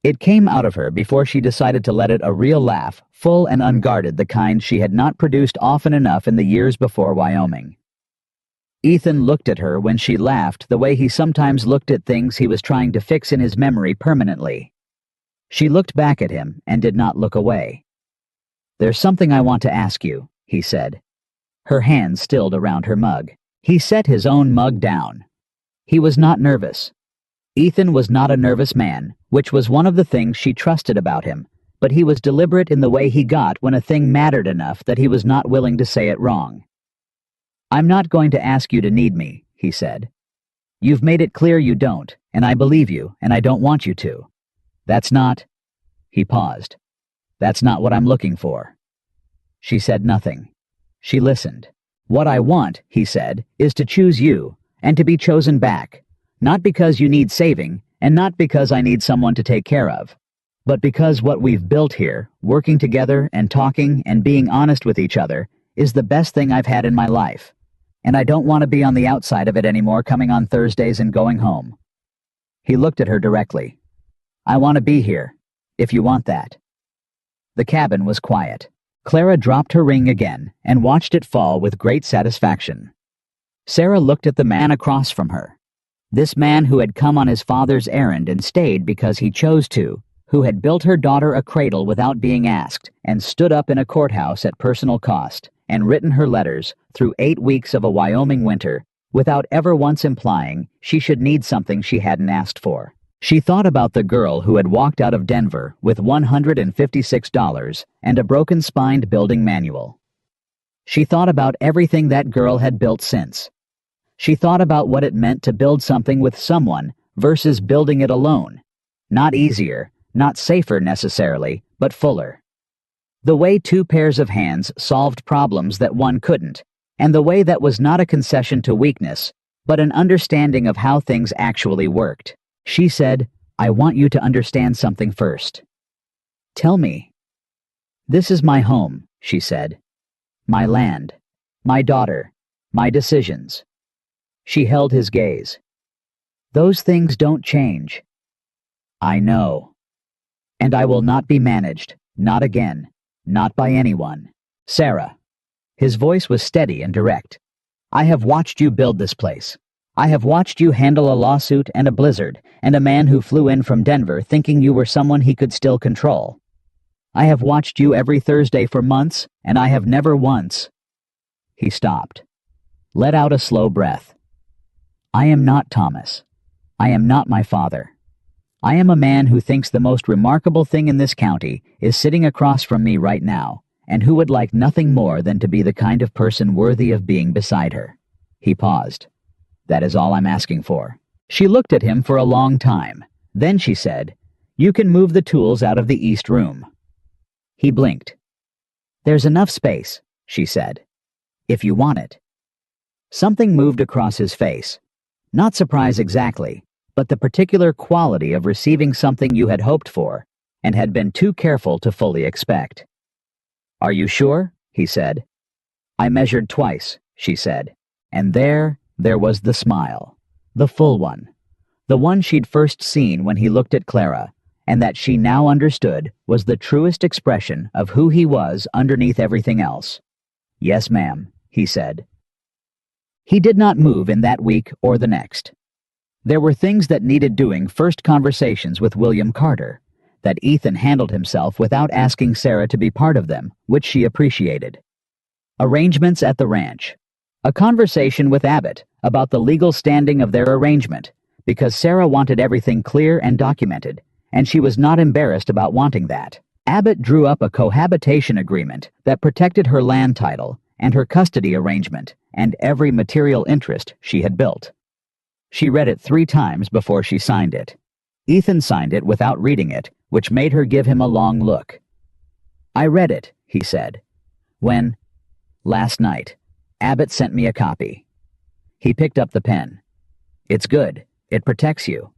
It came out of her before she decided to let it, a real laugh, full and unguarded, the kind she had not produced often enough in the years before Wyoming. Ethan looked at her when she laughed the way he sometimes looked at things he was trying to fix in his memory permanently. She looked back at him and did not look away. "There's something I want to ask you," he said. Her hand stilled around her mug. He set his own mug down. He was not nervous. Ethan was not a nervous man, which was one of the things she trusted about him, but he was deliberate in the way he got when a thing mattered enough that he was not willing to say it wrong. "I'm not going to ask you to need me," he said. "You've made it clear you don't, and I believe you, and I don't want you to. That's not—" He paused. "That's not what I'm looking for." She said nothing. She listened. "What I want," he said, "is to choose you, and to be chosen back, not because you need saving, and not because I need someone to take care of, but because what we've built here, working together and talking and being honest with each other, is the best thing I've had in my life. And I don't want to be on the outside of it anymore, coming on Thursdays and going home." He looked at her directly. "I want to be here, if you want that." The cabin was quiet. Clara dropped her ring again and watched it fall with great satisfaction. Sarah looked at the man across from her. This man who had come on his father's errand and stayed because he chose to, who had built her daughter a cradle without being asked, and stood up in a courthouse at personal cost, and written her letters through 8 weeks of a Wyoming winter, without ever once implying she should need something she hadn't asked for. She thought about the girl who had walked out of Denver with $156 and a broken-spined building manual. She thought about everything that girl had built since. She thought about what it meant to build something with someone versus building it alone. Not easier, not safer necessarily, but fuller. The way 2 pairs of hands solved problems that one couldn't, and the way that was not a concession to weakness, but an understanding of how things actually worked. She said, "I want you to understand something first." "Tell me." "This is my home," she said. "My land. My daughter. My decisions." She held his gaze. "Those things don't change." "I know. And I will not be managed, not again, not by anyone. Sarah." His voice was steady and direct. "I have watched you build this place. I have watched you handle a lawsuit and a blizzard, and a man who flew in from Denver thinking you were someone he could still control. I have watched you every Thursday for months, and I have never once—" He stopped. Let out a slow breath. "I am not Thomas. I am not my father. I am a man who thinks the most remarkable thing in this county is sitting across from me right now, and who would like nothing more than to be the kind of person worthy of being beside her." He paused. "That is all I'm asking for." She looked at him for a long time. Then she said, "You can move the tools out of the east room." He blinked. "There's enough space," she said. "If you want it." Something moved across his face. Not surprise exactly, but the particular quality of receiving something you had hoped for and had been too careful to fully expect. "Are you sure?" he said. "I measured twice," she said, and there was the smile. The full one. The one she'd first seen when he looked at Clara, and that she now understood was the truest expression of who he was underneath everything else. "Yes, ma'am," he said. He did not move in that week or the next. There were things that needed doing, first conversations with William Carter, that Ethan handled himself without asking Sarah to be part of them, which she appreciated. Arrangements at the ranch. A conversation with Abbott about the legal standing of their arrangement, because Sarah wanted everything clear and documented, and she was not embarrassed about wanting that. Abbott drew up a cohabitation agreement that protected her land title and her custody arrangement and every material interest she had built. She read it 3 times before she signed it. Ethan signed it without reading it, which made her give him a long look. "I read it," he said. Last night, Abbott sent me a copy." He picked up the pen. "It's good. It protects you.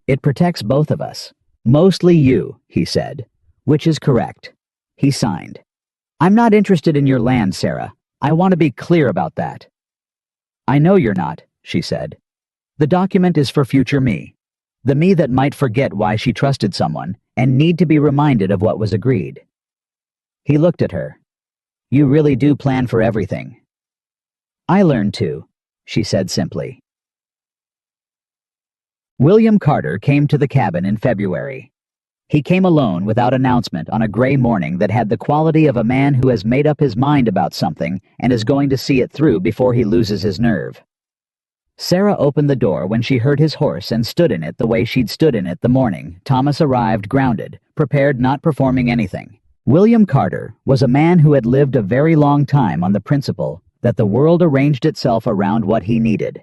It protects both of us. Mostly you," he said, "which is correct." He signed. "I'm not interested in your land, Sarah. I want to be clear about that." "I know you're not," she said. "The document is for future me. The me that might forget why she trusted someone and need to be reminded of what was agreed." He looked at her. "You really do plan for everything." "I learned to," she said simply. William Carter came to the cabin in February. He came alone without announcement on a gray morning that had the quality of a man who has made up his mind about something and is going to see it through before he loses his nerve. Sarah opened the door when she heard his horse and stood in it the way she'd stood in it the morning Thomas arrived, grounded, prepared, not performing anything. William Carter was a man who had lived a very long time on the principle that the world arranged itself around what he needed.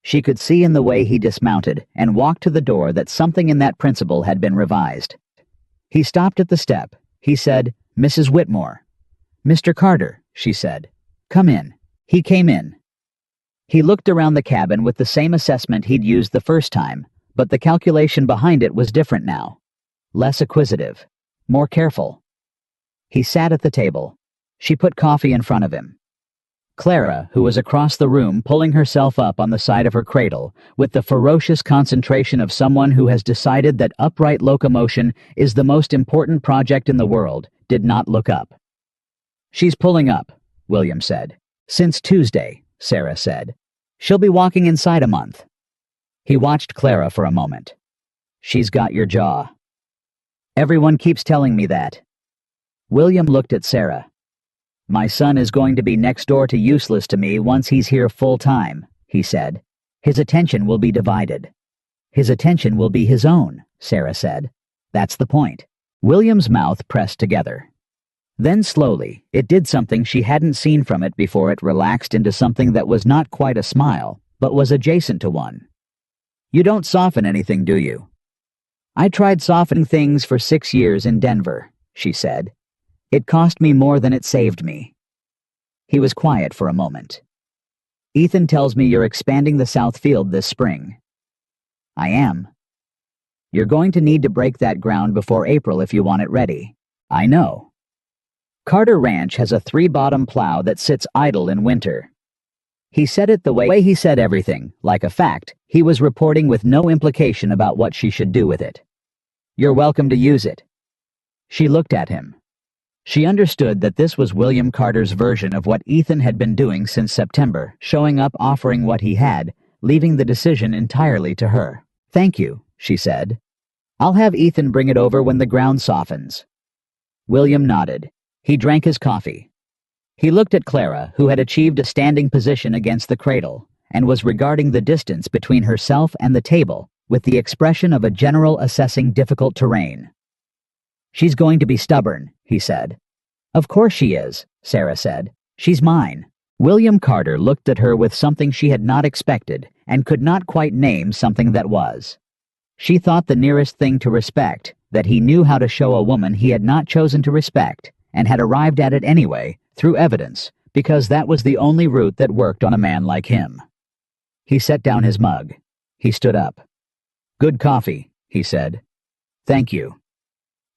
She could see in the way he dismounted and walked to the door that something in that principle had been revised. He stopped at the step. He said, "Mrs. Whitmore." "Mr. Carter," she said. "Come in." He came in. He looked around the cabin with the same assessment he'd used the first time, but the calculation behind it was different now. Less acquisitive. More careful. He sat at the table. She put coffee in front of him. Clara, who was across the room pulling herself up on the side of her cradle, with the ferocious concentration of someone who has decided that upright locomotion is the most important project in the world, did not look up. "She's pulling up," William said. "Since Tuesday," Sarah said. "She'll be walking inside a month." He watched Clara for a moment. "She's got your jaw." Everyone keeps telling me that. William looked at Sarah. My son is going to be next door to useless to me once he's here full time, he said. His attention will be divided. His attention will be his own, Sarah said. That's the point. William's mouth pressed together. Then slowly, it did something she hadn't seen from it before. It relaxed into something that was not quite a smile, but was adjacent to one. You don't soften anything, do you? I tried softening things for 6 years in Denver, she said. It cost me more than it saved me. He was quiet for a moment. Ethan tells me you're expanding the South Field this spring. I am. You're going to need to break that ground before April if you want it ready. I know. Carter Ranch has a 3-bottom plow that sits idle in winter. He said it the way he said everything, like a fact. He was reporting with no implication about what she should do with it. You're welcome to use it. She looked at him. She understood that this was William Carter's version of what Ethan had been doing since September, showing up, offering what he had, leaving the decision entirely to her. Thank you, she said. I'll have Ethan bring it over when the ground softens. William nodded. He drank his coffee. He looked at Clara, who had achieved a standing position against the cradle, and was regarding the distance between herself and the table, with the expression of a general assessing difficult terrain. She's going to be stubborn, he said. Of course she is, Sarah said. She's mine. William Carter looked at her with something she had not expected, and could not quite name something that was. She thought the nearest thing to respect, that he knew how to show a woman he had not chosen to respect, and had arrived at it anyway, through evidence, because that was the only route that worked on a man like him. He set down his mug. He stood up. Good coffee, he said. Thank you.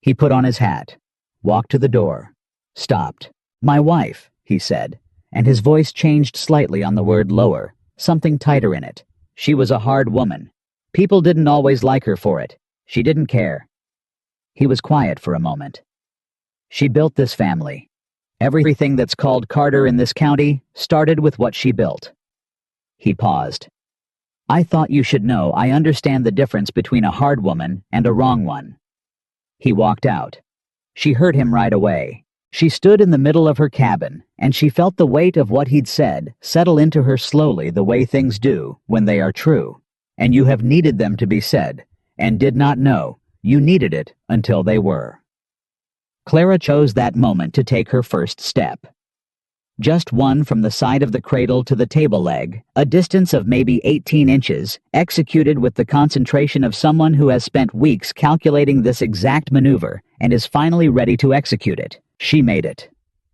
He put on his hat, walked to the door, stopped. My wife, he said, and his voice changed slightly on the word lower, something tighter in it. She was a hard woman. People didn't always like her for it. She didn't care. He was quiet for a moment. She built this family. Everything that's called Carter in this county started with what she built. He paused. I thought you should know I understand the difference between a hard woman and a wrong one. He walked out. She heard him right away. She stood in the middle of her cabin, and she felt the weight of what he'd said settle into her slowly, the way things do when they are true, and you have needed them to be said, and did not know you needed it until they were. Clara chose that moment to take her first step. Just one from the side of the cradle to the table leg, a distance of maybe 18 inches, executed with the concentration of someone who has spent weeks calculating this exact maneuver and is finally ready to execute it. She made it.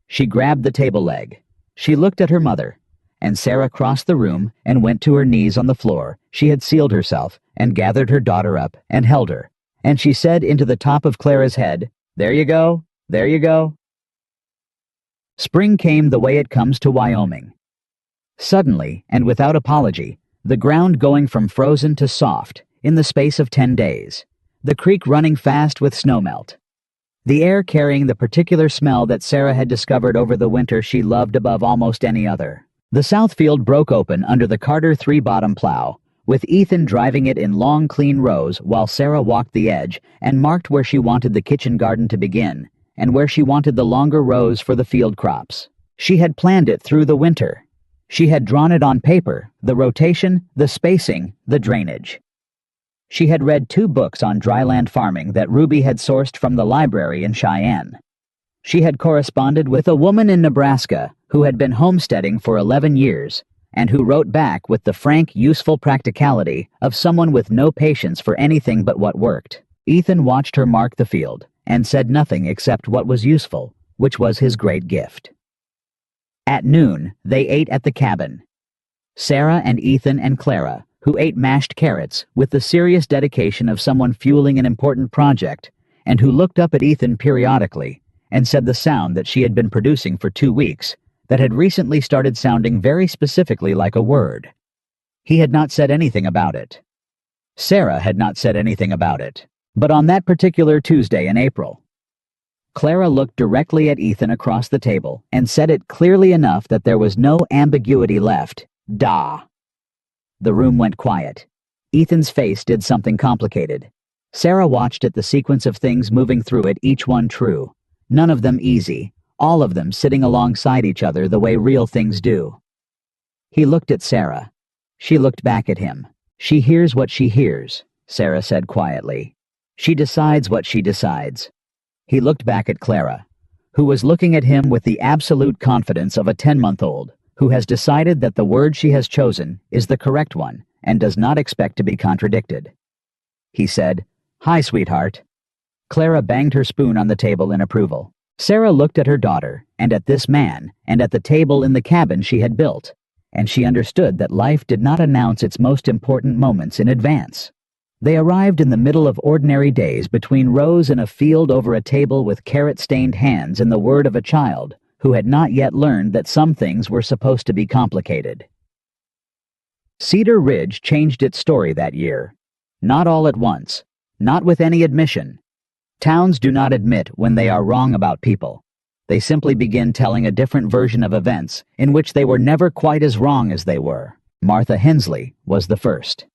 She grabbed the table leg. She looked at her mother, and Sarah crossed the room and went to her knees on the floor. She had sealed herself and gathered her daughter up and held her, and she said into the top of Clara's head, There you go, there you go. Spring came the way it comes to Wyoming. Suddenly, and without apology, the ground going from frozen to soft in the space of 10 days, the creek running fast with snowmelt. The air carrying the particular smell that Sarah had discovered over the winter she loved above almost any other. The south field broke open under the Carter 3-bottom plow, with Ethan driving it in long, clean rows while Sarah walked the edge and marked where she wanted the kitchen garden to begin, and where she wanted the longer rows for the field crops. She had planned it through the winter. She had drawn it on paper, the rotation, the spacing, the drainage. She had read 2 books on dryland farming that Ruby had sourced from the library in Cheyenne. She had corresponded with a woman in Nebraska who had been homesteading for 11 years, and who wrote back with the frank, useful practicality of someone with no patience for anything but what worked. Ethan watched her mark the field, and said nothing except what was useful, which was his great gift. At noon, they ate at the cabin. Sarah and Ethan and Clara, who ate mashed carrots with the serious dedication of someone fueling an important project, and who looked up at Ethan periodically, and said the sound that she had been producing for 2 weeks, that had recently started sounding very specifically like a word. He had not said anything about it. Sarah had not said anything about it. But on that particular Tuesday in April, Clara looked directly at Ethan across the table and said it clearly enough that there was no ambiguity left. Da. The room went quiet. Ethan's face did something complicated. Sarah watched it, the sequence of things moving through it, each one true. None of them easy, all of them sitting alongside each other the way real things do. He looked at Sarah. She looked back at him. She hears what she hears, Sarah said quietly. She decides what she decides. He looked back at Clara, who was looking at him with the absolute confidence of a 10-month-old, who has decided that the word she has chosen is the correct one and does not expect to be contradicted. He said, "Hi, sweetheart." Clara banged her spoon on the table in approval. Sarah looked at her daughter, and at this man, and at the table in the cabin she had built, and she understood that life did not announce its most important moments in advance. They arrived in the middle of ordinary days, between rows in a field, over a table with carrot-stained hands, and the word of a child who had not yet learned that some things were supposed to be complicated. Cedar Ridge changed its story that year. Not all at once. Not with any admission. Towns do not admit when they are wrong about people. They simply begin telling a different version of events in which they were never quite as wrong as they were. Martha Hensley was the first.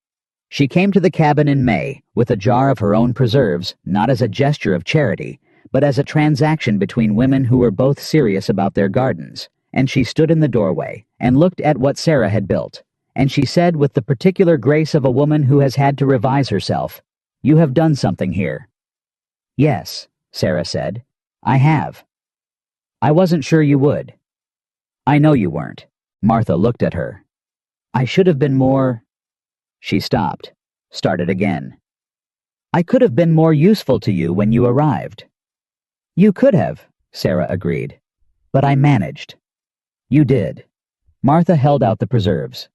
She came to the cabin in May with a jar of her own preserves, not as a gesture of charity, but as a transaction between women who were both serious about their gardens, and she stood in the doorway and looked at what Sarah had built, and she said with the particular grace of a woman who has had to revise herself, "You have done something here." "Yes," Sarah said, "I have." "I wasn't sure you would." "I know you weren't." Martha looked at her. "I should have been more—" She stopped, started again. "I could have been more useful to you when you arrived." "You could have," Sarah agreed. "But I managed." "You did." Martha held out the preserves.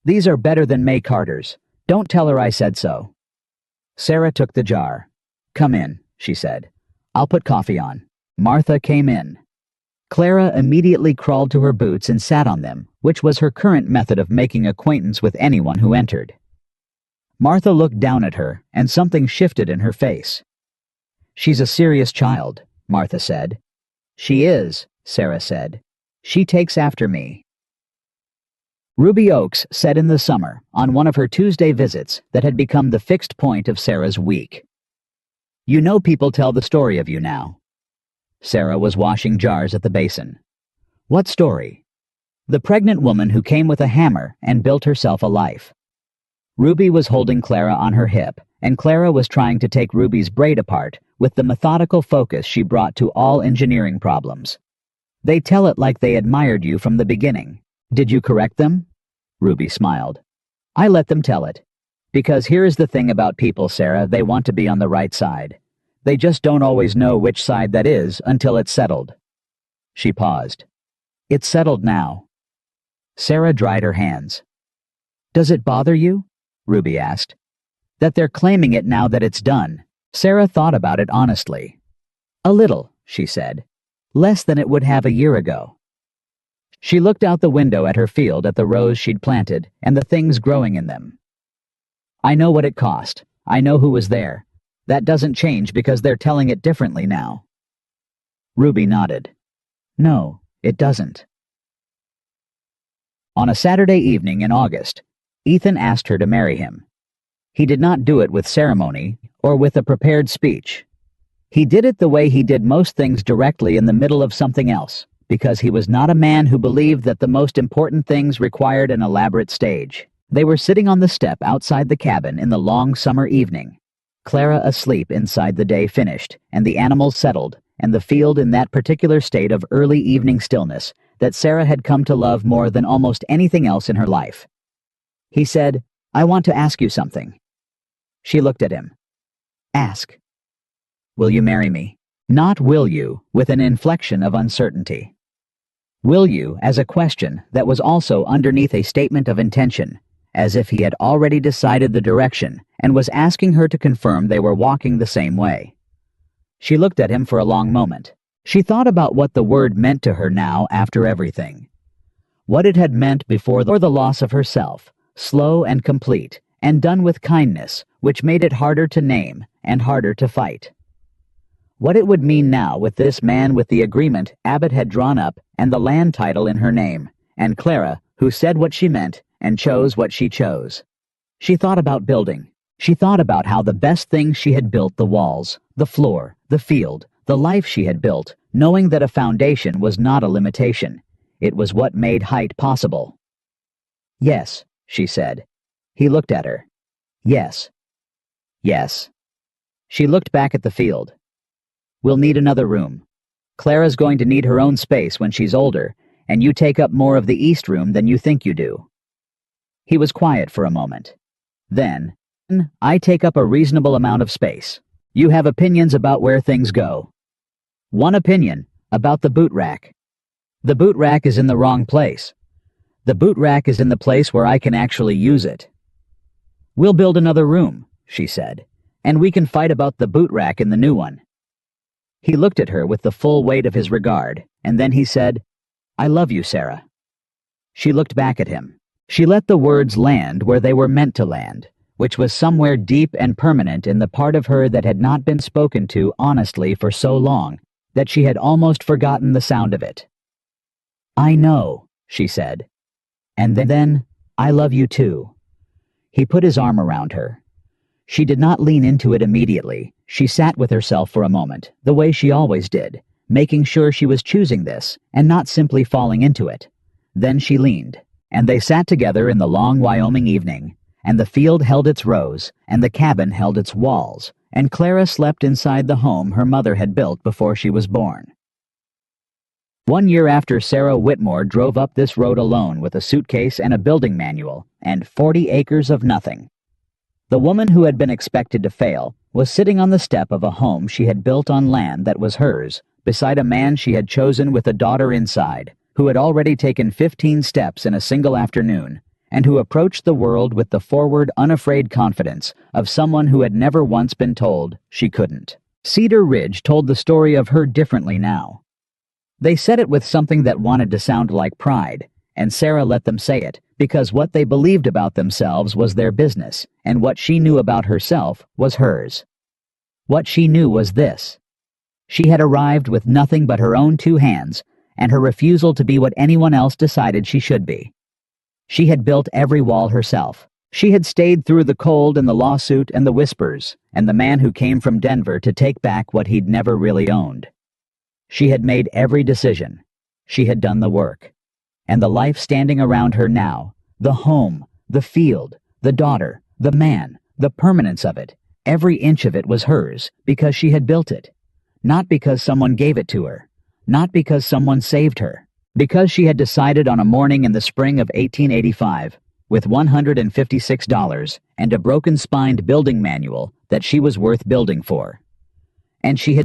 "These are better than May Carter's. Don't tell her I said so." Sarah took the jar. "Come in," she said. "I'll put coffee on." Martha came in. Clara immediately crawled to her boots and sat on them, which was her current method of making acquaintance with anyone who entered. Martha looked down at her, and something shifted in her face. "She's a serious child," Martha said. "She is," Sarah said. "She takes after me." Ruby Oaks said in the summer, on one of her Tuesday visits, that had become the fixed point of Sarah's week. "You know, people tell the story of you now." Sarah was washing jars at the basin. "What story?" "The pregnant woman who came with a hammer and built herself a life." Ruby was holding Clara on her hip, and Clara was trying to take Ruby's braid apart with the methodical focus she brought to all engineering problems. "They tell it like they admired you from the beginning. Did you correct them?" Ruby smiled. "I let them tell it. Because here is the thing about people, Sarah, they want to be on the right side. They just don't always know which side that is until it's settled." She paused. "It's settled now." Sarah dried her hands. "Does it bother you?" Ruby asked. "That they're claiming it now that it's done?" Sarah thought about it honestly. "A little," she said. "Less than it would have a year ago." She looked out the window at her field, at the rows she'd planted, and the things growing in them. "I know what it cost. I know who was there. That doesn't change because they're telling it differently now." Ruby nodded. "No, it doesn't." On a Saturday evening in August, Ethan asked her to marry him. He did not do it with ceremony or with a prepared speech. He did it the way he did most things, directly in the middle of something else, because he was not a man who believed that the most important things required an elaborate stage. They were sitting on the step outside the cabin in the long summer evening. Clara asleep inside, the day finished, and the animals settled, and the field in that particular state of early evening stillness that Sarah had come to love more than almost anything else in her life. He said, "I want to ask you something." She looked at him. "Ask." "Will you marry me?" Not "will you," with an inflection of uncertainty. "Will you," as a question that was also underneath a statement of intention, as if he had already decided the direction and was asking her to confirm they were walking the same way. She looked at him for a long moment. She thought about what the word meant to her now after everything. What it had meant before the loss of herself, slow and complete, and done with kindness, which made it harder to name and harder to fight. What it would mean now with this man, with the agreement Abbott had drawn up and the land title in her name, and Clara, who said what she meant and chose what she chose. She thought about building. She thought about how the best things she had built, the walls, the floor, the field, the life she had built, knowing that a foundation was not a limitation. It was what made height possible. "Yes," she said. He looked at her. "Yes. Yes." She looked back at the field. "We'll need another room. Clara's going to need her own space when she's older, and you take up more of the east room than you think you do." He was quiet for a moment. Then, "I take up a reasonable amount of space. You have opinions about where things go." "One opinion, about the boot rack." "The boot rack is in the wrong place. The boot rack is in the place where I can actually use it." "We'll build another room," she said, "and we can fight about the boot rack in the new one." He looked at her with the full weight of his regard, and then he said, "I love you, Sarah." She looked back at him. She let the words land where they were meant to land, which was somewhere deep and permanent in the part of her that had not been spoken to honestly for so long that she had almost forgotten the sound of it. "I know," she said. "And then, I love you too." He put his arm around her. She did not lean into it immediately. She sat with herself for a moment, the way she always did, making sure she was choosing this and not simply falling into it. Then she leaned, and they sat together in the long Wyoming evening, and the field held its rows, and the cabin held its walls, and Clara slept inside the home her mother had built before she was born. 1 year after Sarah Whitmore drove up this road alone with a suitcase and a building manual, and 40 acres of nothing. The woman who had been expected to fail was sitting on the step of a home she had built on land that was hers, beside a man she had chosen with a daughter inside, who had already taken 15 steps in a single afternoon, and who approached the world with the forward, unafraid confidence of someone who had never once been told she couldn't. Cedar Ridge told the story of her differently now. They said it with something that wanted to sound like pride, and Sarah let them say it, because what they believed about themselves was their business, and what she knew about herself was hers. What she knew was this: she had arrived with nothing but her own 2 hands, and her refusal to be what anyone else decided she should be. She had built every wall herself. She had stayed through the cold and the lawsuit and the whispers, and the man who came from Denver to take back what he'd never really owned. She had made every decision. She had done the work. And the life standing around her now, the home, the field, the daughter, the man, the permanence of it, every inch of it was hers because she had built it. Not because someone gave it to her. Not because someone saved her. Because she had decided on a morning in the spring of 1885, with $156 and a broken-spined building manual, that she was worth building for. And she had